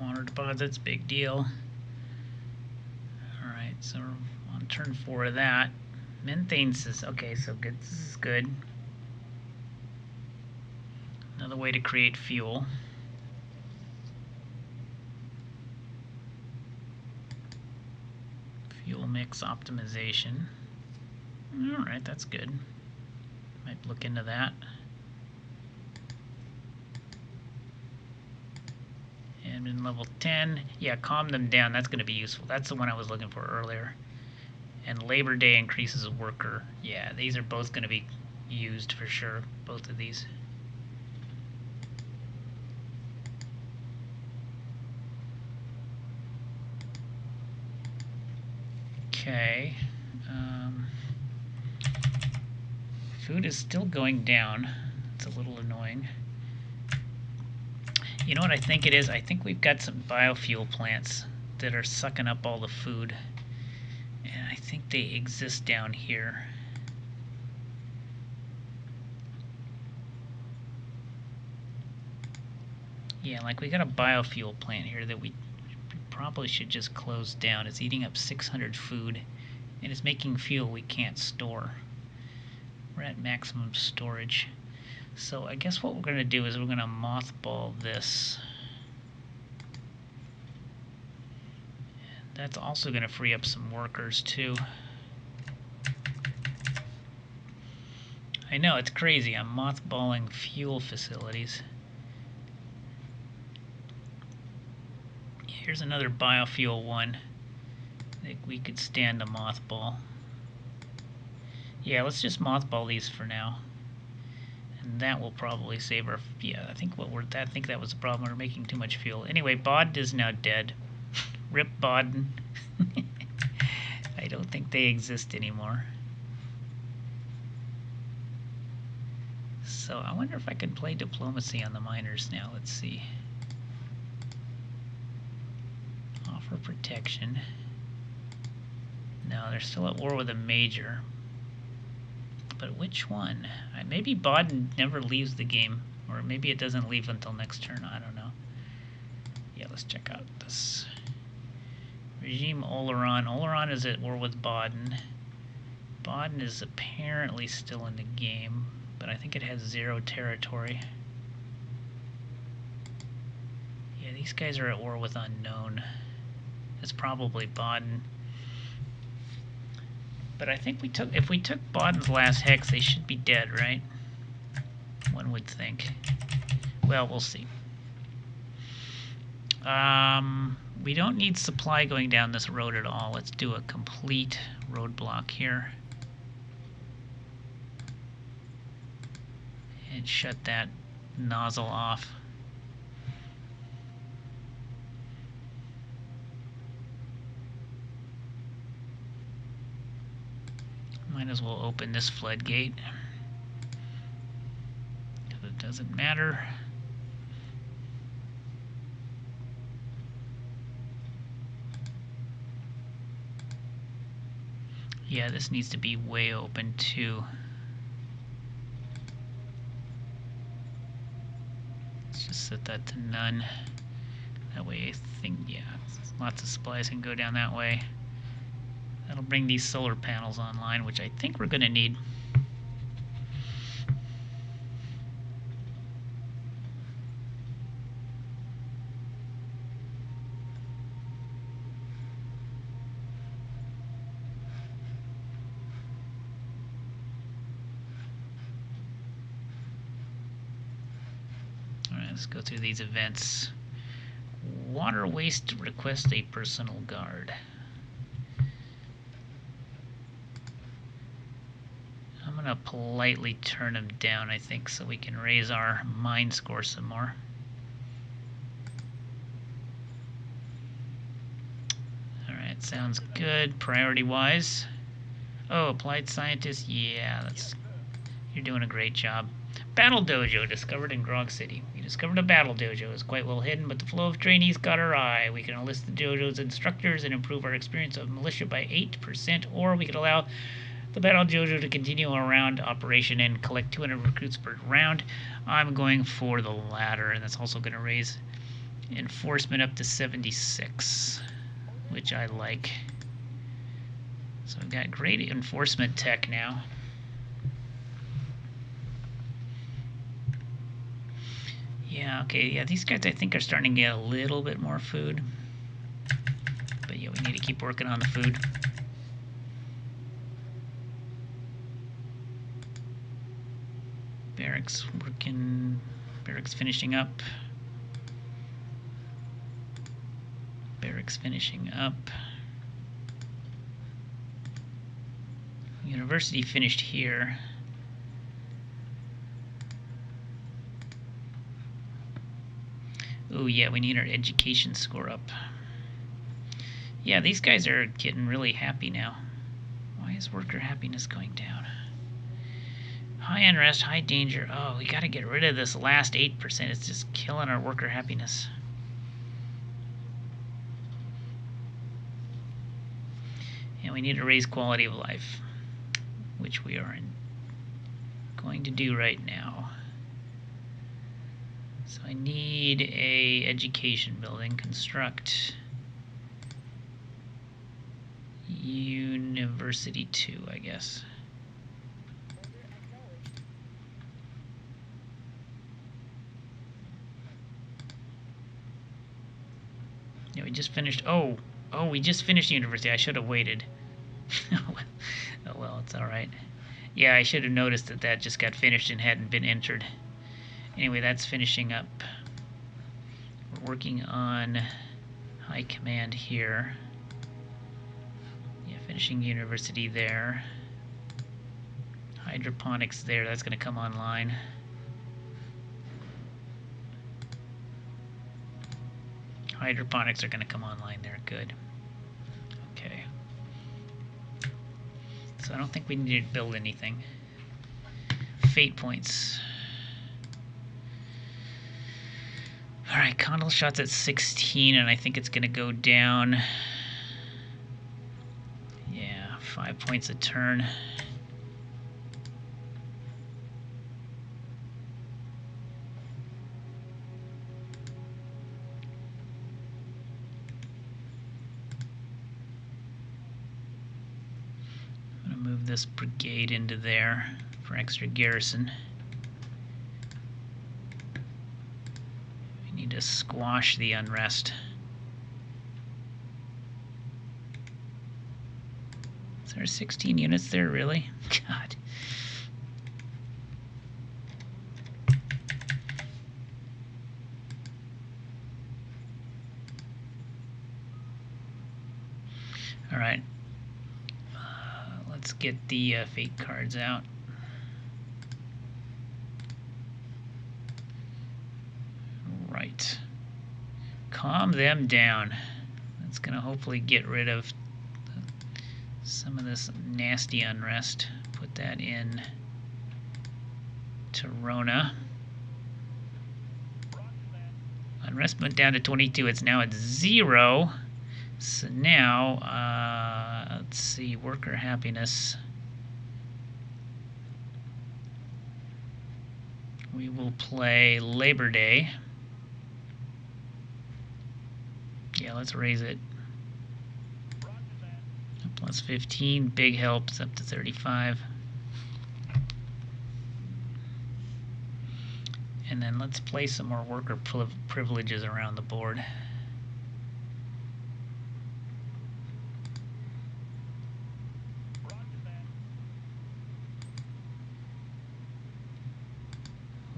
Speaker 1: Water deposits, big deal. Alright, so we're on turn 4 of that. Methane's is okay, so good. This is good. Another way to create fuel. Fuel mix optimization. Alright, that's good. Might look into that. Admin level 10. Yeah, calm them down. That's going to be useful. That's the one I was looking for earlier. And Labor Day increases worker. Yeah, these are both going to be used for sure. Both of these. Okay. Food is still going down. It's a little annoying. You know what I think it is? I think we've got some biofuel plants that are sucking up all the food. And I think they exist down here. Yeah, like we got a biofuel plant here that we probably should just close down. It's eating up 600 food and it's making fuel we can't store. We're at maximum storage. So I guess what we're going to do is we're going to mothball this. That's also going to free up some workers too. I know, it's crazy. I'm mothballing fuel facilities. Here's another biofuel one that we could stand to mothball. Yeah, let's just mothball these for now. And that will probably save our... Yeah, I think that was the problem. We're making too much fuel. Anyway, Bod is now dead. Rip Bodden. I don't think they exist anymore. So I wonder if I can play diplomacy on the miners now. Let's see. Offer protection. No, they're still at war with a major. But which one? Maybe Baden never leaves the game. Or maybe it doesn't leave until next turn. I don't know. Yeah, let's check out this. Regime Oleron. Oleron is at war with Baden. Baden is apparently still in the game, but I think it has 0 territory. Yeah, these guys are at war with Unknown. It's probably Baden. But I think if we took Baden's last hex, they should be dead, right? One would think. Well, we'll see. We don't need supply going down this road at all. Let's do a complete roadblock here. And shut that nozzle off. Might as well open this floodgate. Because it doesn't matter. Yeah, this needs to be way open too. Let's just set that to none. That way I think, yeah, lots of supplies can go down that way. That'll bring these solar panels online, which I think we're going to need. Alright, let's go through these events. Water waste request a personal guard. I'm going to politely turn them down, I think, so we can raise our mine score some more. Alright, sounds good priority-wise. Oh, applied scientist, yeah, you're doing a great job. Battle Dojo, discovered in Grog City. We discovered a battle dojo. It's quite well hidden, but the flow of trainees caught our eye. We can enlist the dojo's instructors and improve our experience of militia by 8%, or we could allow the battle dojo to continue around operation and collect 200 recruits per round. I'm going for the latter, and that's also going to raise enforcement up to 76, which I like. So we've got great enforcement tech now. Yeah, okay, yeah, these guys I think are starting to get a little bit more food. But yeah, we need to keep working on the food. Barracks finishing up. barracks finishing up. University finished here. Oh yeah, we need our education score up. Yeah, these guys are getting really happy now. Why is worker happiness going down? High unrest, high danger. Oh, we gotta get rid of this last 8%. It's just killing our worker happiness. And we need to raise quality of life, which we are going to do right now. So I need a education building. Construct University 2, I guess.
Speaker 3: Order acknowledged.
Speaker 1: Yeah, we just finished. Oh, we just finished university. I should have waited. Oh well, it's all right. Yeah, I should have noticed that that just got finished and hadn't been entered. Anyway, that's finishing up. We're working on high command here. Yeah, finishing university there. Hydroponics there. That's going to come online. Hydroponics are going to come online there. Good. Okay. So I don't think we need to build anything. Fate points. Alright, condyle shots at 16, and I think it's going to go down. Yeah, 5 points a turn. I'm going to move this brigade into there for extra garrison. We need to squash the unrest. Is there 16 units there, really? God. Alright. Let's get the fate cards out. Right. Calm them down. That's going to hopefully get rid of some of this nasty unrest. Put that in Torona. Unrest went down to 22. It's now at 0. So now, let's see, worker happiness. We will play Labor Day. Yeah, let's raise it. Plus 15, big helps up to 35. And then let's play some more worker privileges around the board.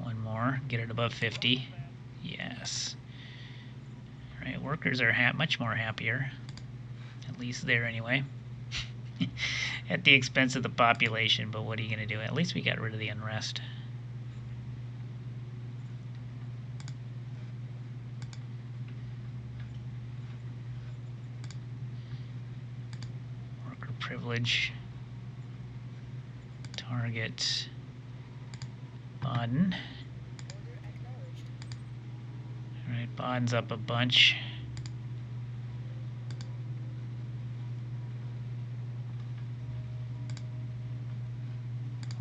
Speaker 1: One more, get it above 50. Yes. All right, workers are much more happier. At least there anyway. At the expense of the population, but what are you going to do? At least we got rid of the unrest. Worker privilege. Target Baden.
Speaker 3: Order acknowledged.
Speaker 1: Alright, Baden's up a bunch.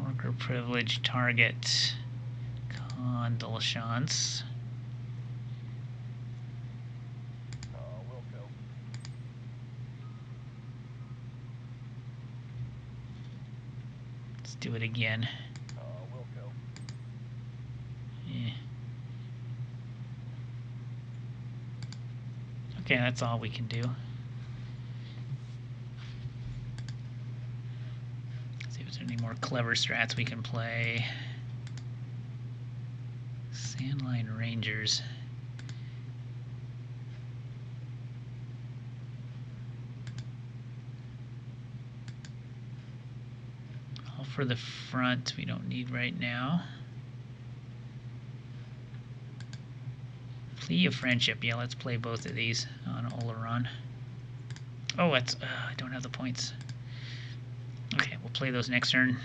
Speaker 1: Worker privilege target Condolchance. Let's do it again. Yeah. Okay, that's all we can do. See if there's any more clever strats we can play. Sandline Rangers. for the front we don't need right now. Plea of Friendship. Yeah, let's play both of these on Oleron. Oh, I don't have the points. Okay, we'll play those next turn.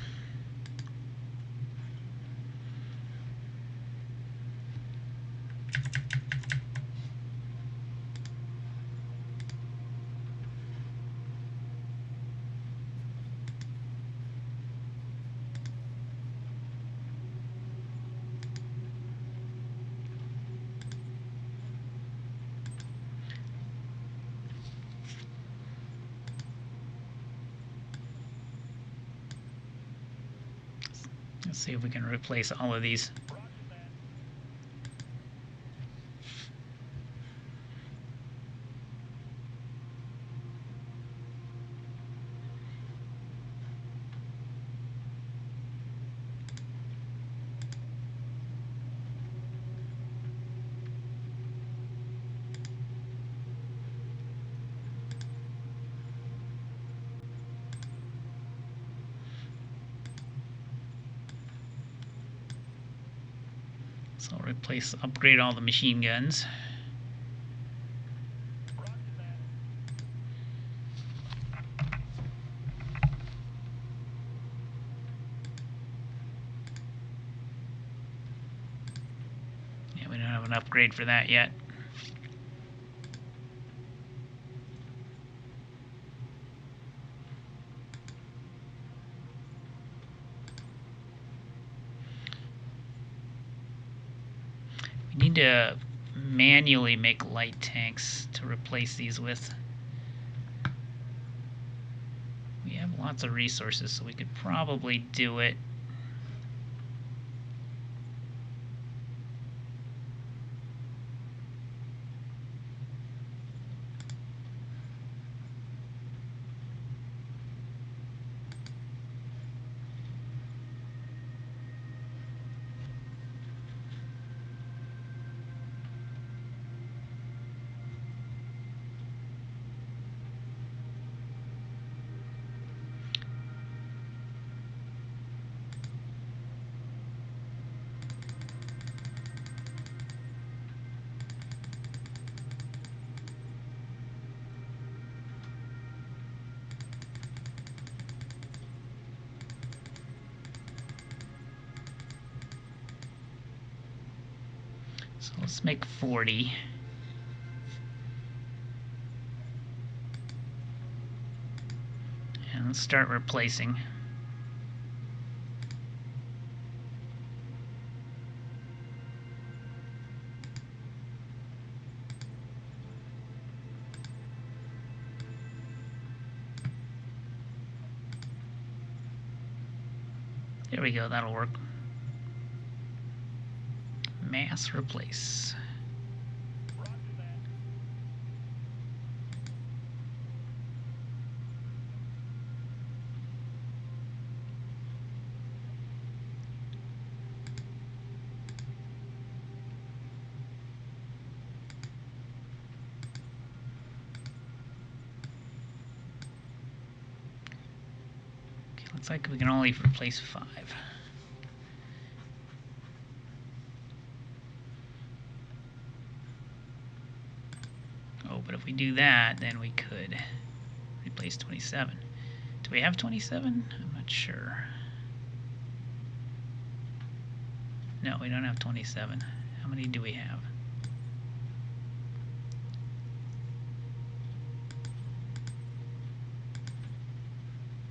Speaker 1: Let's see if we can replace all of these. So I'll upgrade all the machine guns. Yeah, we don't have an upgrade for that yet. We need to manually make light tanks to replace these with. We have lots of resources, so we could probably do it. So let's make 40. And let's start replacing. There we go, that'll work. Mass replace. Okay, looks like we can only replace 5. Oh, but if we do that, then we could replace 27. Do we have 27? I'm not sure. No, we don't have 27. How many do we have?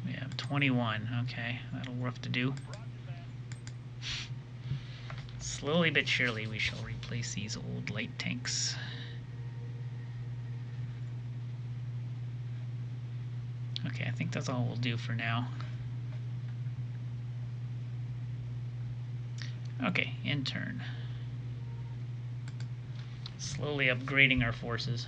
Speaker 1: We have 21. Okay, that'll work to do. Slowly but surely we shall replace these old light tanks. Okay, I think that's all we'll do for now. Okay, in turn. Slowly upgrading our forces.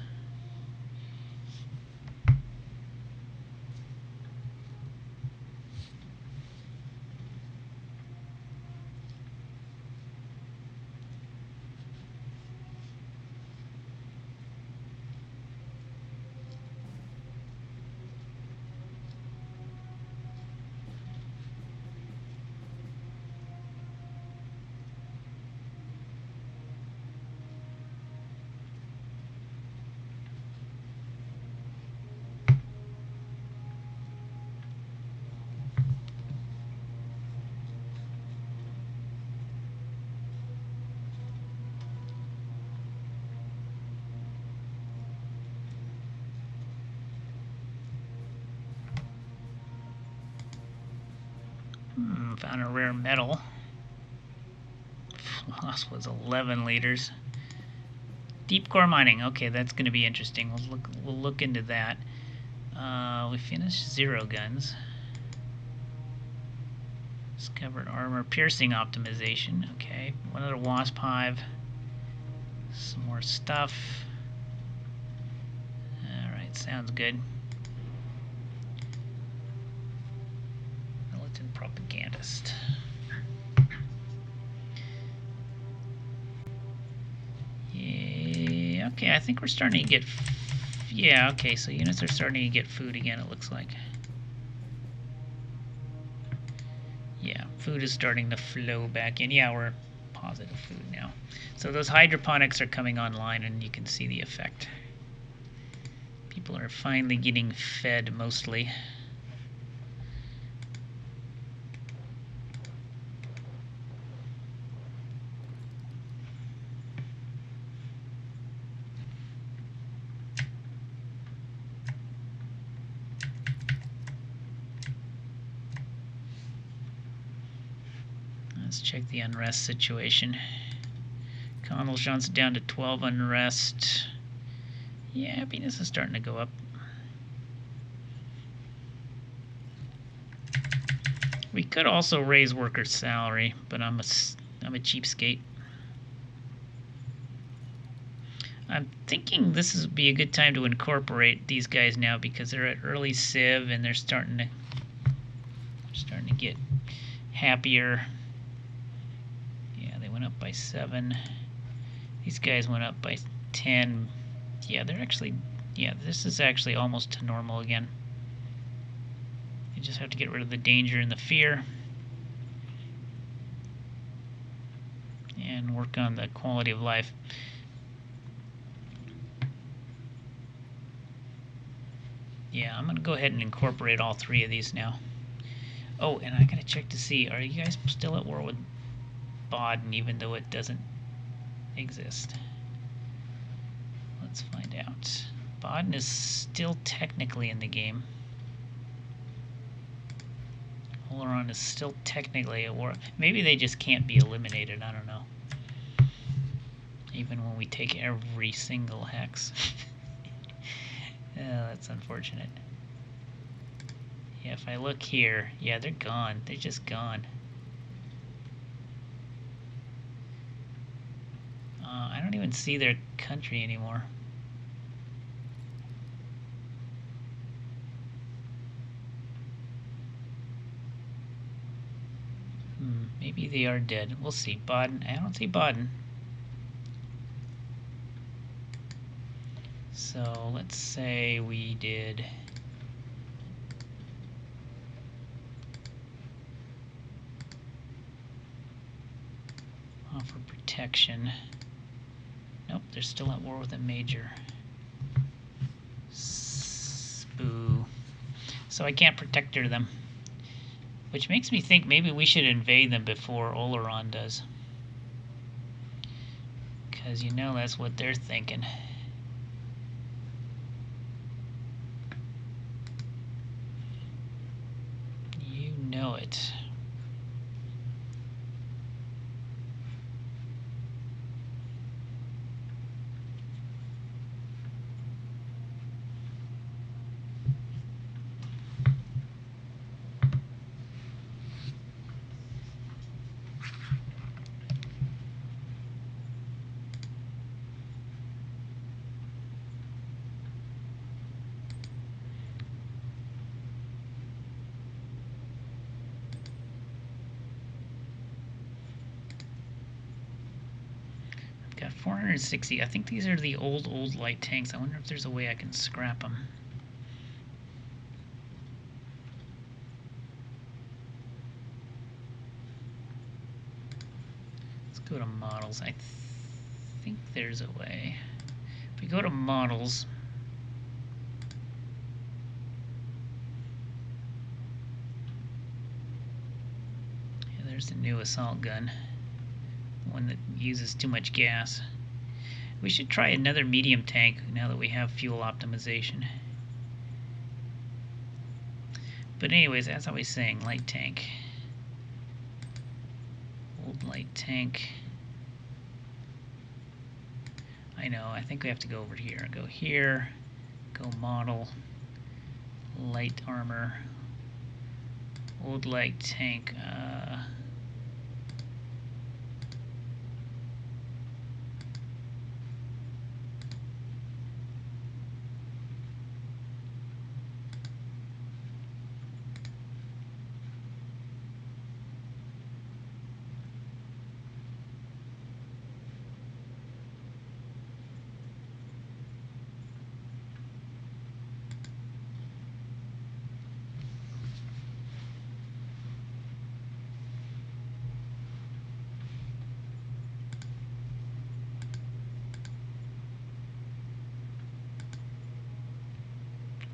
Speaker 1: Found a rare metal. Loss was 11 liters. Deep core mining. Okay, that's going to be interesting. We'll look into that. We finished 0 guns. Discovered armor piercing optimization. Okay, another wasp hive. Some more stuff. Alright, sounds good. Militant propagandist. Yeah, okay, I think we're starting to get... Yeah, okay, so units are starting to get food again, it looks like. Yeah, food is starting to flow back in. Yeah, we're positive food now. So those hydroponics are coming online, and you can see the effect. People are finally getting fed, mostly. Let's check the unrest situation. Connell jumps down to 12 unrest. Yeah, happiness is starting to go up. We could also raise workers' salary, but I'm a cheapskate. I'm thinking this would be a good time to incorporate these guys now because they're at early civ and they're starting to get happier. Yeah, they went up by 7. These guys went up by 10. Yeah, they're actually... Yeah, this is actually almost to normal again. You just have to get rid of the danger and the fear. And work on the quality of life. Yeah, I'm going to go ahead and incorporate all 3 of these now. Oh, and I got to check to see, are you guys still at war with Baden, even though it doesn't exist? Let's find out. Baden is still technically in the game. Oleron is still technically at war. Maybe they just can't be eliminated, I don't know. Even when we take every single hex. Oh, that's unfortunate. Yeah, if I look here, yeah, they're gone. They're just gone. I don't even see their country anymore. Maybe they are dead. We'll see. Baden. I don't see Baden. So let's say we did... offer protection. Nope, they're still at war with a major. Boo. So I can't protect them. Which makes me think maybe we should invade them before Oleron does. Because you know that's what they're thinking. You know it. Got 460. I think these are the old light tanks. I wonder if there's a way I can scrap them. Let's go to models. I think there's a way. If we go to models, yeah, there's the new assault gun. One that uses too much gas. We should try another medium tank now that we have fuel optimization. But anyways, as I was saying, light tank. Old light tank. I know, I think we have to go over here. Go here, go model, light armor, old light tank.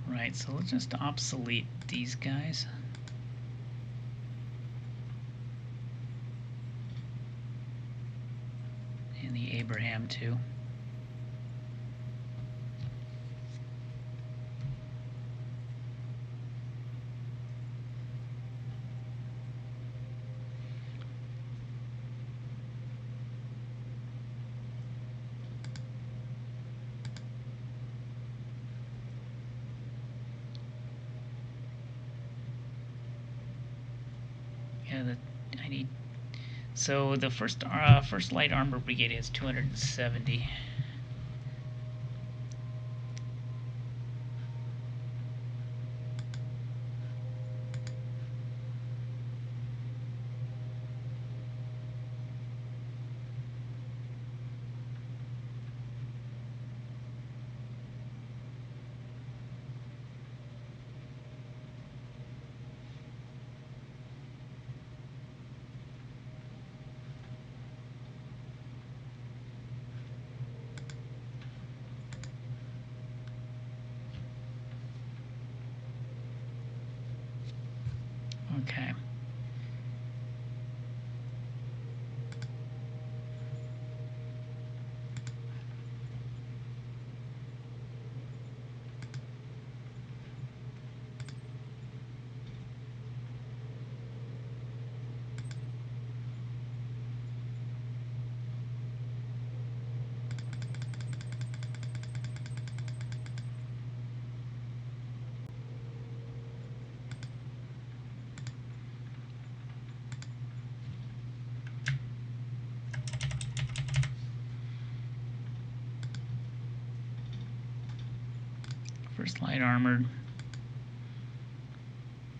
Speaker 1: Right, so let's just obsolete these guys. And the Abraham too. Yeah, I need. So the first light armor brigade has 270. Okay. First light armored.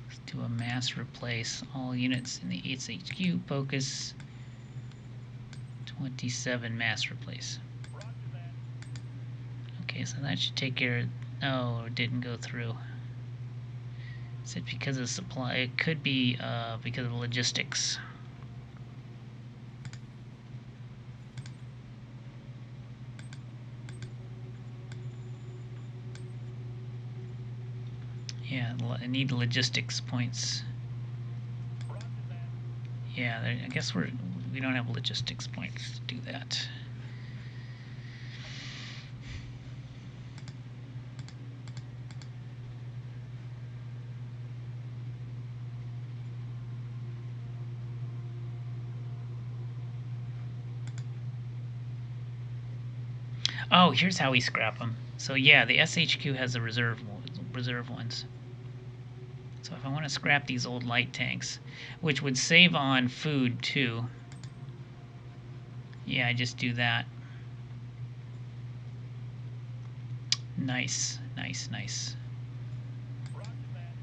Speaker 1: Let's do a mass replace. All units in the HQ focus. 27 mass replace.
Speaker 2: Roger that.
Speaker 1: Okay, so that should take care of. No, it didn't go through. Is it because of supply? It could be because of logistics. Yeah, I need logistics points.
Speaker 2: Roger that.
Speaker 1: Yeah, I guess we don't have logistics points to do that. Oh, here's how we scrap them. So yeah, the SHQ has the reserve ones. So if I want to scrap these old light tanks, which would save on food too. Yeah, I just do that. Nice, nice, nice.
Speaker 2: Roger that.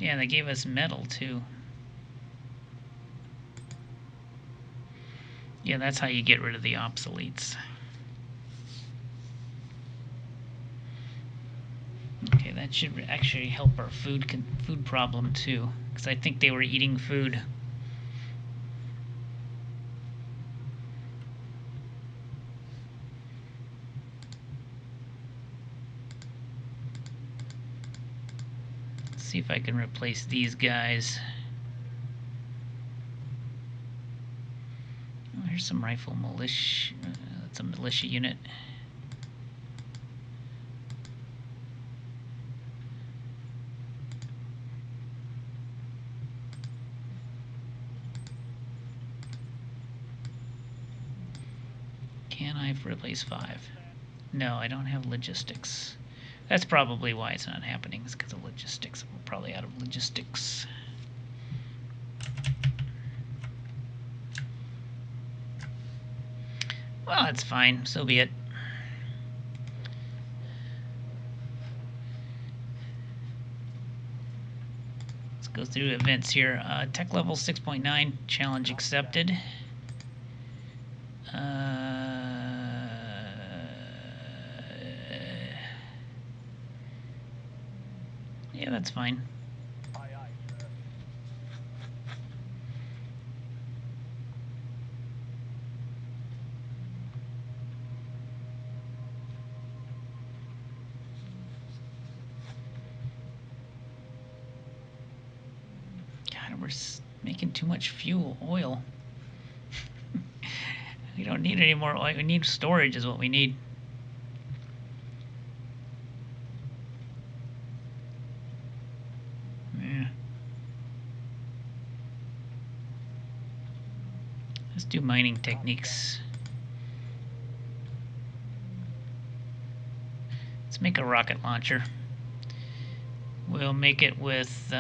Speaker 1: Yeah, they gave us metal too. Yeah, that's how you get rid of the obsoletes. Okay, that should actually help our food problem too, because I think they were eating food. Let's see if I can replace these guys. Oh, here's some rifle militia. That's a militia unit. Can I replace 5? No, I don't have logistics. That's probably why it's not happening. It's because of logistics. We're probably out of logistics. Well, that's fine. So be it. Let's go through events here. Tech level 6.9, challenge accepted. Yeah, that's fine.
Speaker 2: Aye, aye, sir.
Speaker 1: God, we're making too much fuel, oil. We don't need any more oil. We need storage is what we need. Yeah. Let's do mining techniques. Let's make a rocket launcher. We'll make it with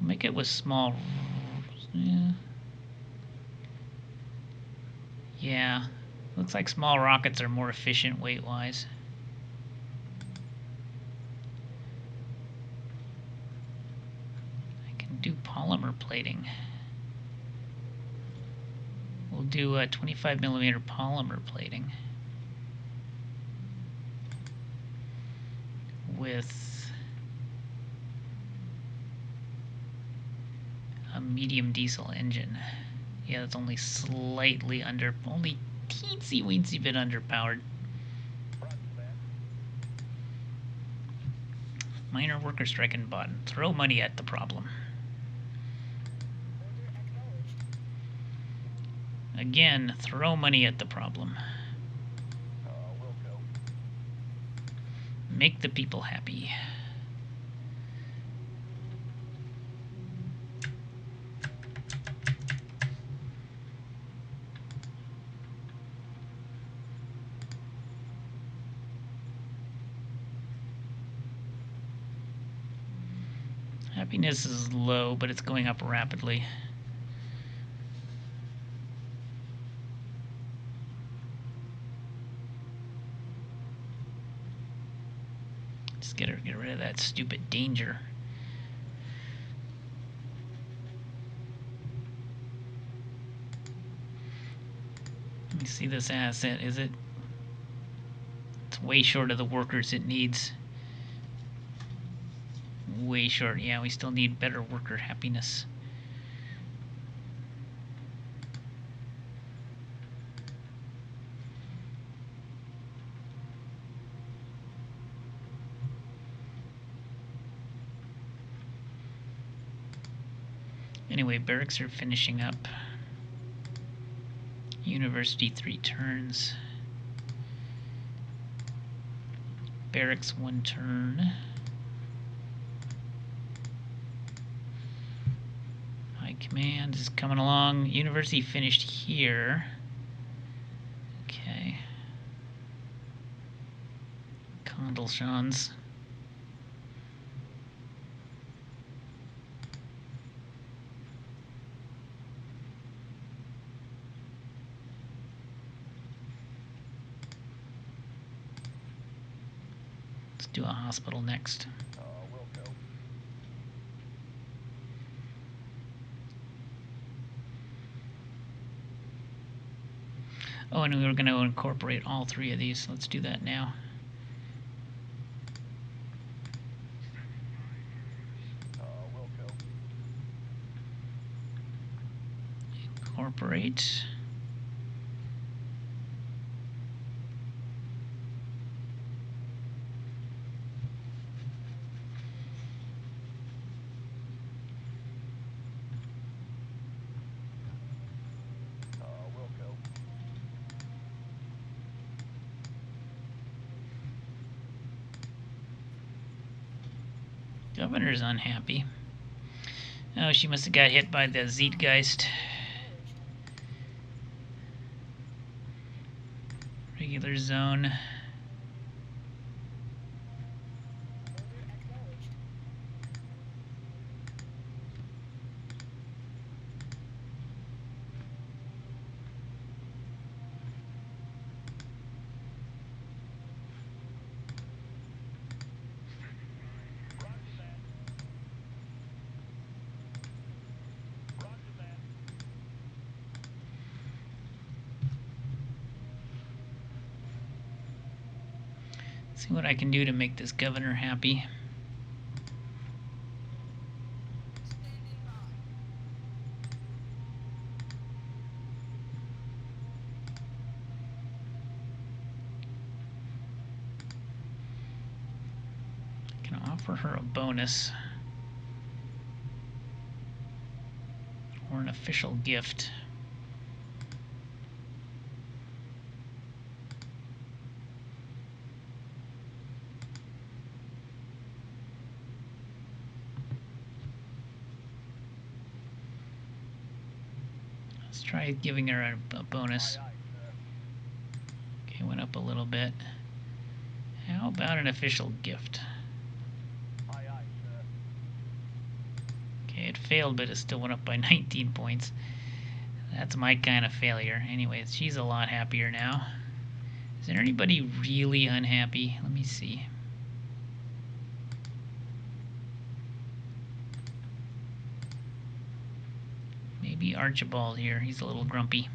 Speaker 1: make it with small. Yeah. Looks like small rockets are more efficient weight-wise. I can do polymer plating. We'll do a 25 millimeter polymer plating with a medium diesel engine. Yeah, it's only slightly under, only teensy weensy bit underpowered.
Speaker 2: Roger that.
Speaker 1: Minor worker strike and button. Throw money at the problem.
Speaker 3: Order acknowledged.
Speaker 1: Again, throw money at the problem.
Speaker 2: Wilco.
Speaker 1: Make the people happy. Happiness is low, but it's going up rapidly. Just get rid of that stupid danger. Let me see this asset. Is it? It's way short of the workers it needs. Way short. Yeah, we still need better worker happiness. Anyway, barracks are finishing up. University 3 turns. Barracks 1 turn. High command is coming along. University finished here. Okay. Condalshans. Let's do a hospital next.
Speaker 2: Wilco.
Speaker 1: Oh, and we were going to incorporate all 3 of these. Let's do that now.
Speaker 2: Wilco.
Speaker 1: Incorporate.
Speaker 2: Wilco.
Speaker 1: Governor's unhappy. Oh, she must have got hit by the Zeitgeist. Regular zone.
Speaker 3: Order acknowledged.
Speaker 2: Roger that. Roger that.
Speaker 1: See what I can do to make this governor happy. I can offer her a bonus or an official gift. Let's try giving her a bonus.
Speaker 2: Aye, aye, sir.
Speaker 1: Okay, went up a little bit. How about an official gift?
Speaker 2: Aye, aye, sir.
Speaker 1: Okay, it failed, but it still went up by 19 points. That's my kind of failure. Anyways, she's a lot happier now. Is there anybody really unhappy? Let me see. Maybe Archibald here. He's a little grumpy.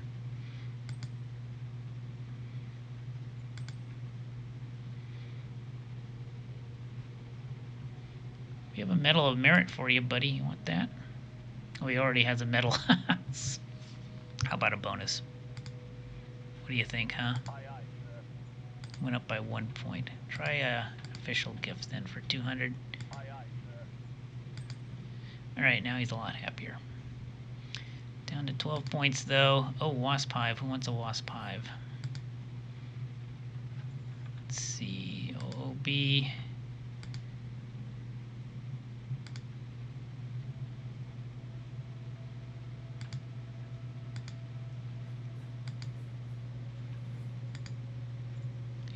Speaker 1: We have a Medal of Merit for you, buddy. You want that? Oh, he already has a medal. How about a bonus? What do you think, huh?
Speaker 2: Aye, aye, sir.
Speaker 1: Went up by 1 point. Try a official gift then for 200.
Speaker 2: Aye, aye, sir.
Speaker 1: Alright, now he's a lot happier. Down to 12 points though. Oh, Wasp Hive. Who wants a Wasp Hive? Let's see. OOB.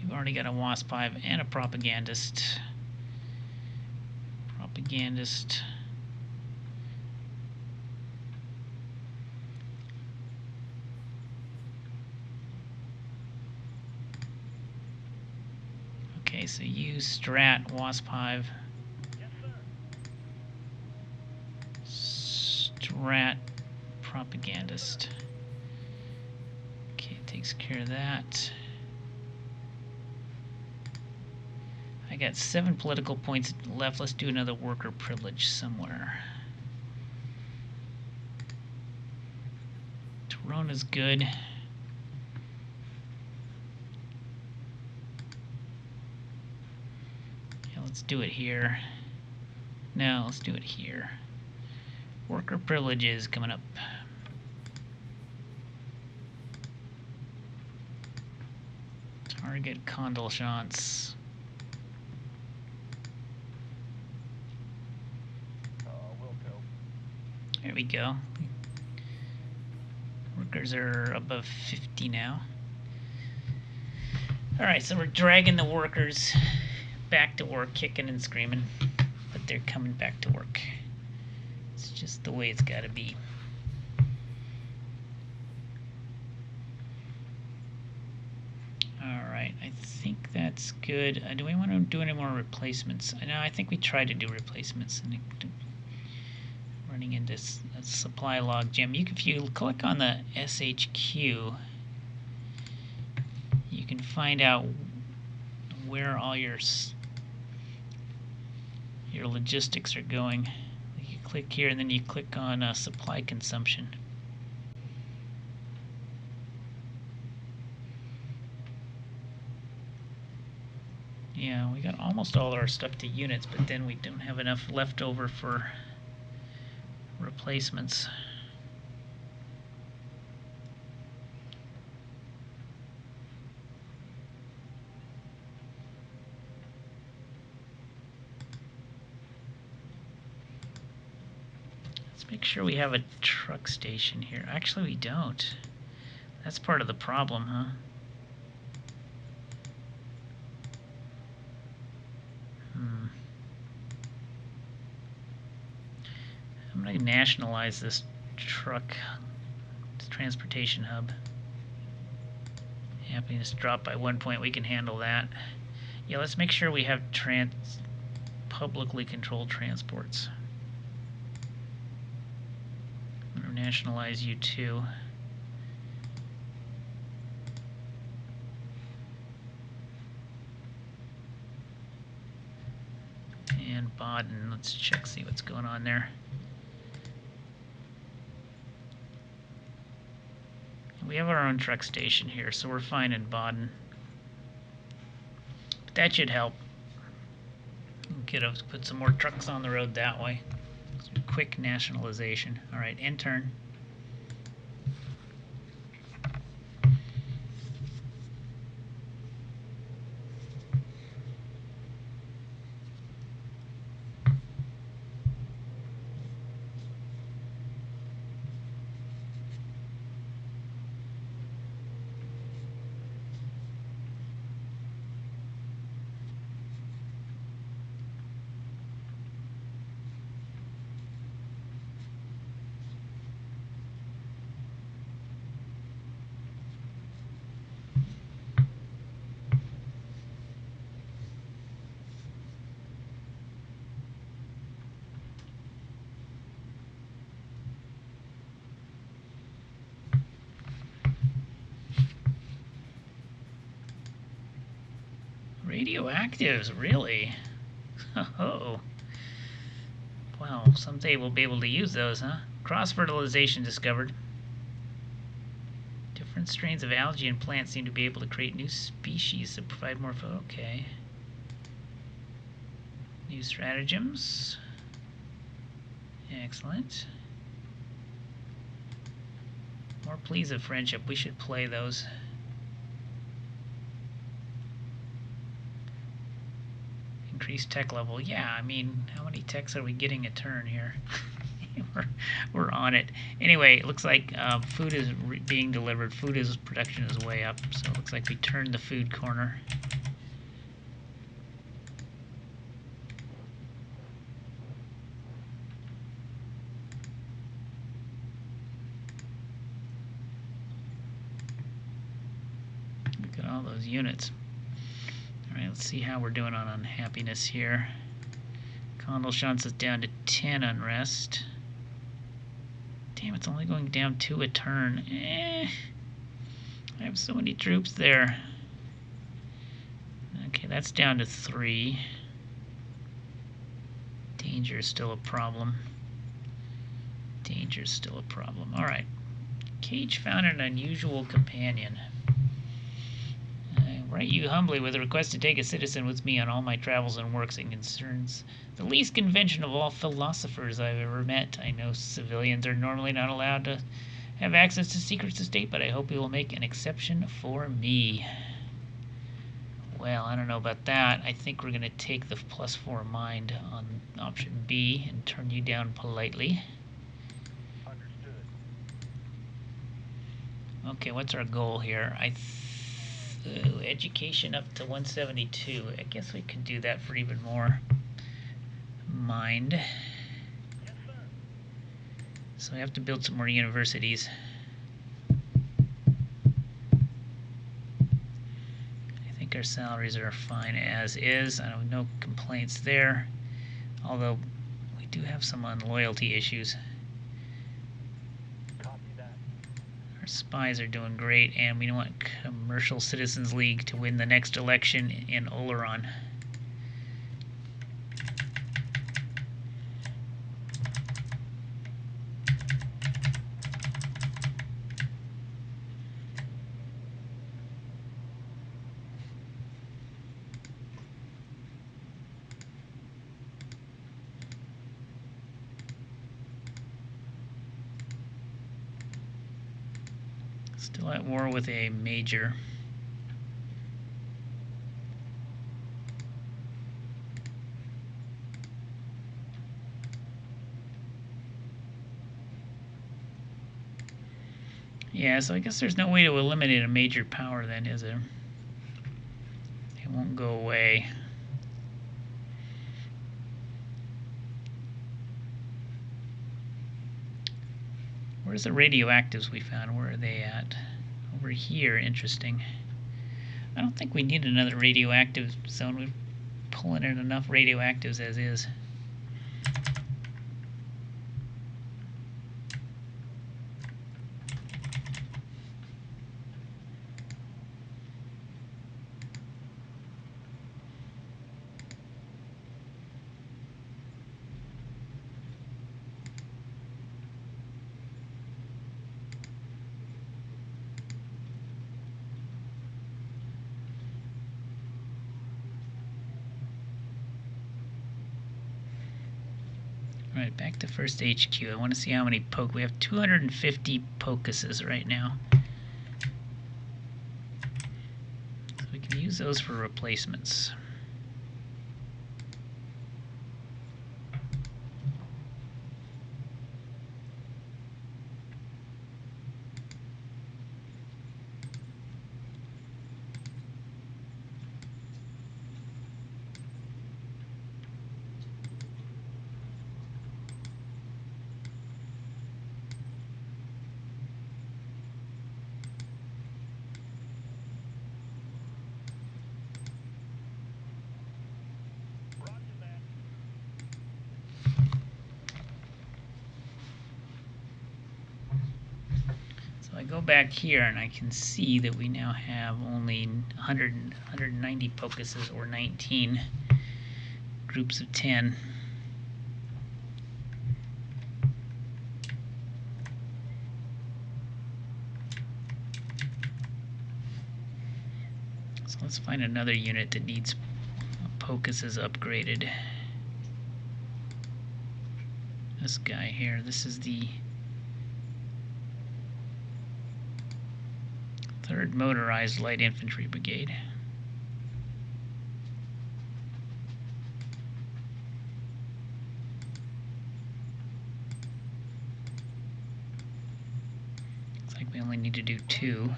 Speaker 1: You've already got a Wasp Hive and a Propagandist. Propagandist. Okay, so use Strat Wasp Hive.
Speaker 2: Yes, sir.
Speaker 1: Strat Propagandist. Okay, takes care of that. I got 7 political points left. Let's do another worker privilege somewhere. Torona's good. Yeah, let's do it here. No, let's do it here. Worker privileges coming up. Target Condolchance.
Speaker 2: Wilco.
Speaker 1: There we go. Workers are above 50 now. Alright, so we're dragging the workers back to work, kicking and screaming. But they're coming back to work. It's just the way it's gotta be. Alright, I think that's good. Do we want to do any more replacements? No, I think we tried to do replacements. And running into a supply log jam. If you click on the SHQ, you can find out where all your logistics are going. You click here and then you click on supply consumption. Yeah, we got almost all our stuff to units, but then we don't have enough left over for replacements. Make sure we have a truck station here. Actually, we don't. That's part of the problem, huh? I'm going to nationalize this truck transportation hub. Happiness dropped by 1 point. We can handle that. Yeah, let's make sure we have publicly controlled transports. I'm going to nationalize you too. And Baden. Let's check, see what's going on there. We have our own truck station here, so we're fine in Baden. But that should help. Put some more trucks on the road that way. Quick nationalization. All right, end turn. Radioactives, really? Oh. Well, someday we'll be able to use those, huh? Cross-fertilization discovered. Different strains of algae and plants seem to be able to create new species that provide more food. Okay. New stratagems. Excellent. More pleas of friendship. We should play those. Increased tech level. Yeah, I mean, how many techs are we getting a turn here? we're on it. Anyway, it looks like food is being delivered. Production is way up. So it looks like we turned the food corner. Look at all those units. Alright, let's see how we're doing on unhappiness here. Condolchance is down to 10 unrest. Damn, it's only going down 2 a turn. I have so many troops there. Okay, that's down to 3. Danger is still a problem. Danger is still a problem. Alright. Cage found an unusual companion. I write you humbly with a request to take a citizen with me on all my travels and works and concerns the least conventional of all philosophers I've ever met. I know civilians are normally not allowed to have access to secrets of state, but I hope you will make an exception for me. Well, I don't know about that. I think we're going to take the +4 mind on option B and turn you down politely.
Speaker 2: Understood.
Speaker 1: Okay, what's our goal here? Education up to 172. I guess we could do that for even more mind.
Speaker 2: Yes, sir.
Speaker 1: So we have to build some more universities. I think our salaries are fine as is. I have no complaints there. Although we do have some loyalty issues.
Speaker 2: Copy that.
Speaker 1: Our spies are doing great, and we want Commercial Citizens League to win the next election in Oleron. Still at war with a major. Yeah, so I guess there's no way to eliminate a major power then, is there? It won't go away. Where's the radioactives we found? Where are they at? Over here, interesting. I don't think we need another radioactive zone. We're pulling in enough radioactives as is. Alright, back to first HQ. I want to see how many poke. We have 250 pocuses right now. So we can use those for replacements.
Speaker 2: Roger that.
Speaker 1: So I go back here and I can see that we now have only 190 pocuses, or 19 groups of 10. So let's find another unit that needs pocuses upgraded. This guy here, this is the 3rd Motorized Light Infantry Brigade. Looks like we only need to do 2.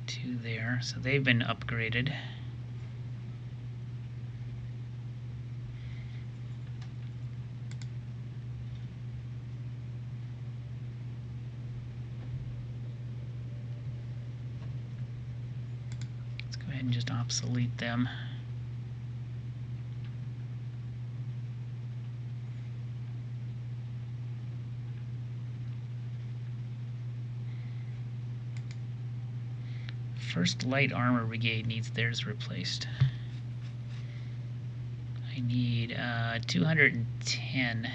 Speaker 1: 2 there, so they've been upgraded. And just obsolete them. First Light Armor Brigade needs theirs replaced. I need 210.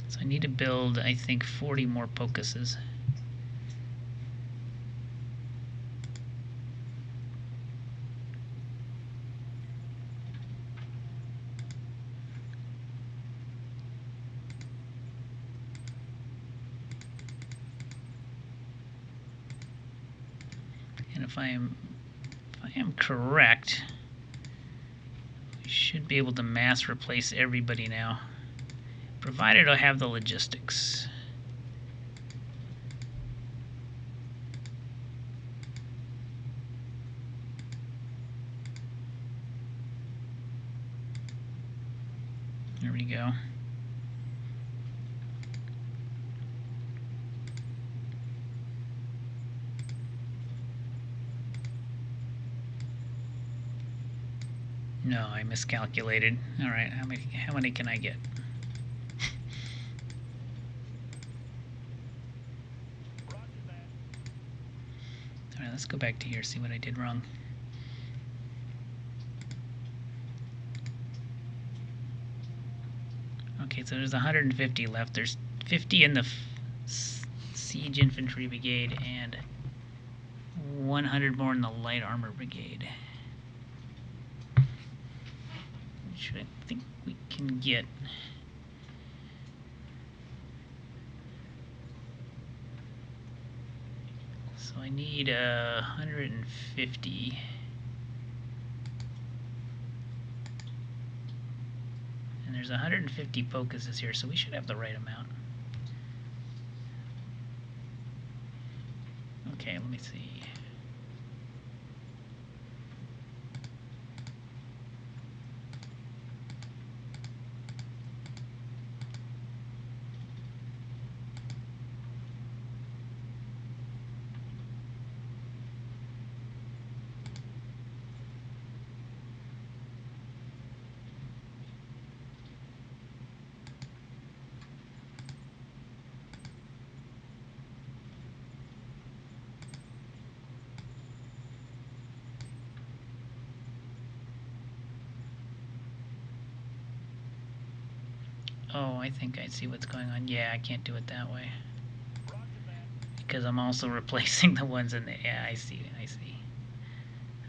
Speaker 1: So I need to build, I think, 40 more pocuses. And if I am correct, we should be able to mass replace everybody now, provided I have the logistics. There we go. No, I miscalculated. All right, how many can I get?
Speaker 2: Roger that.
Speaker 1: All right, let's go back to here, see what I did wrong. Okay, so there's 150 left. There's 50 in the Siege Infantry Brigade and 100 more in the Light Armor Brigade. Which I think we can get. So I need 150. there's 150 focuses here, so we should have the right amount. Okay, let me see. Oh, I think I see what's going on. Yeah, I can't do it that way.
Speaker 2: Roger that.
Speaker 1: Because I'm also replacing the ones in the... Yeah, I see.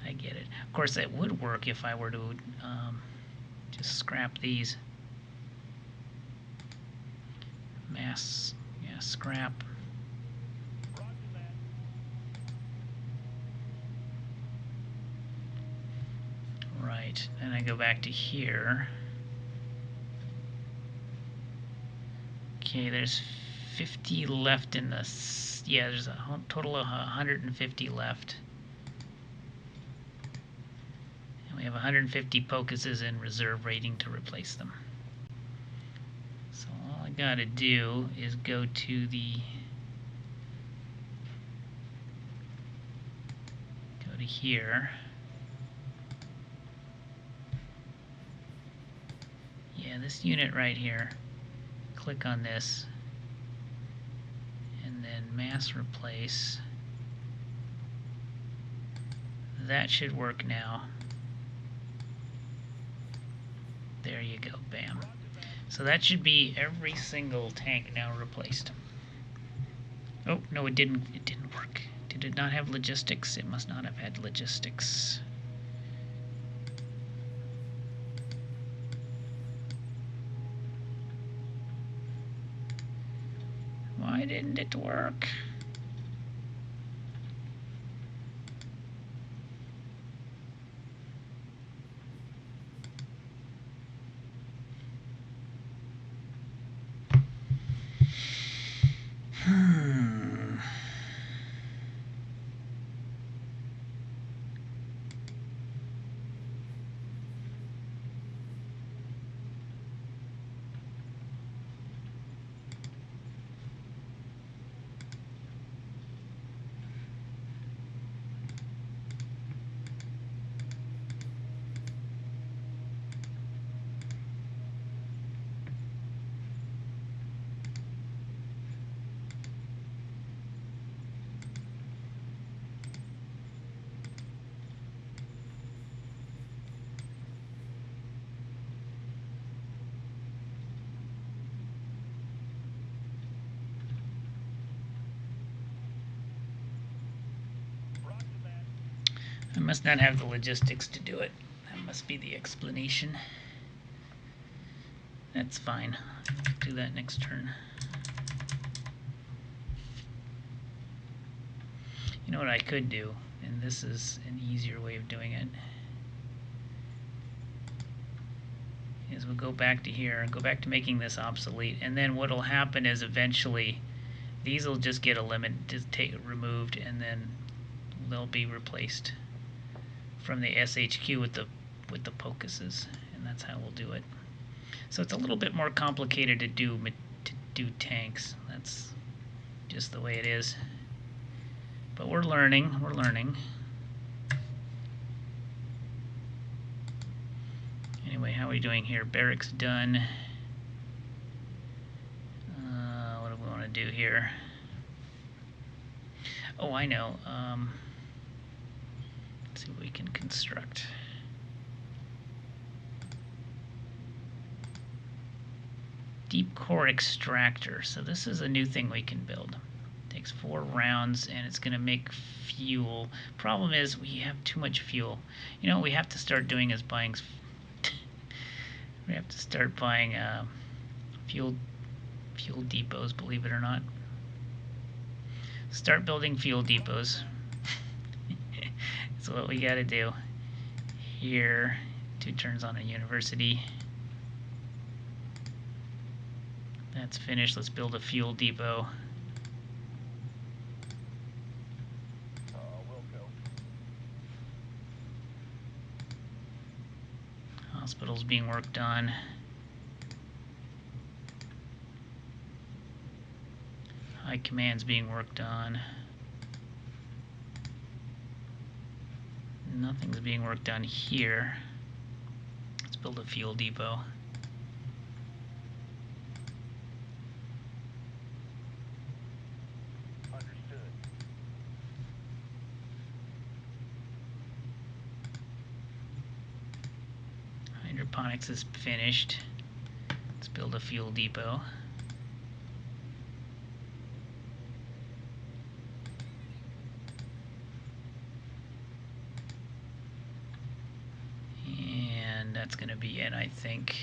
Speaker 1: I get it. Of course, that would work if I were to just scrap these. Mass, yeah, scrap.
Speaker 2: Roger that.
Speaker 1: Right, then I go back to here. Okay, there's 50 left in the... Yeah, there's a total of 150 left. And we have 150 focuses in reserve waiting to replace them. So all I gotta do is go to here. Yeah, this unit right here. Click on this. And then mass replace. That should work now. There you go, bam. So that should be every single tank now replaced. Oh, no, it didn't work. Did it not have logistics? It must not have had logistics. Why didn't it work?
Speaker 2: Roger that.
Speaker 1: I must not have the logistics to do it. That must be the explanation. That's fine. Do that next turn. You know what I could do, and this is an easier way of doing it, is we'll go back to here, go back to making this obsolete, and then what'll happen is eventually these will just get removed, and then they'll be replaced from the SHQ with the focuses, and that's how we'll do it. So it's a little bit more complicated to do tanks. That's just the way it is. But we're learning. Anyway, how are we doing here? Barracks done. What do we want to do here? Oh, I know. Let's see what we can construct. Deep core extractor. So this is a new thing we can build. Takes 4 rounds and it's going to make fuel. Problem is we have too much fuel. You know what we have to start doing is buying. We have to start buying fuel depots. Believe it or not. Start building fuel depots. That's what we got to do. Here, 2 turns on a university. That's finished. Let's build a fuel depot.
Speaker 2: Wilco.
Speaker 1: Hospital's being worked on. High command's being worked on. Nothing's being worked on here. Let's build a fuel depot.
Speaker 2: Understood.
Speaker 1: Hydroponics is finished. Let's build a fuel depot. And that's going to be it, I think.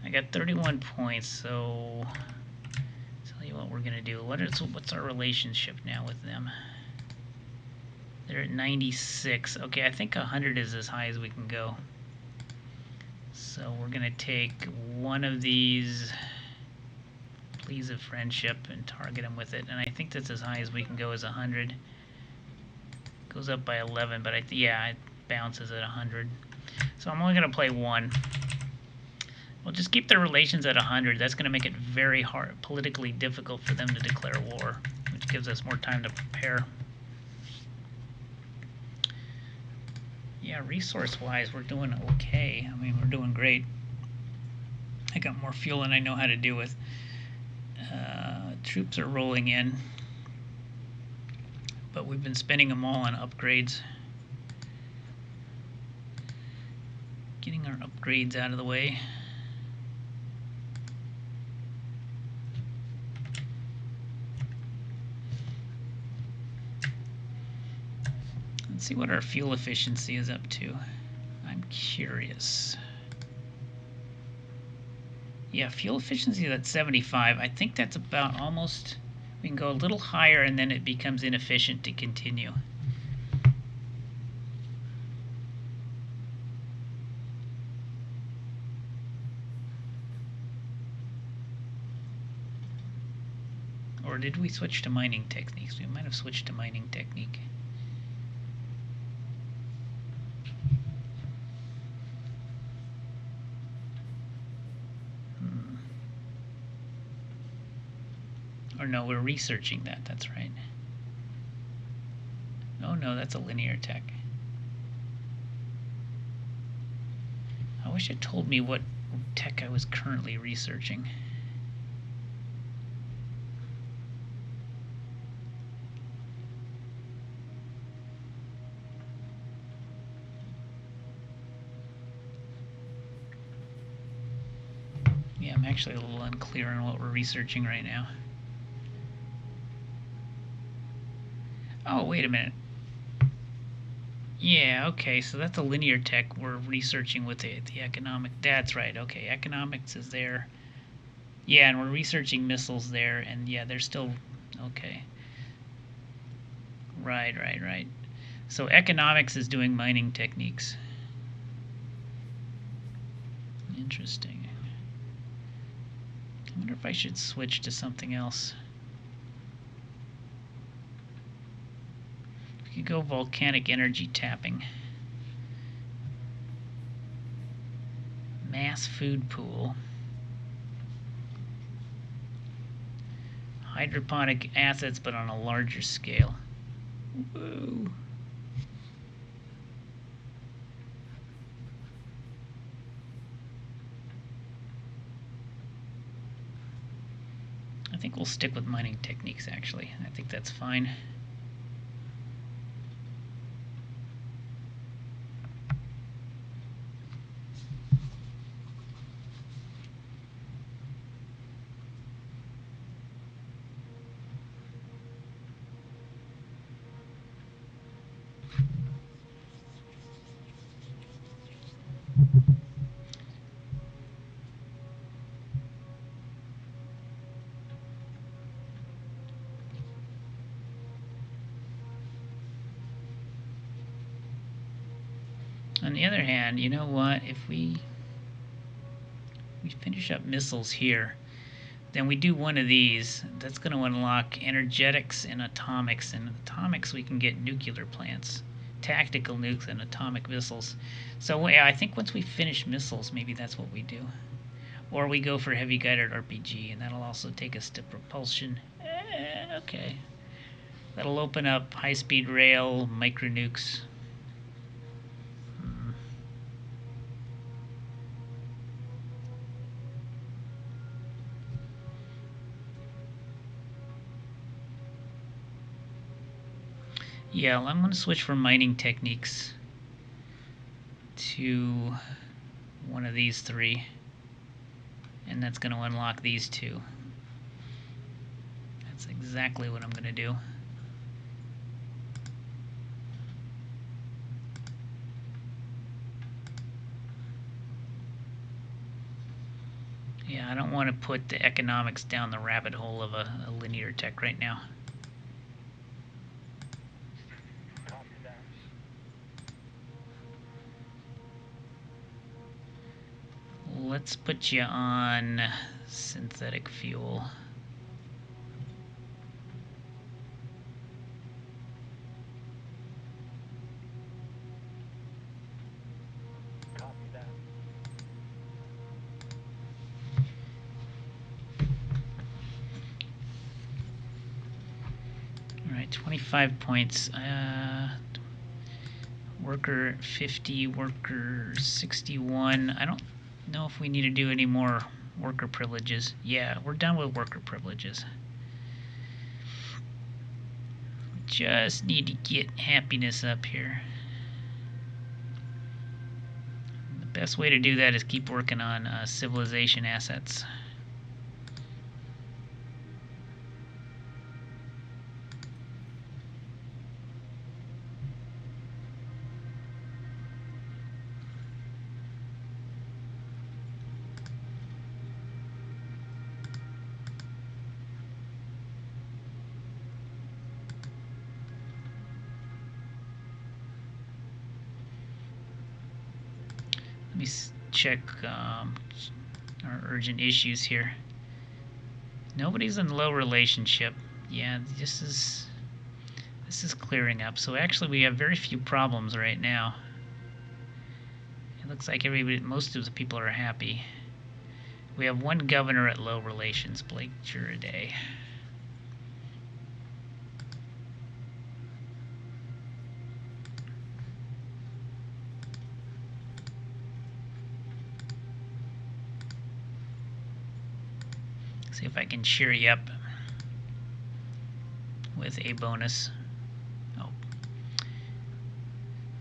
Speaker 1: I got 31 points, so tell you what we're going to do. What's our relationship now with them? They're at 96. Okay, I think 100 is as high as we can go. So we're going to take one of these pleas of friendship and target them with it. And I think that's as high as we can go as 100. Goes up by 11, but yeah, it bounces at 100. So I'm only going to play one. We'll just keep their relations at 100. That's going to make it very hard, politically difficult for them to declare war, which gives us more time to prepare. Yeah, resource-wise, we're doing okay. I mean, we're doing great. I got more fuel than I know how to do with. Troops are rolling in, but we've been spending them all on upgrades. Getting our upgrades out of the way. Let's see what our fuel efficiency is up to. I'm curious. Yeah, fuel efficiency is at 75. I think that's about almost... We can go a little higher and then it becomes inefficient to continue. Or did we switch to mining techniques? We might have switched to mining technique. Or no, we're researching that. That's right. Oh no, that's a linear tech. I wish it told me what tech I was currently researching. Yeah, I'm actually a little unclear on what we're researching right now. Oh, wait a minute. Yeah, okay, so that's a linear tech we're researching with the economic. That's right, okay, economics is there. Yeah, and we're researching missiles there, and yeah, they're still... Okay. Right. So economics is doing mining techniques. Interesting. I wonder if I should switch to something else. We could go volcanic energy tapping. Mass food pool. Hydroponic assets, but on a larger scale. Whoa. I think we'll stick with mining techniques, actually. I think that's fine. On the other hand, you know what? If we finish up missiles here, then we do one of these. That's going to unlock energetics and atomics. And atomics, we can get nuclear plants, tactical nukes, and atomic missiles. So yeah, I think once we finish missiles, maybe that's what we do. Or we go for heavy guided RPG, and that'll also take us to propulsion. Okay. That'll open up high-speed rail, micro nukes. Yeah, I'm going to switch from mining techniques to one of these three. And that's going to unlock these two. That's exactly what I'm going to do. Yeah, I don't want to put the economics down the rabbit hole of a linear tech right now.
Speaker 2: Copy that.
Speaker 1: Let's put you on synthetic fuel.
Speaker 2: Copy that.
Speaker 1: Alright, 25 points. Worker 50, worker 61. I don't know if we need to do any more worker privileges. Yeah, we're done with worker privileges. Just need to get happiness up here. The best way to do that is keep working on civilization assets. Let me check our urgent issues here. Nobody's in low relationship. Yeah, this is clearing up. So actually, we have very few problems right now. It looks like most of the people are happy. We have one governor at low relations, Blake Juriday. See if I can cheer you up with a bonus. Oh.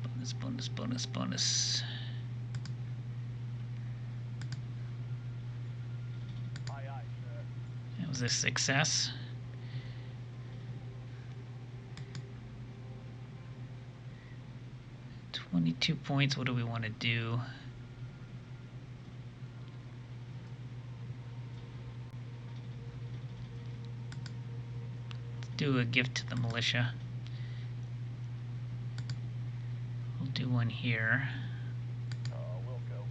Speaker 1: Bonus, bonus, bonus, bonus.
Speaker 2: Aye, aye, sir.
Speaker 1: That was a success. $22 points. What do we want to do? Let's do a gift to the militia. We'll do one here.
Speaker 2: We'll go.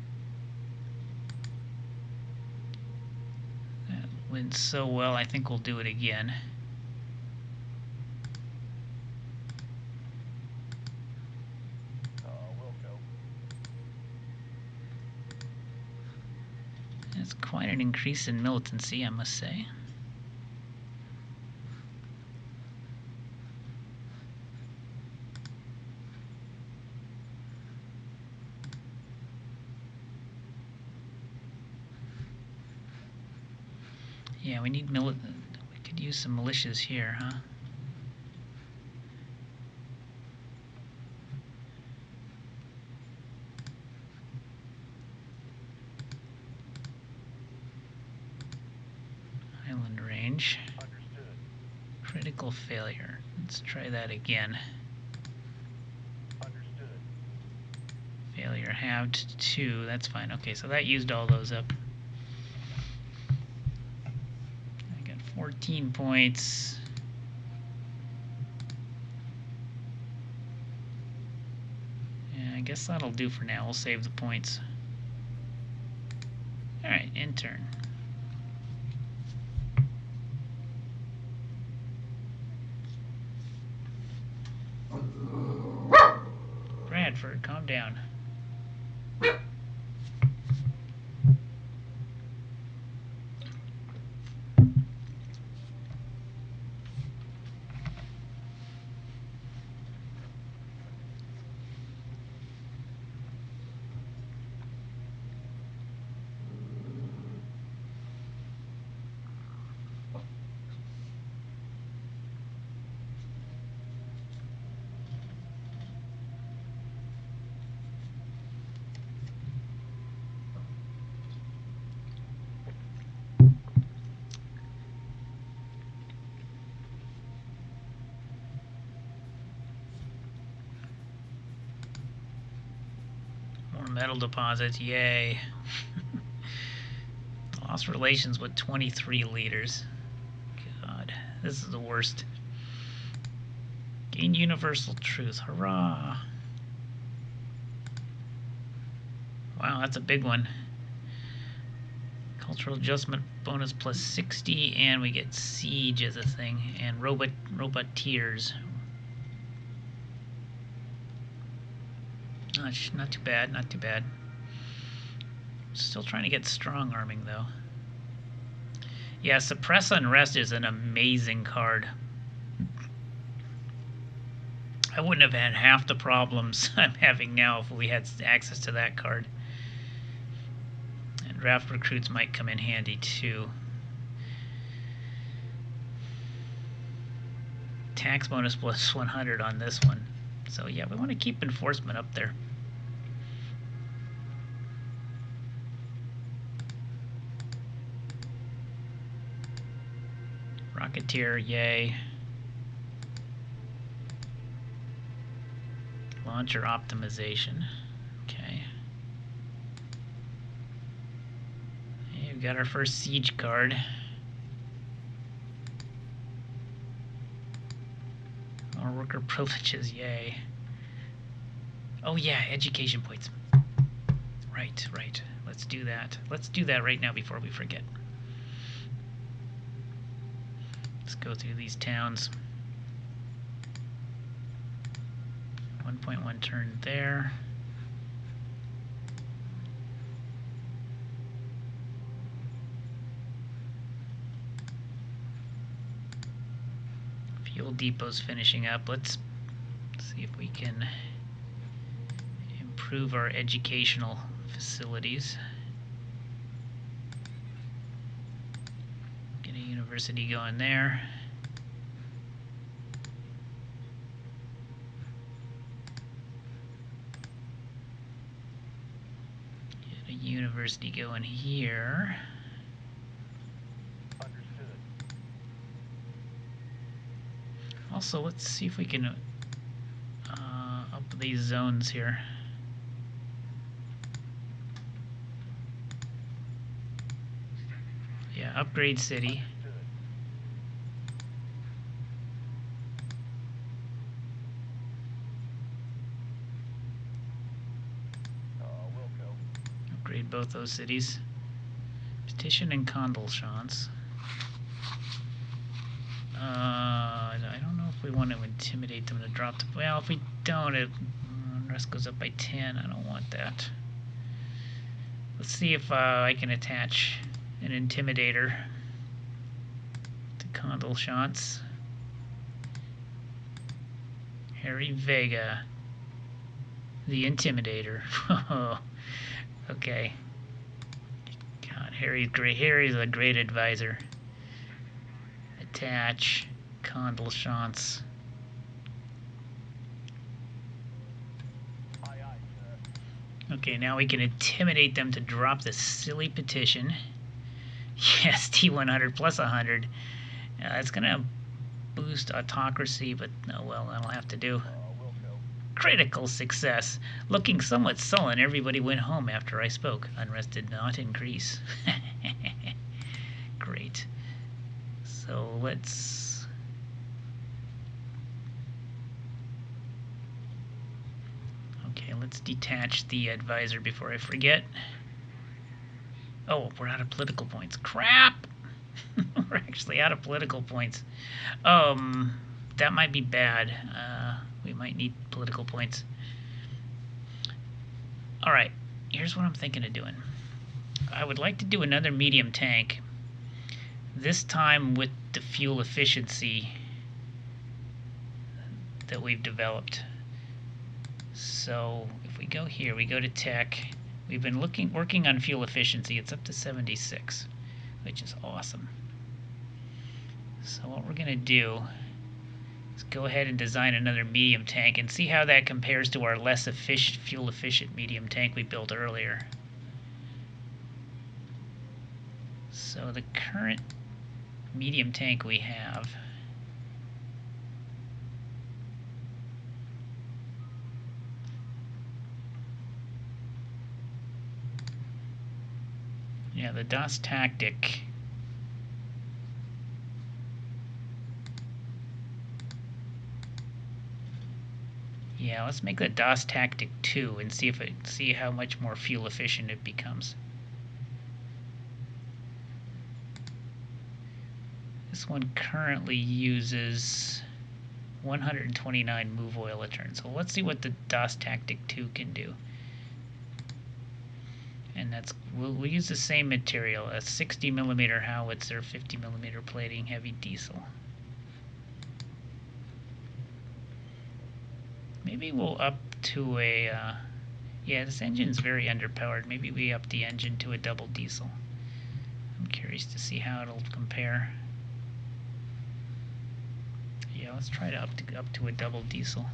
Speaker 1: That went so well, I think we'll do it again.
Speaker 2: We'll go.
Speaker 1: That's quite an increase in militancy, I must say. Yeah, we need we could use some militias here, huh? Island range.
Speaker 2: Understood.
Speaker 1: Critical failure. Let's try that again.
Speaker 2: Understood.
Speaker 1: Failure halved 2. That's fine. Okay, so that used all those up. I got 14 points. Yeah, I guess that'll do for now. We'll save the points. Alright, intern. calm down. More metal deposits, yay. Lost relations with 23 liters. God, this is the worst. Gain universal truth, hurrah. Wow, that's a big one. Cultural adjustment bonus plus 60, and we get siege as a thing, and robot tears. Not too bad, not too bad. Still trying to get strong arming though. Yeah, suppress unrest is an amazing card. I wouldn't have had half the problems I'm having now if we had access to that card. And draft recruits might come in handy too. Tax bonus plus 100 on this one. So yeah, we want to keep enforcement up there. Rocketeer, yay. Launcher optimization. Okay. Hey, we've got our first siege card. More worker privileges, yay. Oh yeah, education points. Right, right. Let's do that. Let's do that right now before we forget. Let's go through these towns. 1.1 turn there. Fuel depot's finishing up. Let's see if we can improve our educational facilities. Get a university going there. Get a university going here.
Speaker 2: Understood.
Speaker 1: Also, let's see if we can up these zones here. Yeah, upgrade city.
Speaker 2: Understood. Wilco.
Speaker 1: Upgrade both those cities. Petition and Condolchance. I don't know if we want to intimidate them to drop the... Well, if we don't, unrest goes up by 10. I don't want that. Let's see if I can attach an intimidator to Condolchance. Harry Vega, the Intimidator. Okay. God, Harry's great. Harry's a great advisor. Attach Condolchance.
Speaker 2: Aye, aye, sir.
Speaker 1: Okay, now we can intimidate them to drop this silly petition. Yes, T100 plus 100. It's gonna boost autocracy, but oh well, that'll have to do.
Speaker 2: Wilco.
Speaker 1: Critical success. Looking somewhat sullen, everybody went home after I spoke. Unrest did not increase. Great. So let's... Okay, let's detach the advisor before I forget. Oh, we're out of political points. Crap! We're actually out of political points. That might be bad. We might need political points. Alright, here's what I'm thinking of doing. I would like to do another medium tank, this time with the fuel efficiency that we've developed. So if we go here, we go to tech, we've been working on fuel efficiency. It's up to 76, which is awesome. So what we're going to do is go ahead and design another medium tank and see how that compares to our less fuel efficient medium tank we built earlier. So the current medium tank we have the DOS Tactic let's make the DOS Tactic 2 and see how much more fuel efficient it becomes. This one currently uses 129 move oil a turn. So let's see what the DOS Tactic 2 can do. And we'll use the same material, a 60mm howitzer, 50mm plating, heavy diesel. Maybe we'll up to a this engine's very underpowered. Maybe we up the engine to a double diesel. I'm curious to see how it'll compare. Yeah, let's try to up to a double diesel.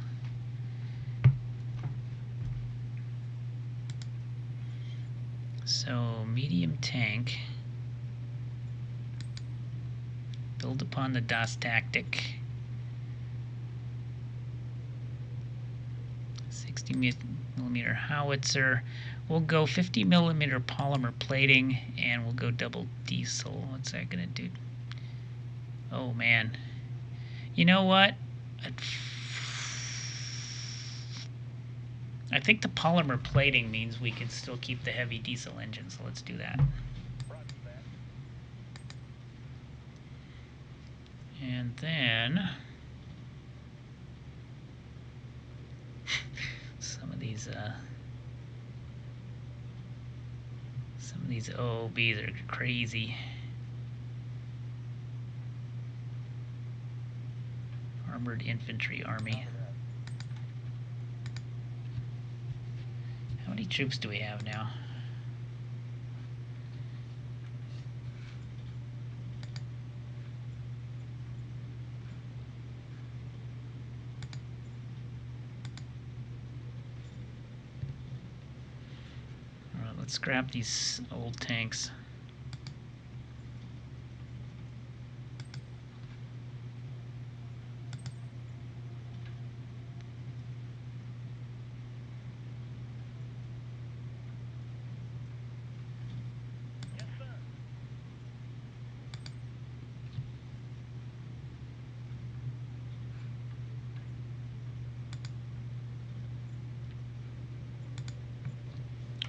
Speaker 1: So, medium tank. Build upon the DOS Tactic. 60mm howitzer. We'll go 50mm polymer plating, and we'll go double diesel. What's that gonna do? Oh man. You know what? I think the polymer plating means we can still keep the heavy diesel engine, so let's do that. And then some of these OOBs are crazy. Armored Infantry Army. How many troops do we have now? Alright, let's scrap these old tanks.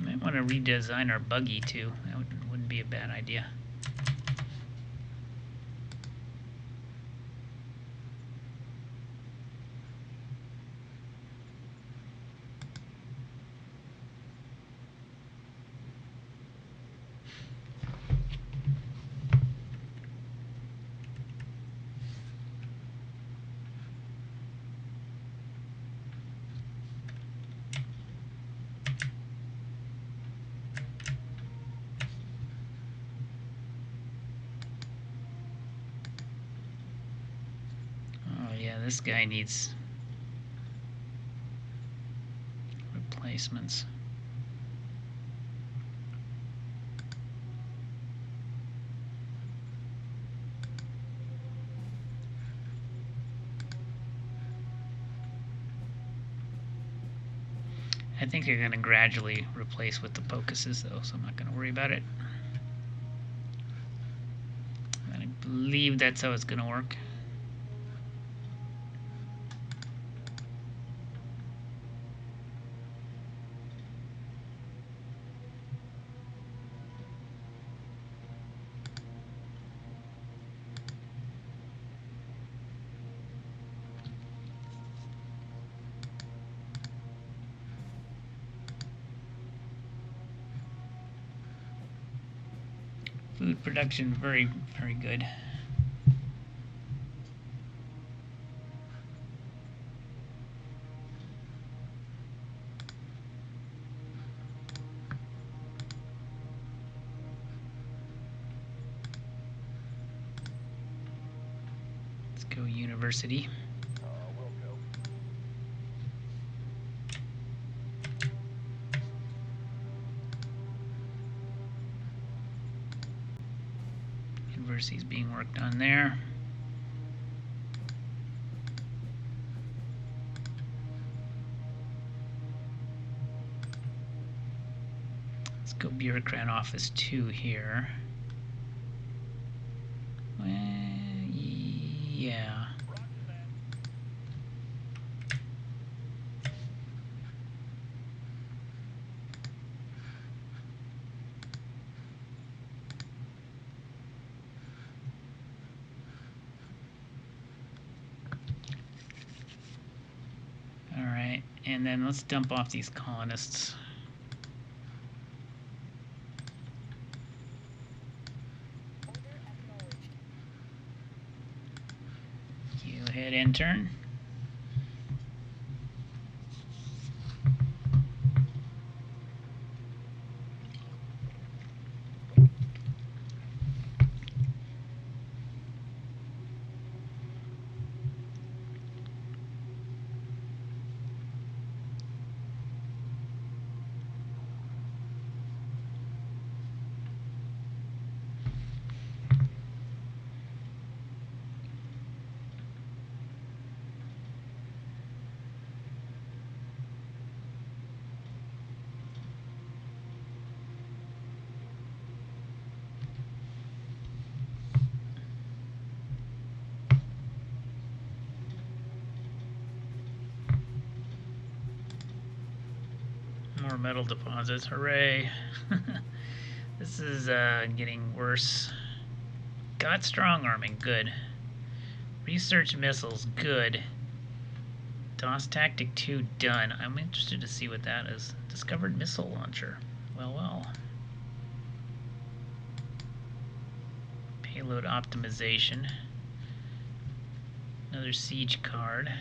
Speaker 1: Might want to redesign our buggy too. That wouldn't be a bad idea. This guy needs replacements. I think they're going to gradually replace with the focuses though, so I'm not going to worry about it. I believe that's how it's going to work. Food production, very, very good. Let's go university.
Speaker 2: We'll go.
Speaker 1: University's being worked on there. Let's go bureaucrat office 2 here. Yeah. Alright, and then let's dump off these colonists.
Speaker 3: Order acknowledged.
Speaker 1: You hit intern. More metal deposits, hooray. This is getting worse. Got strong arming, good. Research missiles, good. DOS Tactic 2 done. I'm interested to see what that is. Discovered missile launcher. Well, well. Payload optimization. Another siege card.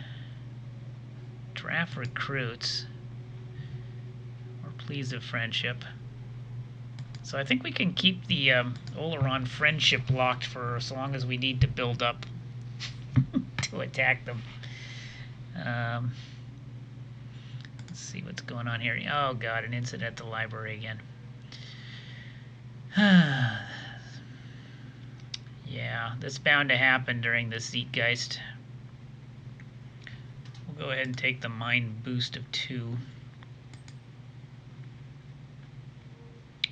Speaker 1: Draft recruits. Or pleas of friendship. So I think we can keep the Oleron friendship locked for as long as we need to build up to attack them. Let's see what's going on here. Oh god, an incident at the library again. Yeah, that's bound to happen during the Zeitgeist. We'll go ahead and take the mind boost of 2.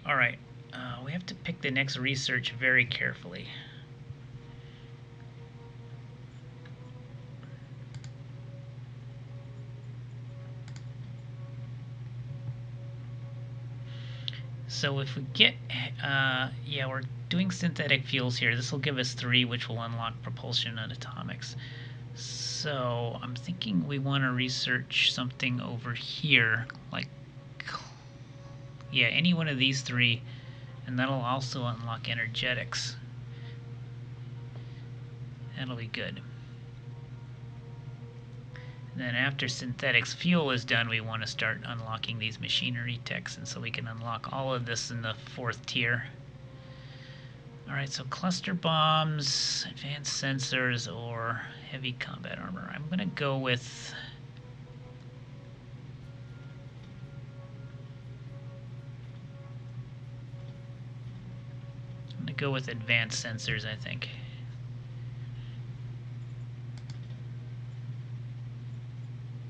Speaker 1: Alright, we have to pick the next research very carefully. So if we get, yeah, we're doing synthetic fuels here. This will give us 3, which will unlock propulsion and atomics. So I'm thinking we want to research something over here, like, yeah, any one of these 3, and that'll also unlock energetics. That'll be good. And then after synthetics fuel is done, we want to start unlocking these machinery techs, and so we can unlock all of this in the 4th tier. Alright, so cluster bombs, advanced sensors, or heavy combat armor. I'm going to go with... advanced sensors, I think.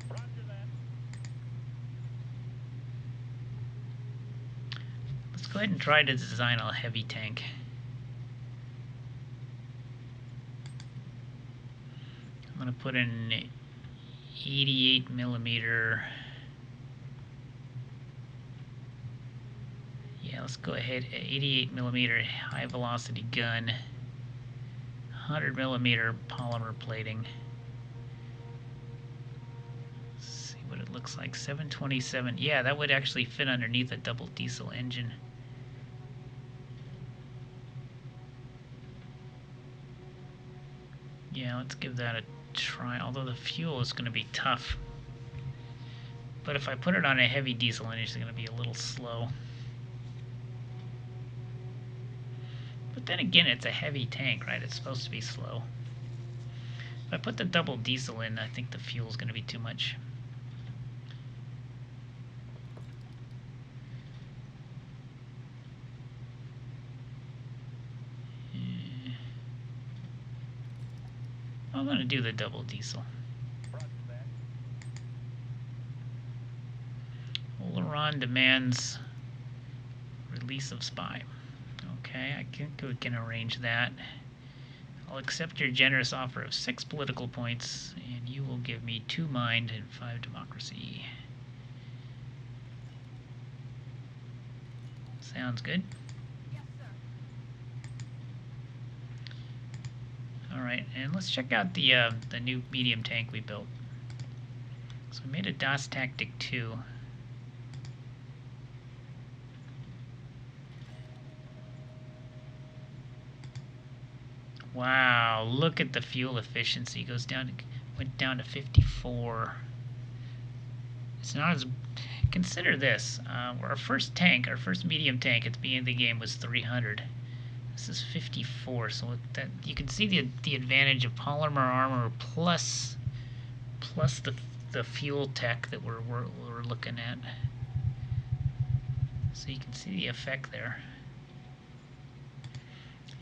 Speaker 2: Roger that.
Speaker 1: Let's go ahead and try to design a heavy tank. I'm going to put in an 88 millimeter. Yeah, let's go ahead. 88 millimeter high velocity gun. 100 millimeter polymer plating. Let's see what it looks like. 727. Yeah, that would actually fit underneath a double diesel engine. Yeah, let's give that a try, although the fuel is going to be tough. But if I put it on a heavy diesel engine, it's going to be a little slow. But then again, it's a heavy tank, right? It's supposed to be slow. If I put the double diesel in, I think the fuel is going to be too much. I'm going to do the double diesel.
Speaker 2: Roger that.
Speaker 1: Oleron demands release of spy. Okay, I think we can arrange that. I'll accept your generous offer of 6 political points, and you will give me 2 mind and 5 democracy. Sounds good.
Speaker 3: Yes, sir.
Speaker 1: Alright, and let's check out the new medium tank we built. So we made a DOS Tactic 2. Wow, look at the fuel efficiency. It went down to 54. It's not as... Consider this. Our first medium tank at the beginning of the game was 300. This is 54, so that you can see the advantage of polymer armor plus the fuel tech that we're looking at. So you can see the effect there.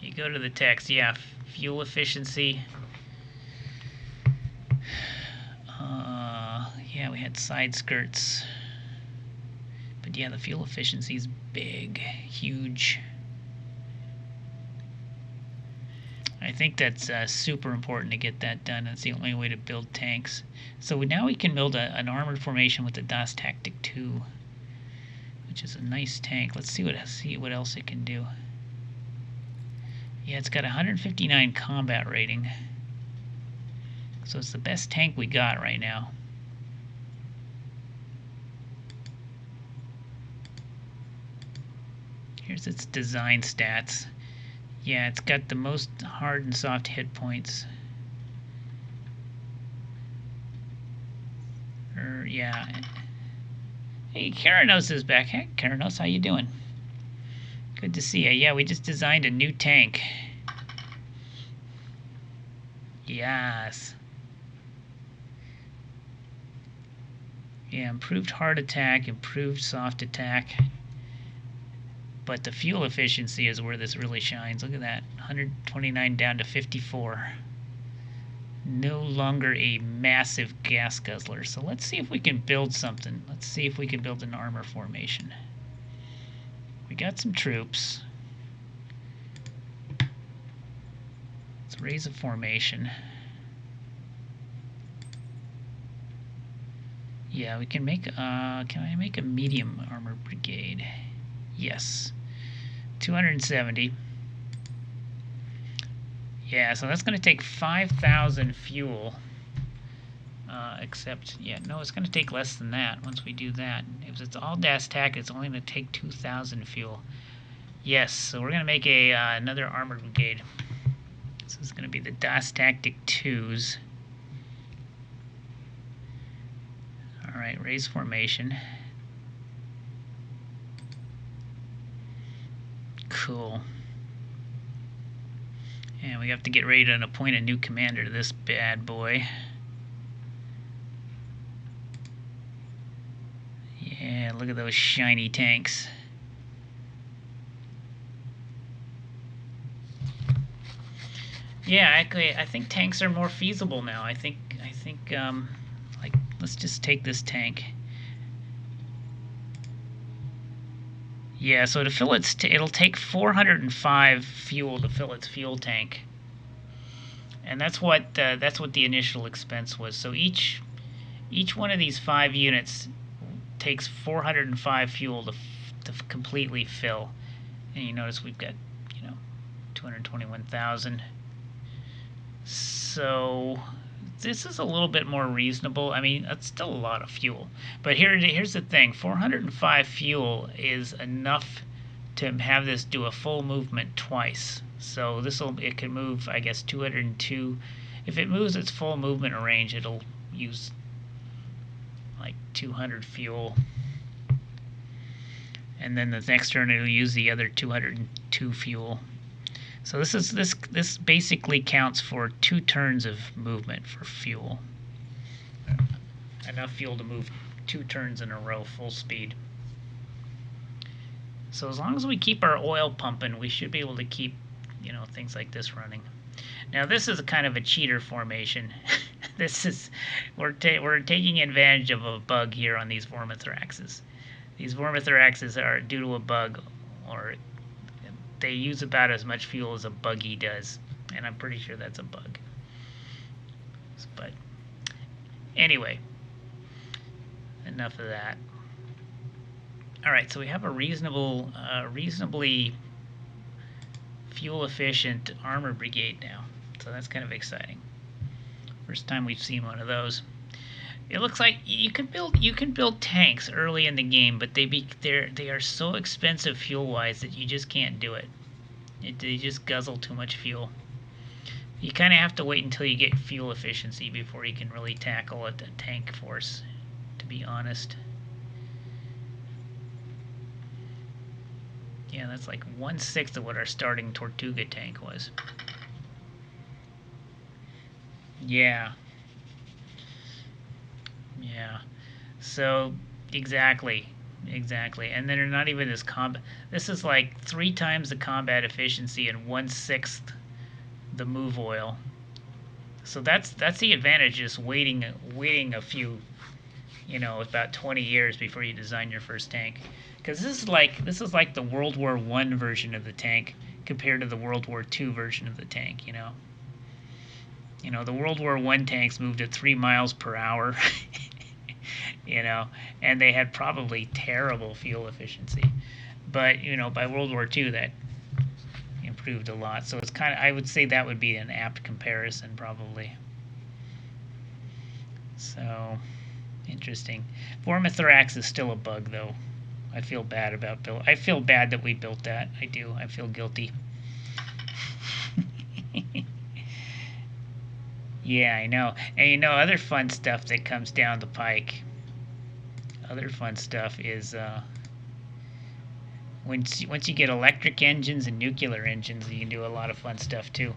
Speaker 1: You go to the text, yeah, fuel efficiency. Yeah, we had side skirts. But yeah, the fuel efficiency is big, huge. I think that's super important to get that done. That's the only way to build tanks. So now we can build an armored formation with the DOS Tactic 2, which is a nice tank. Let's see what else it can do. Yeah, it's got 159 combat rating. So it's the best tank we got right now. Here's its design stats. Yeah, it's got the most hard and soft hit points. Yeah. Hey, Karanos is back. Hey, Karanos, how you doing? Good to see you. Yeah, we just designed a new tank. Yes. Yeah, improved hard attack, improved soft attack. But the fuel efficiency is where this really shines. Look at that. 129 down to 54. No longer a massive gas guzzler. So let's see if we can build something. Let's see if we can build an armor formation. We got some troops. Let's raise a formation. Yeah, we can make, can I make a medium armor brigade? Yes. 270. Yeah, so that's going to take 5,000 fuel. Except, yeah, no, it's going to take less than that once we do that. If it's all DAS TAC, it's only going to take 2,000 fuel. Yes, so we're going to make another armored brigade. This is going to be the DAS Tactic 2s. Alright, raise formation. Cool. And we have to get ready to appoint a new commander to this bad boy. Yeah, look at those shiny tanks. Yeah, actually, I think tanks are more feasible now. I think, like, let's just take this tank. Yeah, so to fill it'll take 405 fuel to fill its fuel tank, and that's what the initial expense was. So each one of these 5 units takes 405 fuel to completely fill. And you notice we've got 221,000. So this is a little bit more reasonable. I mean, that's still a lot of fuel. But here's the thing. 405 fuel is enough to have this do a full movement twice. So it can move, I guess, 202. if it moves its full movement range, it'll use like 200 fuel. And then the next turn it'll use the other 202 fuel. So this basically counts for 2 turns of movement for fuel. Enough fuel to move 2 turns in a row, full speed. So as long as we keep our oil pumping, we should be able to keep, things like this running. Now this is a kind of a cheater formation. We're taking advantage of a bug here on these Vormithraxes. These Vormithraxes are due to a bug, or they use about as much fuel as a buggy does, and I'm pretty sure that's a bug. But anyway, enough of that. All right, so we have a reasonably fuel-efficient armor brigade now, so that's kind of exciting. First time we've seen one of those. It looks like you can build tanks early in the game, but they are so expensive fuel-wise that you just can't do it. They just guzzle too much fuel. You kind of have to wait until you get fuel efficiency before you can really tackle a tank force, to be honest. Yeah, that's like 1/6 of what our starting Tortuga tank was. Yeah. Yeah. So, exactly. And then they're not even as combat. This is like 3 times the combat efficiency and 1/6 the move oil. So that's the advantage, just waiting a few, about 20 years before you design your first tank. Because this is like the World War I version of the tank compared to the World War II version of the tank. The World War I tanks moved at 3 miles per hour, and they had probably terrible fuel efficiency. But by World War II that improved a lot. So it's I would say that would be an apt comparison probably. So interesting. Vormithrax is still a bug though. I feel bad that we built that. I do. I feel guilty. Yeah, I know. And other fun stuff that comes down the pike. Other fun stuff is once you get electric engines and nuclear engines, you can do a lot of fun stuff too.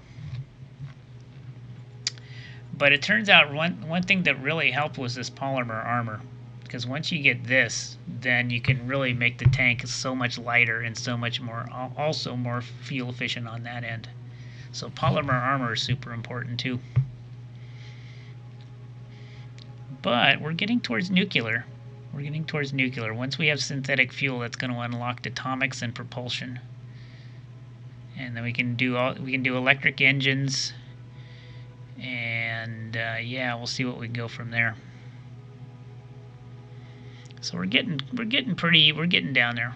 Speaker 1: But it turns out one thing that really helped was this polymer armor. Because once you get this, then you can really make the tank so much lighter and so much more, also more fuel efficient on that end. So polymer armor is super important too. But we're getting towards nuclear. Once we have synthetic fuel, that's going to unlock atomics and propulsion. And then we can do electric engines. And yeah, we'll see what we can go from there. So we're getting down there.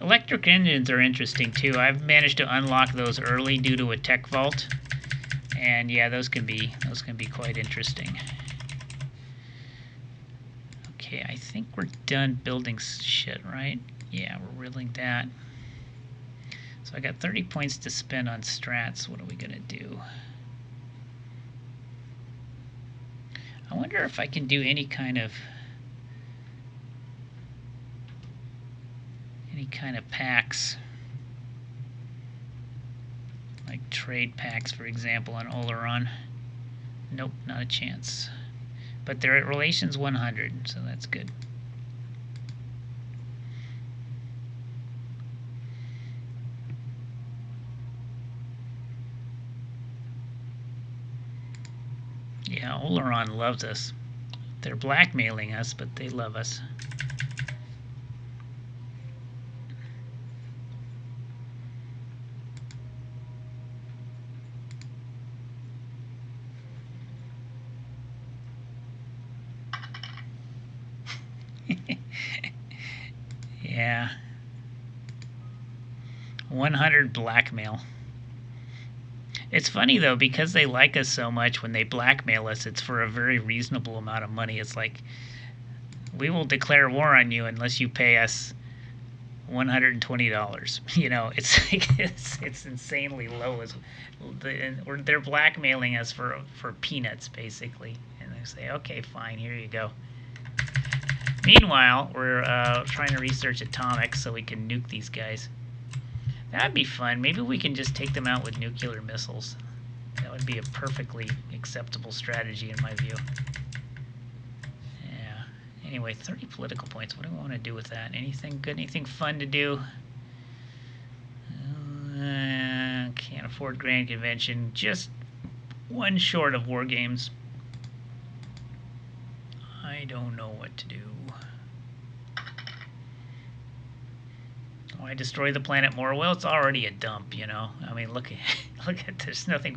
Speaker 1: Electric engines are interesting too. I've managed to unlock those early due to a tech vault, and yeah, those can be quite interesting. Okay, I think we're done building shit, right? Yeah, we're riddling that. So I got 30 points to spend on strats. What are we gonna do? I wonder if I can do any kind of packs, like trade packs, for example, on Oleron. Nope, not a chance. But they're at relations 100, so that's good. Yeah, Oleron loves us. They're blackmailing us, but they love us. Yeah. 100 blackmail. It's funny though, because they like us so much, when they blackmail us, it's for a very reasonable amount of money. It's like, we will declare war on you unless you pay us $120. You know, it's like it's insanely low. Or they're blackmailing us for peanuts, basically. And they say, okay, fine, here you go. Meanwhile, we're trying to research atomics so we can nuke these guys. That'd be fun. Maybe we can just take them out with nuclear missiles. That would be a perfectly acceptable strategy in my view. Yeah. Anyway, 30 political points. What do I want to do with that? Anything good? Anything fun to do? Can't afford Grand Convention. Just one short of War Games. I don't know what to do. Why destroy the planet more? Well, it's already a dump, you know. I mean, look at this. Nothing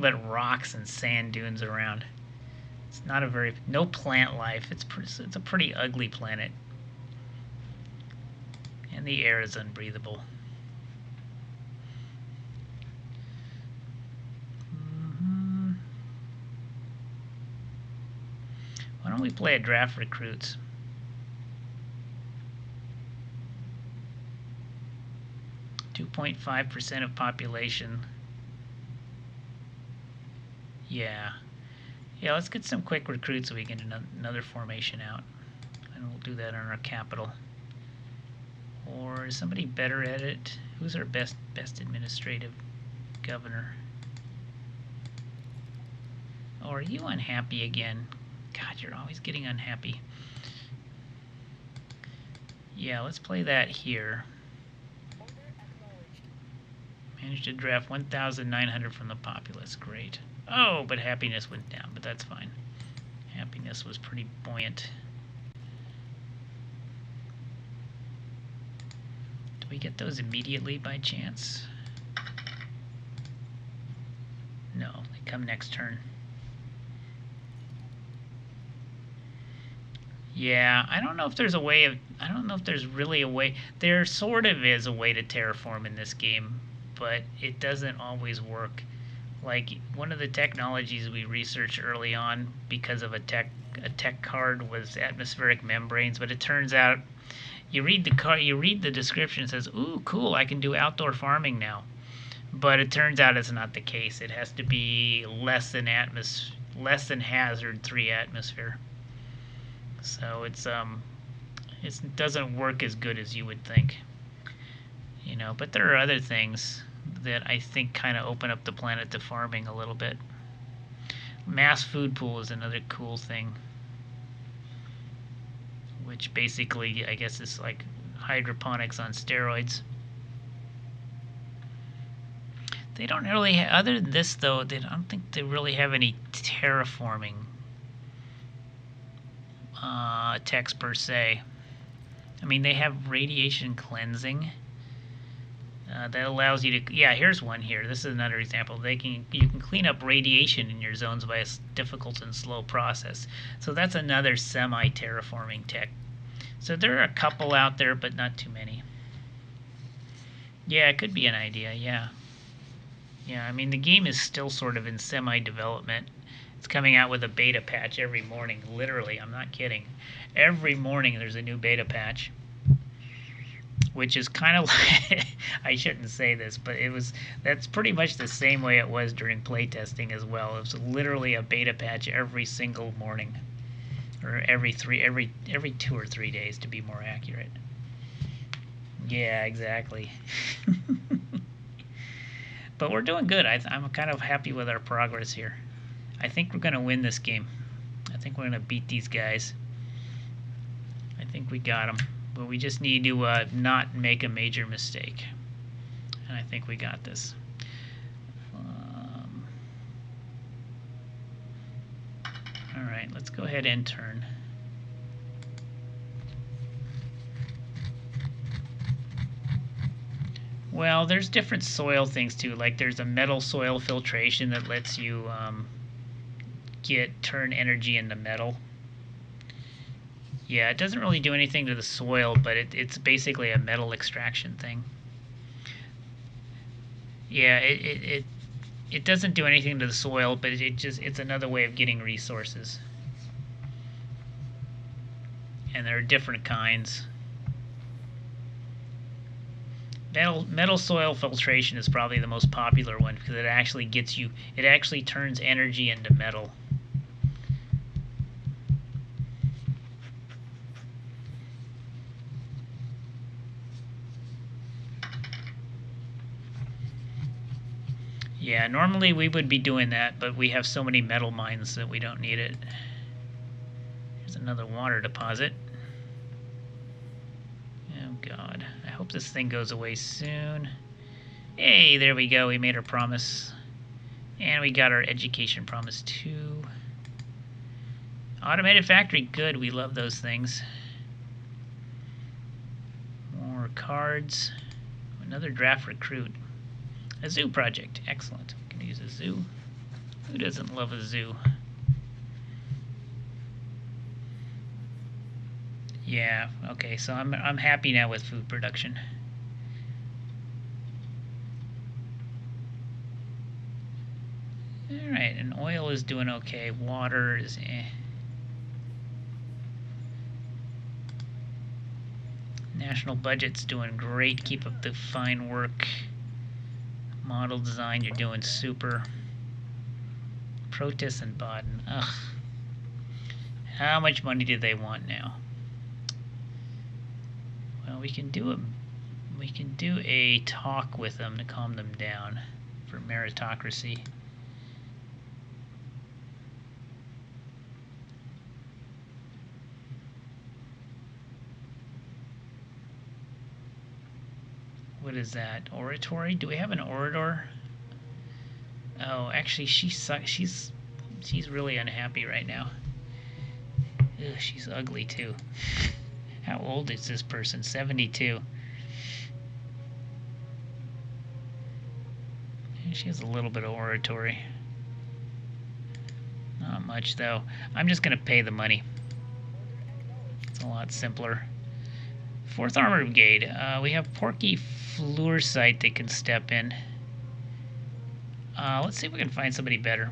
Speaker 1: but rocks and sand dunes around. It's not no plant life. It's a pretty ugly planet, and the air is unbreathable. Why don't we play a draft recruits? .5% of population. Yeah. Yeah, let's get some quick recruits so we can get another formation out. And we'll do that on our capital. Or is somebody better at it? Who's our best administrative governor? Oh, are you unhappy again? God, you're always getting unhappy. Yeah, let's play that here. Managed to draft 1,900 from the populace. Great. Oh, but happiness went down, but that's fine. Happiness was pretty buoyant. Do we get those immediately by chance? No, they come next turn. Yeah, I don't know if there's a way of... I don't know if there's really a way... There sort of is a way to terraform in this game, but it doesn't always work. Like, one of the technologies we researched early on because of a tech card was atmospheric membranes, but it turns out you read the description, it says, "Ooh, cool, I can do outdoor farming now." But it turns out it's not the case. It has to be less than hazard 3 atmosphere. So it doesn't work as good as you would think. You know, but there are other things that I think kind of open up the planet to farming a little bit. Mass food pool is another cool thing, which basically I guess is like hydroponics on steroids. They don't really other than this though, I don't think they really have any terraforming techs per se. I mean, they have radiation cleansing. That allows you to, yeah, here's one here. This is another example. You can clean up radiation in your zones by a difficult and slow process. So that's another semi-terraforming tech. So there are a couple out there, but not too many. Yeah, it could be an idea, yeah. Yeah, I mean, the game is still sort of in semi-development. It's coming out with a beta patch every morning. Literally, I'm not kidding. Every morning there's a new beta patch. Which is kind of like, I shouldn't say this, but that's pretty much the same way it was during playtesting as well. It was literally a beta patch every single morning, or every 2 or 3 days to be more accurate. Yeah, exactly. But we're doing good. I'm kind of happy with our progress here. I think we're going to win this game. I think we're going to beat these guys. I think we got them. But we just need to not make a major mistake. And I think we got this. Alright, let's go ahead and turn. Well, there's different soil things too. Like there's a metal soil filtration that lets you turn energy into metal. Yeah, it doesn't really do anything to the soil, but it's basically a metal extraction thing. Yeah, it doesn't do anything to the soil, but it's another way of getting resources. And there are different kinds. Metal soil filtration is probably the most popular one because it actually it actually turns energy into metal. Yeah, normally we would be doing that, but we have so many metal mines that we don't need it. Here's another water deposit. Oh God, I hope this thing goes away soon. Hey, there we go, we made our promise. And we got our education promise too. Automated factory, good, we love those things. More cards. Another draft recruit. A zoo project, excellent. We can use a zoo. Who doesn't love a zoo? Yeah, okay, so I'm happy now with food production. Alright, and oil is doing okay. Water is eh. National budget's doing great. Keep up the fine work. Model design, you're doing super. Protests in Baden. Ugh. How much money do they want now? Well, we can do a talk with them to calm them down for meritocracy. What is that? Oratory? Do we have an orator? Oh, actually, she's really unhappy right now. Ugh, she's ugly too. How old is this person? 72. She has a little bit of oratory. Not much though. I'm just gonna pay the money. It's a lot simpler. 4th Armored Brigade. We have Porky Fluorsite that can step in. Let's see if we can find somebody better.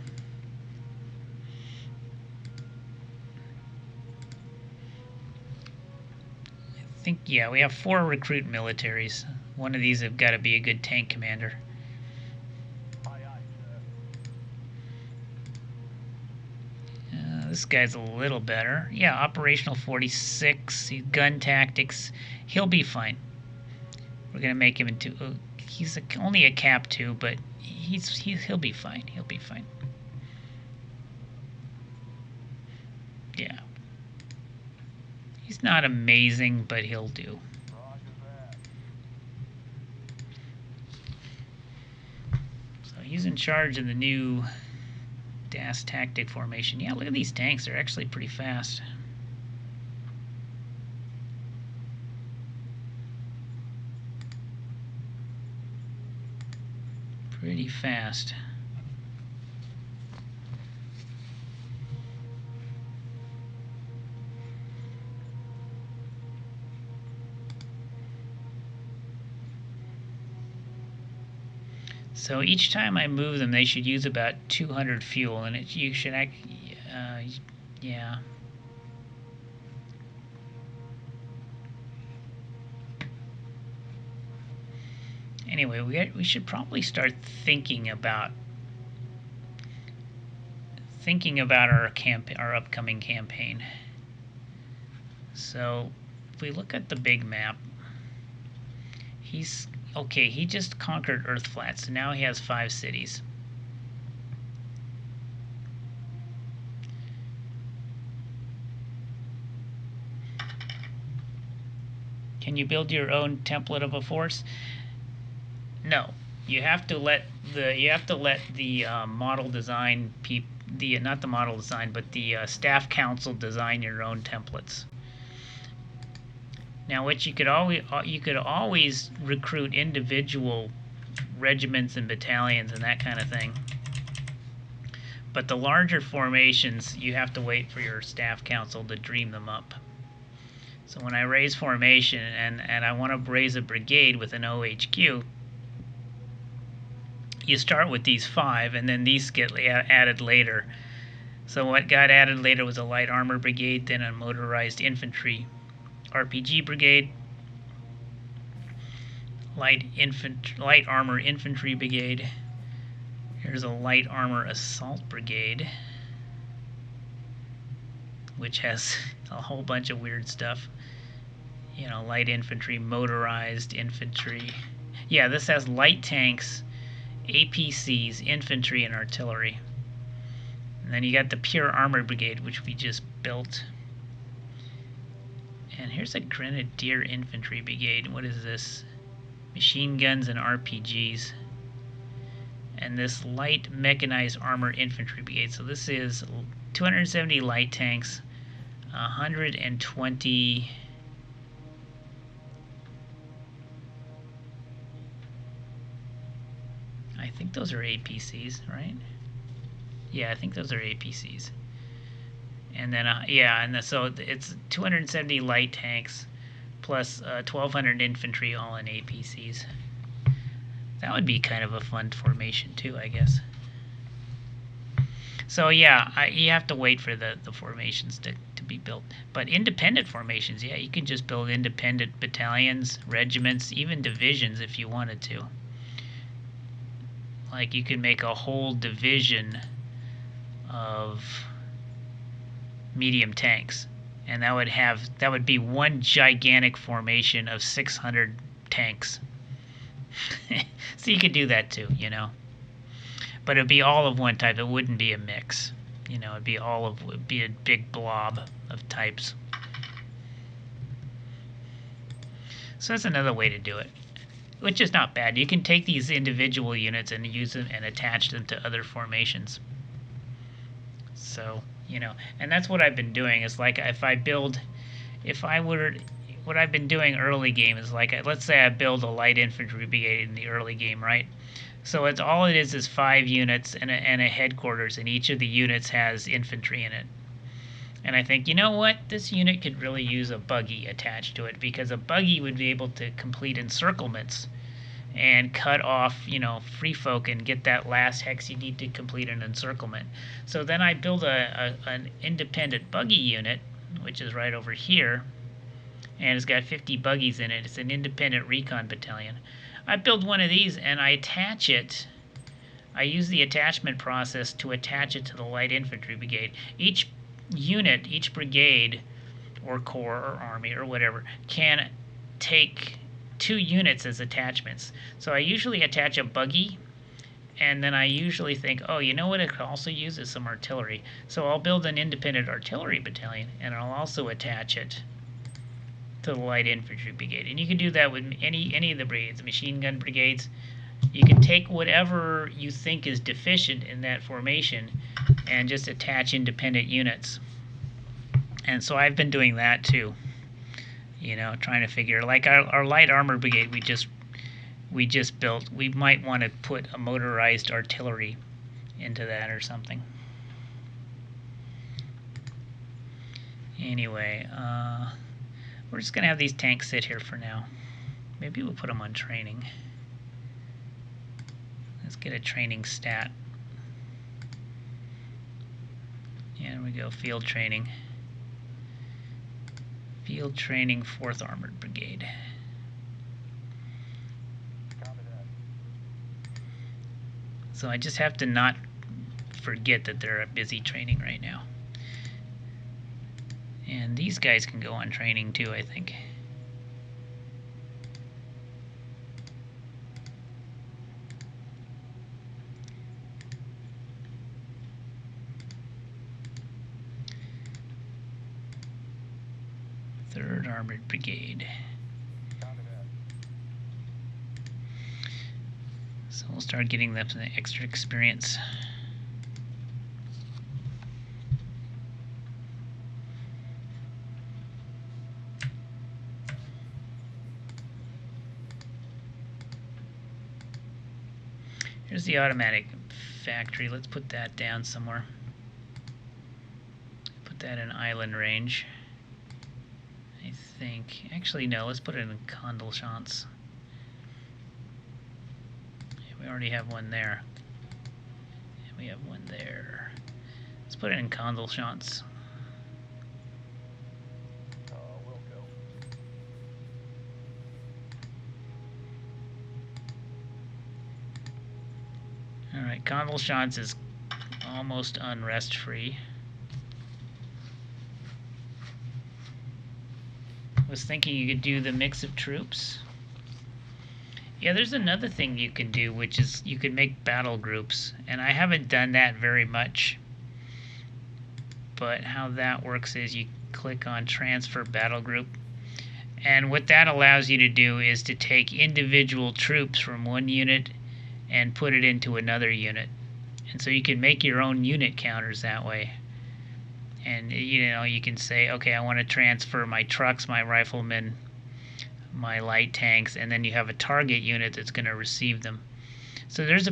Speaker 1: I think, yeah, we have 4 recruit militaries. One of these have got to be a good tank commander.
Speaker 2: Aye, aye, sir.
Speaker 1: This guy's a little better. Yeah, operational 46, gun tactics. He'll be fine. We're gonna make him into. He's only a cap 2, but he'll be fine. He'll be fine. Yeah. He's not amazing, but he'll do.
Speaker 2: Roger that.
Speaker 1: So he's in charge of the new DAS tactic formation. Yeah, look at these tanks. They're actually pretty fast. Pretty fast. So each time I move them, they should use about 200 fuel, and you should yeah. Anyway, we should probably start thinking about our upcoming campaign. So if we look at the big map, he's okay. He just conquered Earth Flat, so now he has 5 cities. Can you build your own template of a force? No, you have to let the model design not the model design, but the staff council design your own templates. Now, what you could always recruit individual regiments and battalions and that kind of thing. But the larger formations, you have to wait for your staff council to dream them up. So when I raise formation and I want to raise a brigade with an OHQ, you start with these 5, and then these get added later. So what got added later was a light armor brigade, then a motorized infantry RPG brigade, light armor infantry brigade. Here's a light armor assault brigade, which has a whole bunch of weird stuff. You know, light infantry, motorized infantry. Yeah, this has light tanks, APCs, infantry, and artillery. And then you got the pure armor brigade, which we just built. And here's a grenadier infantry brigade. What is this? Machine guns and RPGs. And this light mechanized armor infantry brigade. So this is 270 light tanks, 120. I think those are APCs, right? Yeah, I think those are APCs. And then, yeah, and so it's 270 light tanks plus 1,200 infantry, all in APCs. That would be kind of a fun formation too, I guess. So yeah, you have to wait for the formations to be built. But independent formations, yeah, you can just build independent battalions, regiments, even divisions if you wanted to. Like you could make a whole division of medium tanks, and that would be one gigantic formation of 600 tanks. So you could do that too, you know. But it'd be all of one type. It wouldn't be a mix. You know, it'd be a big blob of types. So that's another way to do it, which is not bad. You can take these individual units and use them and attach them to other formations. So, you know, and that's what I've been doing. Is like what I've been doing early game is like, let's say I build a light infantry brigade in the early game, right? So it's all it is 5 units and a headquarters, and each of the units has infantry in it. And I think, you know what, this unit could really use a buggy attached to it, because a buggy would be able to complete encirclements and cut off, you know, free folk and get that last hex you need to complete an encirclement. So then I build an independent buggy unit, which is right over here, and it's got 50 buggies in it. It's an independent recon battalion. I build one of these and I attach it. I use the attachment process to attach it to the light infantry brigade. Each unit, each brigade or corps or army or whatever can take 2 units as attachments. So I usually attach a buggy, and then I usually think, oh, you know what it could also use is some artillery. So I'll build an independent artillery battalion, and I'll also attach it to the light infantry brigade. And you can do that with any of the brigades, machine gun brigades. You can take whatever you think is deficient in that formation and just attach independent units. And so I've been doing that too. You know, trying to figure, like our light armor brigade we just built. We might want to put a motorized artillery into that or something. Anyway, we're just gonna have these tanks sit here for now. Maybe we'll put them on training. Let's get a training stat. Yeah, there we go, field training. Field training, 4th Armored Brigade. So I just have to not forget that they're busy training right now. And these guys can go on training too, I think. Third Armored Brigade. So we'll start getting them some extra experience. Here's the automatic factory. Let's put that down somewhere. Put that in island range. I think. Actually, no. Let's put it in Condlechance. We already have one there. And we have one there. Let's put it in Condlechance.
Speaker 2: We'll go.
Speaker 1: Alright, Convulsions is almost unrest free. Was thinking you could do the mix of troops. Yeah, there's another thing you can do, which is you can make battle groups, and I haven't done that very much. But how that works is you click on transfer battle group, and what that allows you to do is to take individual troops from one unit and put it into another unit. And so you can make your own unit counters that way. And you can say, okay, I want to transfer my trucks, my riflemen, my light tanks, and then you have a target unit that's going to receive them. So there's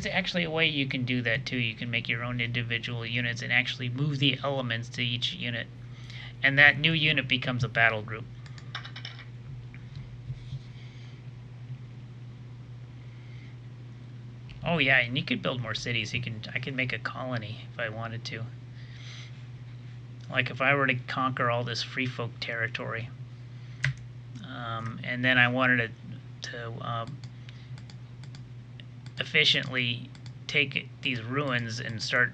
Speaker 1: actually a way you can do that too. You can make your own individual units and actually move the elements to each unit. And that new unit becomes a battle group. Oh yeah, and you could build more cities. I could make a colony if I wanted to. Like if I were to conquer all this free folk territory, and then I wanted to efficiently take these ruins and start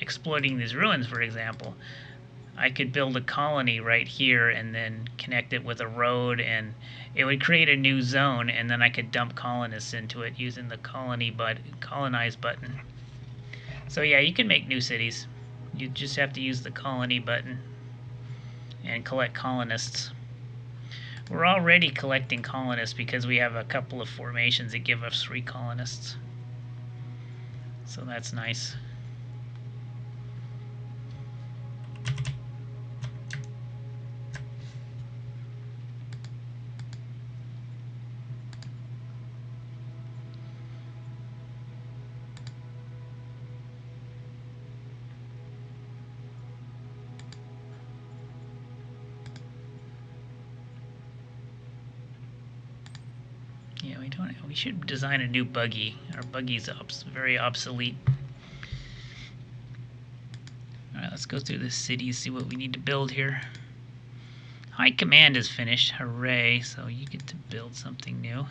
Speaker 1: exploiting these ruins, for example, I could build a colony right here and then connect it with a road, and it would create a new zone, and then I could dump colonists into it using the colonize button. So yeah, you can make new cities. You just have to use the colony button and collect colonists. We're already collecting colonists because we have a couple of formations that give us 3 colonists. So that's nice. Yeah, we should design a new buggy. Our buggy's very obsolete. Alright, let's go through the city, see what we need to build here. High command is finished. Hooray. So you get to build something new.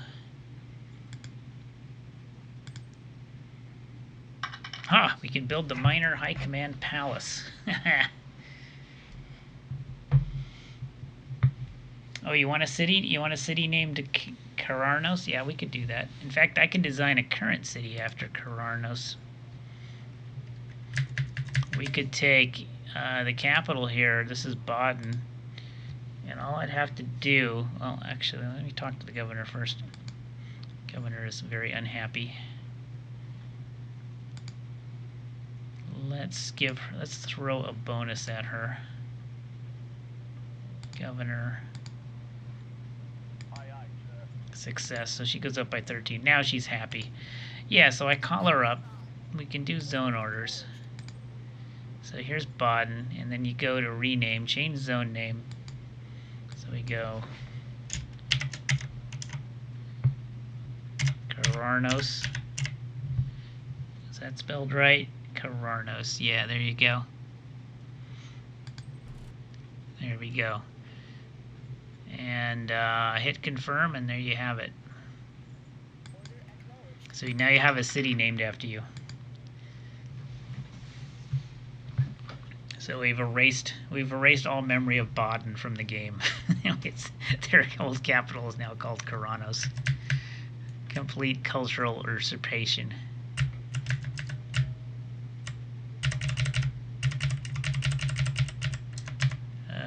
Speaker 1: Ah, we can build the minor high command palace. Oh, you want a city? You want a city named Cararnos? Yeah, we could do that. In fact, I can design a current city after Cararnos. We could take the capital here. This is Baden. And all I'd have to do... Well, actually, let me talk to the governor first. Governor is very unhappy. Let's throw a bonus at her. Governor.
Speaker 2: Aye, aye, sir.
Speaker 1: Success. So she goes up by 13. Now she's happy. Yeah, so I call her up. We can do zone orders. So here's Baden, and then you go to rename, change zone name. So we go Cararnos. Is that spelled right? Cararnos. Yeah, there you go. There we go. And hit confirm, and there you have it. So now you have a city named after you. So we've erased all memory of Baden from the game. Their old capital is now called Cararnos. Complete cultural usurpation.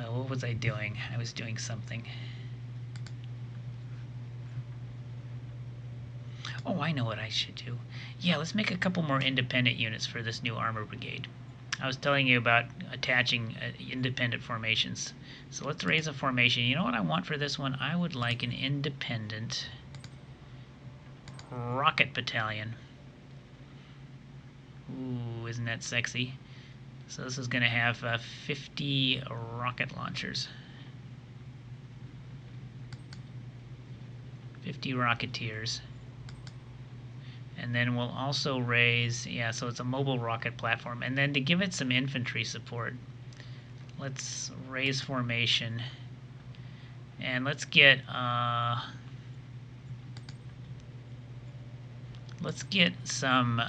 Speaker 1: What was I doing? I was doing something. Oh, I know what I should do. Yeah, let's make a couple more independent units for this new armor brigade. I was telling you about attaching independent formations. So let's raise a formation. You know what I want for this one? I would like an independent rocket battalion. Ooh, isn't that sexy? So this is going to have 50 rocket launchers. 50 rocketeers. And then we'll also raise, yeah, so it's a mobile rocket platform. And then to give it some infantry support, let's raise formation. And let's get Let's get some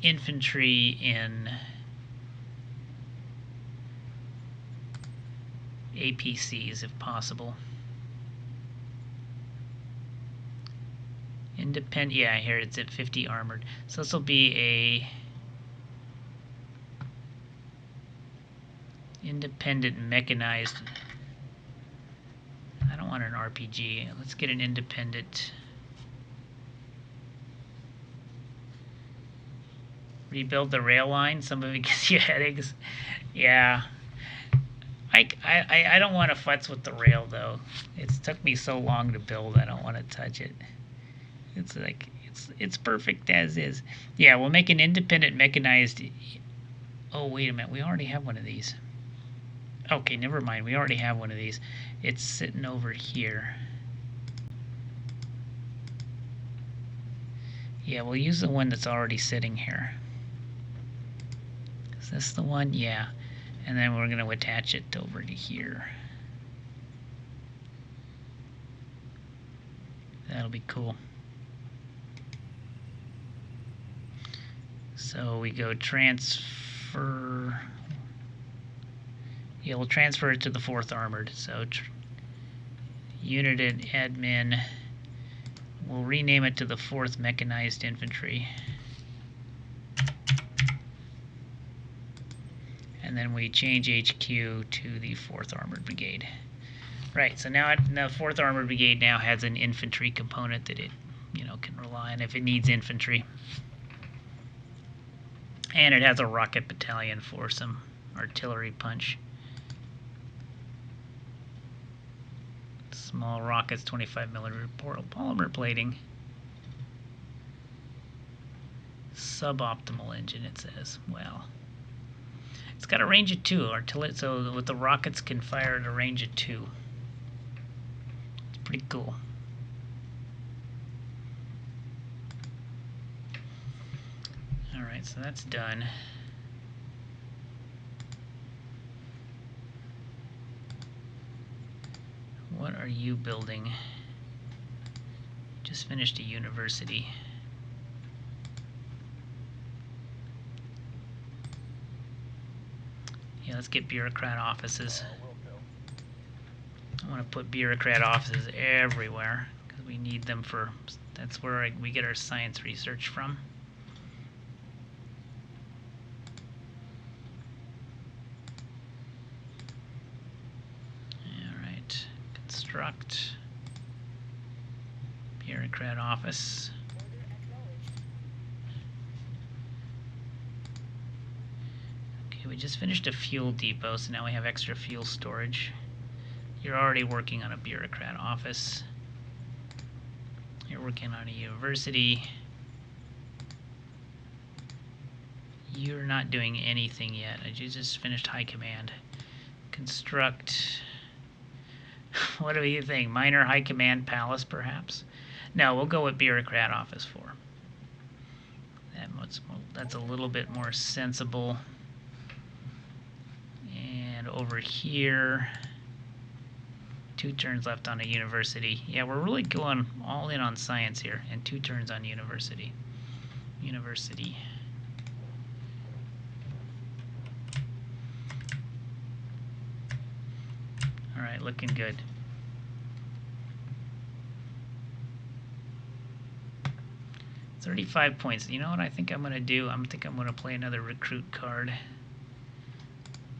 Speaker 1: infantry in APCs if possible. Independent, yeah, here it's at 50 armored. So this will be a independent mechanized. I don't want an RPG. Let's get an independent. Rebuild the rail line. Some of it gives you headaches. Yeah. I don't want to futz with the rail though. It's took me so long to build. I don't want to touch it. It's like it's perfect as is. Yeah, we'll make an independent mechanized. Oh wait a minute, we already have one of these. Okay, never mind. We already have one of these. It's sitting over here. Yeah, we'll use the one that's already sitting here. Is this the one? Yeah. And then we're going to attach it over to here. That'll be cool. So we go transfer. Yeah, we'll transfer it to the 4th Armored. So unit and admin. We'll rename it to the 4th Mechanized Infantry. And then we change HQ to the 4th Armored Brigade. Right, so now the 4th Armored Brigade now has an infantry component that it, can rely on if it needs infantry. And it has a rocket battalion for some artillery punch. Small rockets, 25mm polymer plating. Suboptimal engine, it says. Well, it's got a range of 2. Artillery, so with the rockets can fire at a range of 2. It's pretty cool. Alright, so that's done. What are you building? Just finished a university. Yeah, let's get bureaucrat offices. I want to put bureaucrat offices everywhere because we need them for. That's where we get our science research from. Alright, construct bureaucrat office. Okay, we just finished a fuel depot, so now we have extra fuel storage. You're already working on a bureaucrat office. You're working on a university. You're not doing anything yet. You just finished high command. Construct. What do you think? Minor high command palace, perhaps? No, we'll go with bureaucrat office 4. That's a little bit more sensible. And over here, 2 turns left on a university. Yeah, we're really going all in on science here, and 2 turns on university. University. Alright, looking good. $35 points. You know what I think I'm going to do? I think I'm going to play another recruit card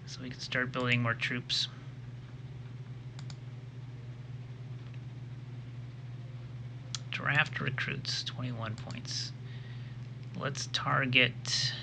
Speaker 1: so we can start building more troops. Draft recruits, 21 points. Let's target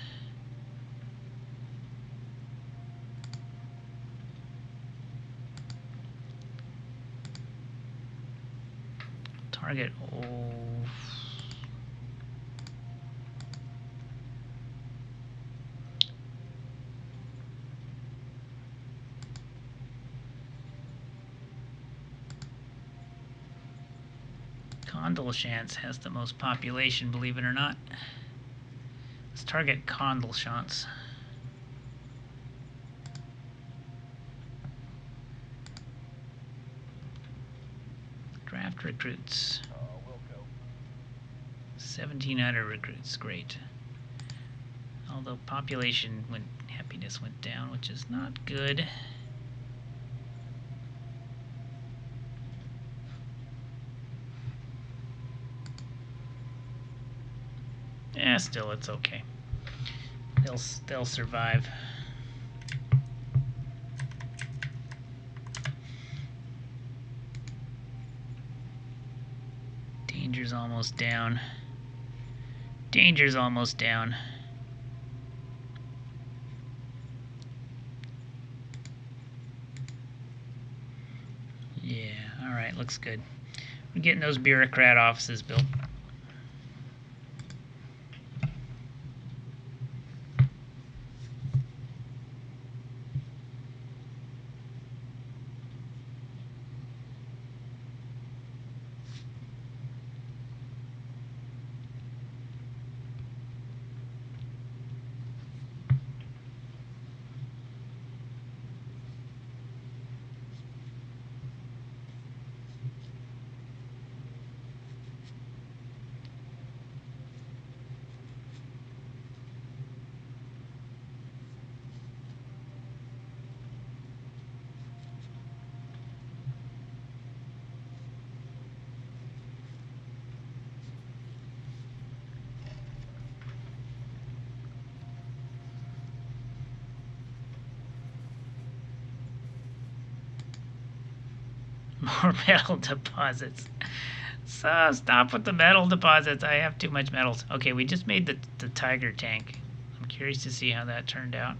Speaker 1: Condolchance has the most population, believe it or not. Let's target Condolchance. Draft recruits. 1,700 recruits, great. Although happiness went down, which is not good. Yeah, still, it's okay. They'll survive. Danger's almost down. Danger's almost down. Yeah, alright, looks good. We're getting those bureaucrat offices built. More metal deposits. So stop with the metal deposits. I have too much metals. Okay, we just made the tiger tank. I'm curious to see how that turned out.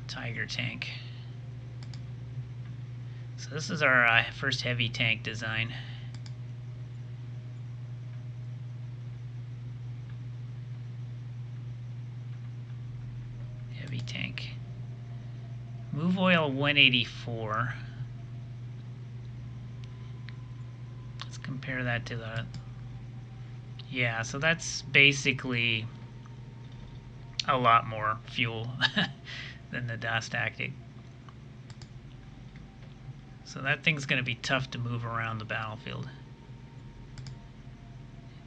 Speaker 1: Tiger tank. So this is our first heavy tank design. Heavy tank. Move oil 184. Let's compare that to the... Yeah, so that's basically a lot more fuel than the DOS tactic. So that thing's going to be tough to move around the battlefield.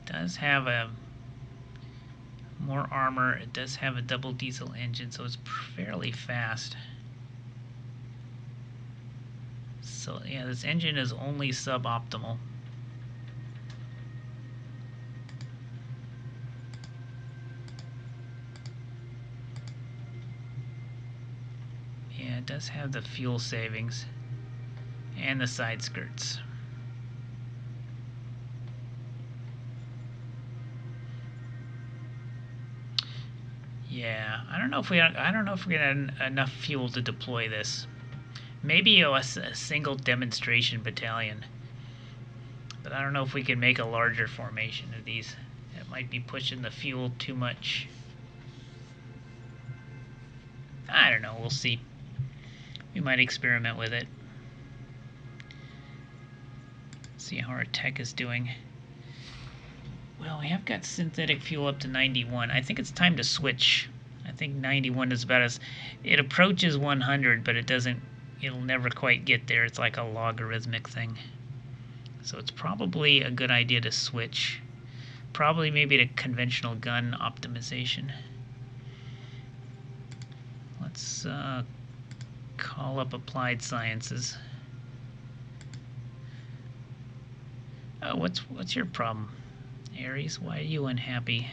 Speaker 1: It does have more armor. It does have a double diesel engine, so it's fairly fast. So yeah, this engine is only suboptimal. Yeah, it does have the fuel savings and the side skirts. Yeah, I don't know if we're gonna have enough fuel to deploy this. Maybe a single demonstration battalion, but I don't know if we can make a larger formation of these. It might be pushing the fuel too much. I don't know. We'll see. We might experiment with it. See how our tech is doing. Well, we have got synthetic fuel up to 91. I think it's time to switch. I think 91 is about as... It approaches 100, but it doesn't... It'll never quite get there. It's like a logarithmic thing. So it's probably a good idea to switch. Probably maybe to conventional gun optimization. Let's call up Applied Sciences. Oh, what's your problem, Aries? Why are you unhappy?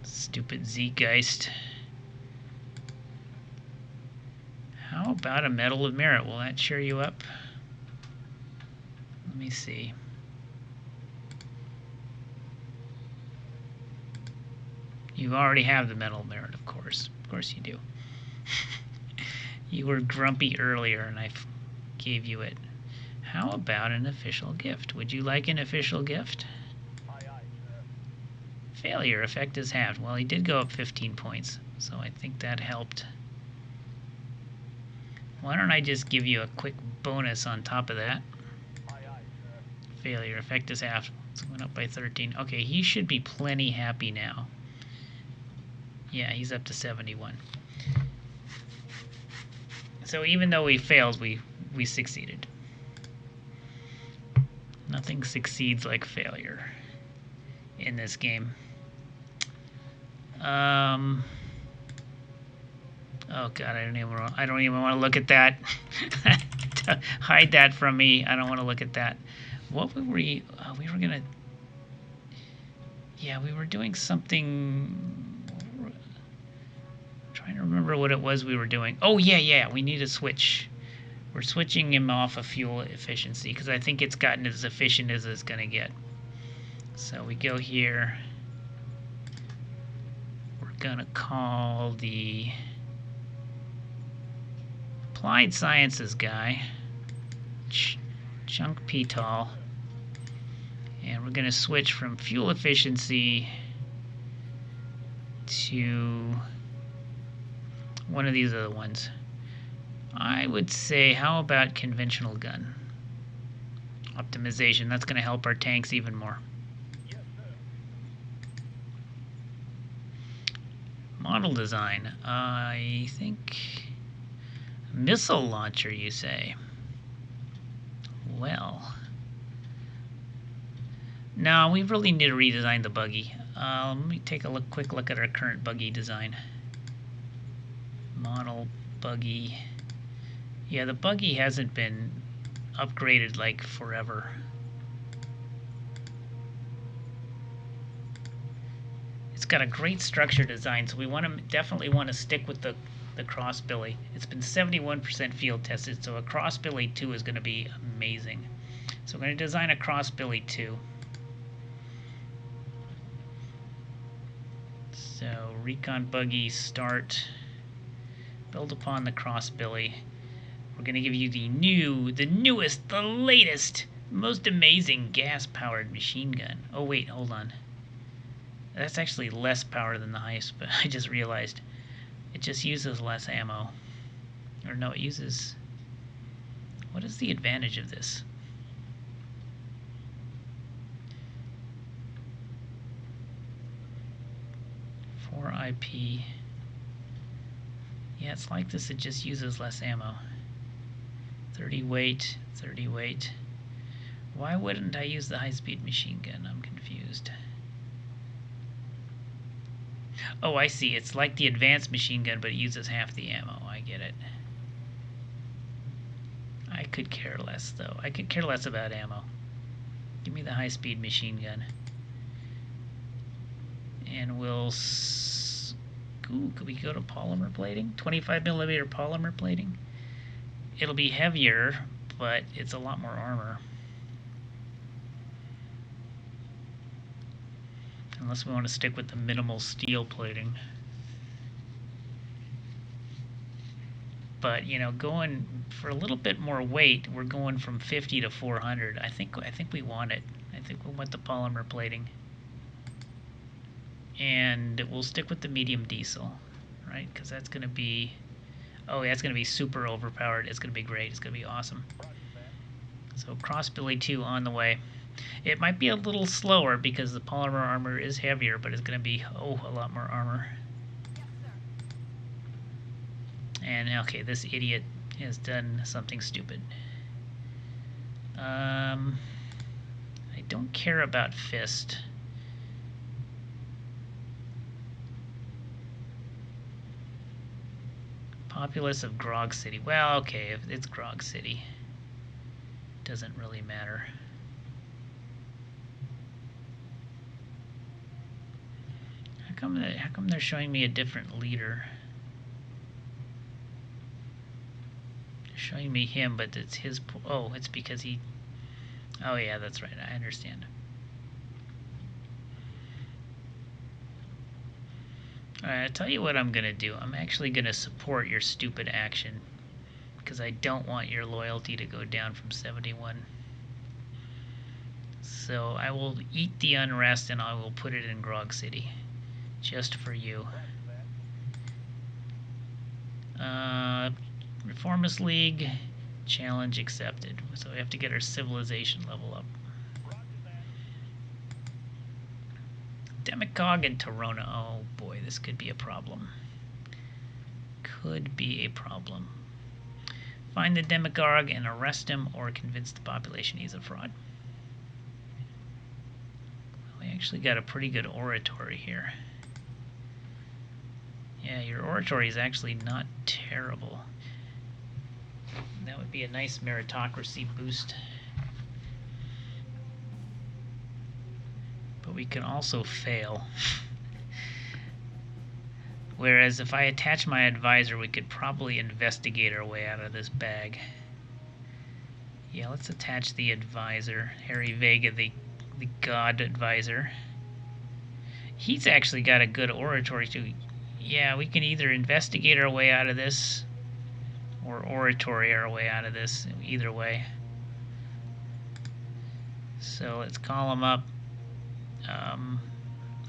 Speaker 1: Stupid Zeitgeist. How about a Medal of Merit? Will that cheer you up? Let me see. You already have the Medal of Merit, of course. Of course you do. You were grumpy earlier, and I gave you it. How about an official gift? Would you like an official gift?
Speaker 2: Aye, aye, sir.
Speaker 1: Failure effect is halved. Well, he did go up 15 points, so I think that helped. Why don't I just give you a quick bonus on top of that?
Speaker 2: Aye, aye, sir.
Speaker 1: Failure effect is halved. It's went up by 13. Okay, he should be plenty happy now. Yeah, he's up to 71. So even though we failed, we succeeded. Nothing succeeds like failure in this game. Oh god, I don't even want to look at that. Hide that from me. I don't want to look at that. What were we? We were gonna. Yeah, we were doing something. I'm trying to remember what it was we were doing. Oh yeah. We need a switch. We're switching him off of fuel efficiency because I think it's gotten as efficient as it's gonna get. So we go here. We're gonna call the Applied Sciences guy, Chunk Petol, and we're going to switch from fuel efficiency to one of these other ones. I would say, how about conventional gun optimization? That's going to help our tanks even more.
Speaker 2: Yes, sir.
Speaker 1: Model design, I think missile launcher, you say? Well, no, we really need to redesign the buggy. Let me take a quick look at our current buggy design. Model buggy. Yeah, the buggy hasn't been upgraded like forever. It's got a great structure design, so we definitely want to stick with the crossbilly. It's been 71% field tested, so a crossbilly 2 is going to be amazing. So we're going to design a crossbilly 2. So recon buggy start, build upon the crossbilly. We're going to give you the newest, the latest, most amazing gas-powered machine gun. Oh wait, hold on. That's actually less power than the highest, but I just realized it just uses less ammo. Or no, it uses... What is the advantage of this? 4 IP. Yeah, it's like this, it just uses less ammo. 30 weight, 30 weight. Why wouldn't I use the high-speed machine gun? I'm confused. Oh, I see. It's like the advanced machine gun, but it uses half the ammo. I get it. I could care less, though. I could care less about ammo. Give me the high-speed machine gun. And we'll... Ooh, could we go to polymer plating? 25mm polymer plating? It'll be heavier, but it's a lot more armor. Unless we want to stick with the minimal steel plating. But, you know, going for a little bit more weight, we're going from 50 to 400. I think we want it. I think we want the polymer plating. And we'll stick with the medium diesel, right? Because that's going to be... Oh, yeah, it's going to be super overpowered. It's going to be great. It's going to be awesome. So Crossbilly 2 on the way. It might be a little slower because the polymer armor is heavier, but it's going to be, oh, a lot more armor. And, okay, this idiot has done something stupid. I don't care about Fist. Populace of Grog City. Well, okay, if it's Grog City. Doesn't really matter. How come they're showing me a different leader? They're showing me him, but it's his... Oh, it's because he... Oh, yeah, that's right. I understand. Alright, I'll tell you what I'm going to do. I'm actually going to support your stupid action. Because I don't want your loyalty to go down from 71. So I will eat the unrest and I will put it in Grog City. Just for you. Reformist League, challenge accepted. So we have to get our civilization level up. Demigog and Torona. Oh boy, this could be a problem. Could be a problem. Find the demagogue and arrest him, or convince the population he's a fraud. We actually got a pretty good oratory here. Yeah, your oratory is actually not terrible. That would be a nice meritocracy boost. But we can also fail. Whereas if I attach my advisor, we could probably investigate our way out of this bag. Yeah, let's attach the advisor. Harry Vega, the god advisor. He's actually got a good oratory too. Yeah, we can either investigate our way out of this or oratory our way out of this. Either way. So let's call him up.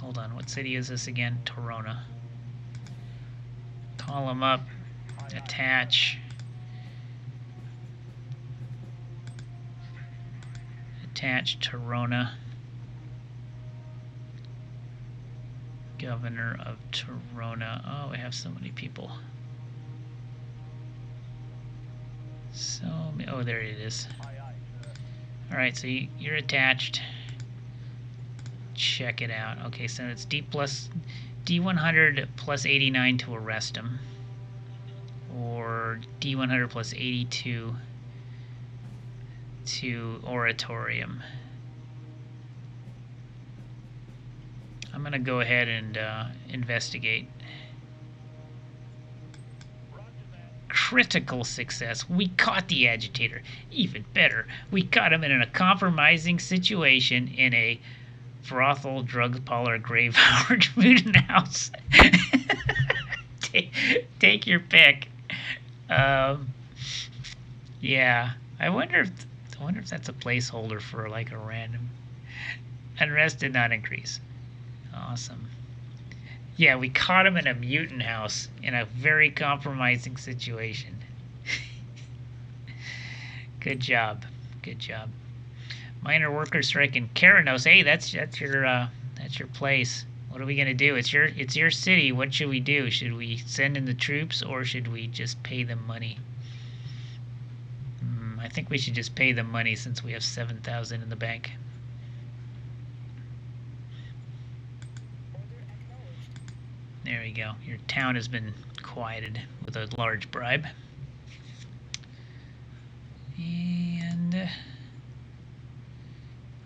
Speaker 1: Hold on, what city is this again? Torona. Call him up. Attach. Attach Torona. Governor of Torona. Oh, we have so many people. Oh, there it is. Alright, so you're attached. Check it out. Okay, so it's D100 plus 89 to arrest him. Or D100 plus 82 to oratorium. I'm going to go ahead and investigate. Critical success. We caught the agitator. Even better, we caught him in a compromising situation in a brothel, drug parlor, grave food house. Take your pick. Yeah, I wonder if that's a placeholder for like a random. Unrest did not increase. Awesome. Yeah, we caught him in a mutant house in a very compromising situation. Good job. Good job. Minor worker strike in Karanos. Hey, that's your place. What are we gonna do? It's your city. What should we do? Should we send in the troops or should we just pay them money? I think we should just pay them money since we have 7,000 in the bank. There we go. Your town has been quieted with a large bribe. And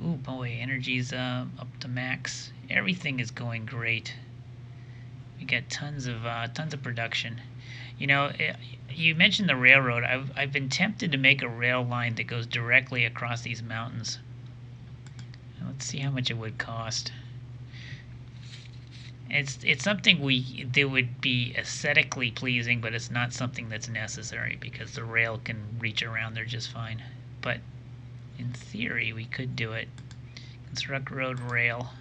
Speaker 1: oh boy, energy's up to max. Everything is going great. We got tons of production. You know, you mentioned the railroad. I've been tempted to make a rail line that goes directly across these mountains. Let's see how much it would cost. It's something that would be aesthetically pleasing, but it's not something that's necessary because the rail can reach around there just fine. But in theory, we could do it. Construct road rail.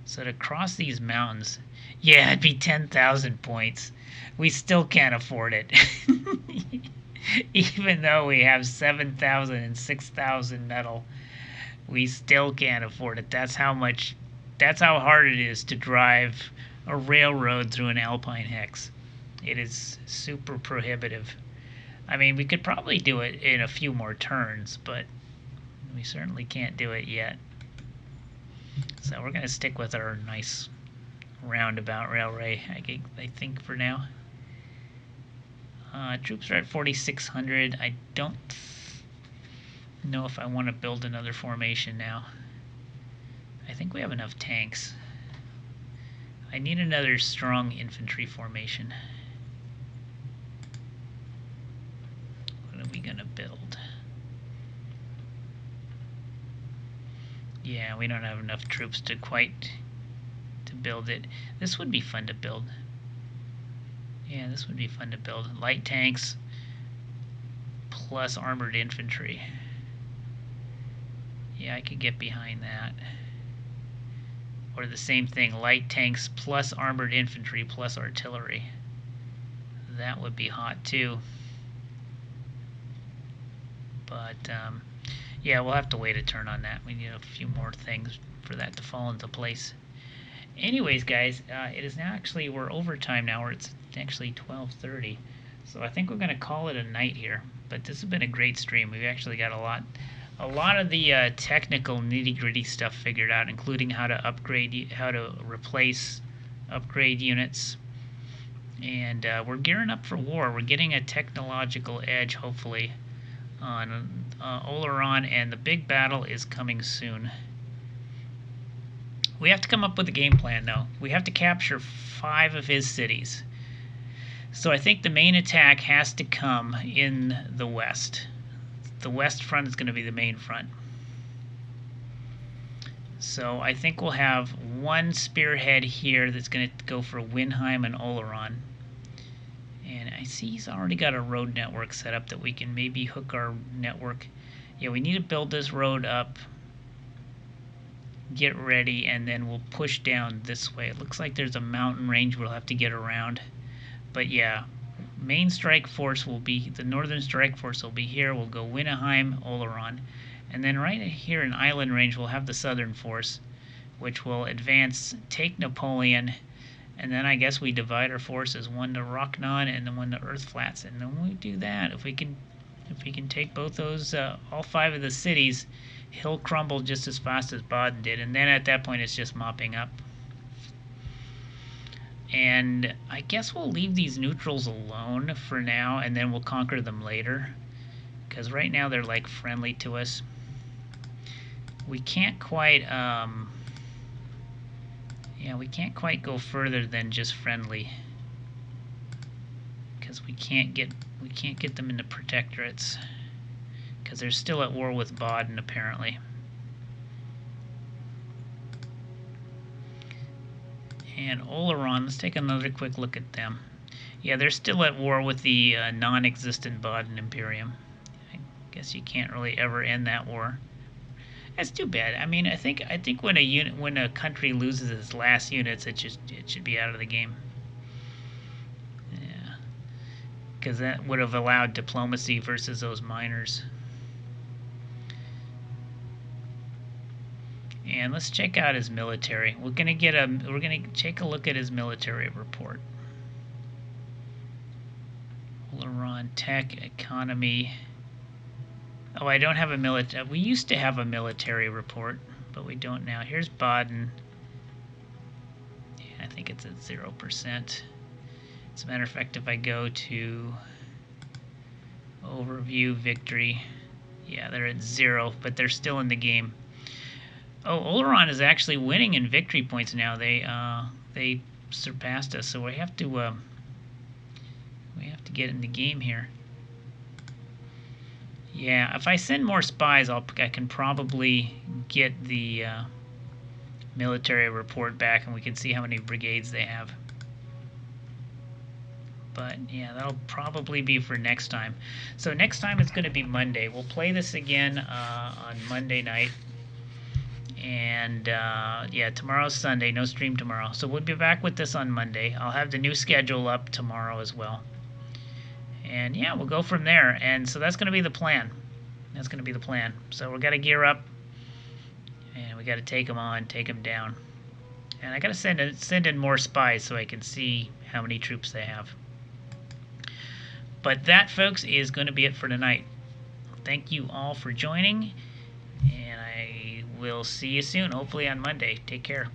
Speaker 1: So to cross these mountains, yeah, it'd be 10,000 points. We still can't afford it. Even though we have 7,000 and 6,000 metal, we still can't afford it. That's how hard it is to drive a railroad through an alpine hex. It is super prohibitive. I mean, we could probably do it in a few more turns, but we certainly can't do it yet. So we're going to stick with our nice roundabout railway, I think, for now. Troops are at 4,600. I don't know if I want to build another formation now. I think we have enough tanks. I need another strong infantry formation. What are we gonna build? Yeah, we don't have enough troops to build it. This would be fun to build. Yeah, this would be fun to build. Light tanks plus armored infantry. Yeah, I could get behind that. Or the same thing, light tanks plus armored infantry plus artillery. That would be hot too. But yeah, we'll have to wait a turn on that. We need a few more things for that to fall into place. Anyways, guys, it is now actually, we're overtime now. It's actually 12:30. So I think we're going to call it a night here. But this has been a great stream. We've actually got a lot of the technical nitty-gritty stuff figured out, including how to upgrade, how to replace upgrade units. And we're gearing up for war. We're getting a technological edge, hopefully, on Oleron, and the big battle is coming soon. We have to come up with a game plan, though. We have to capture 5 of his cities. So I think the main attack has to come in the west. The west front is going to be the main front. So I think we'll have one spearhead here that's going to go for Winheim and Oleron. And I see he's already got a road network set up that we can maybe hook our network. Yeah, we need to build this road up, get ready, and then we'll push down this way. It looks like there's a mountain range we'll have to get around. But yeah, main strike force will be, the northern strike force will be here. We'll go Winheim, Oleron. And then right here in Island Range, we'll have the southern force, which will advance, take Napoleon, and then I guess we divide our forces, one to Grognerd and then one to Earth Flats. And then when we do that, if we can take both those, all 5 of the cities, he'll crumble just as fast as Baden did. And then at that point, it's just mopping up. And I guess we'll leave these neutrals alone for now, and then we'll conquer them later. Because right now they're like friendly to us. We can't quite, yeah, we can't quite go further than just friendly. Because we can't get them into protectorates. Because they're still at war with Baden, apparently. And Oleron, let's take another quick look at them. Yeah, they're still at war with the non-existent Baden Imperium. I guess you can't really ever end that war. That's too bad. I mean, I think when a country loses its last units, it should be out of the game. Yeah, because that would have allowed diplomacy versus those miners. And let's check out his military. We're gonna take a look at his military report. Oleron tech economy. Oh, I don't have a military. We used to have a military report, but we don't now. Here's Baden. Yeah, I think it's at 0%. As a matter of fact, if I go to overview victory, yeah, they're at 0, but they're still in the game. Oh, Oleron is actually winning in victory points now. They surpassed us, so we have to get in the game here. Yeah, if I send more spies, I can probably get the military report back, and we can see how many brigades they have. But yeah, that'll probably be for next time. So next time it's going to be Monday. We'll play this again on Monday night. And yeah, tomorrow's Sunday, no stream tomorrow. So we'll be back with this on Monday. I'll have the new schedule up tomorrow as well. And yeah, we'll go from there. And so that's going to be the plan. That's going to be the plan. So we've got to gear up. And we got to take them on, take them down. And I got to send in more spies so I can see how many troops they have. But that, folks, is going to be it for tonight. Thank you all for joining. And I will see you soon, hopefully on Monday. Take care.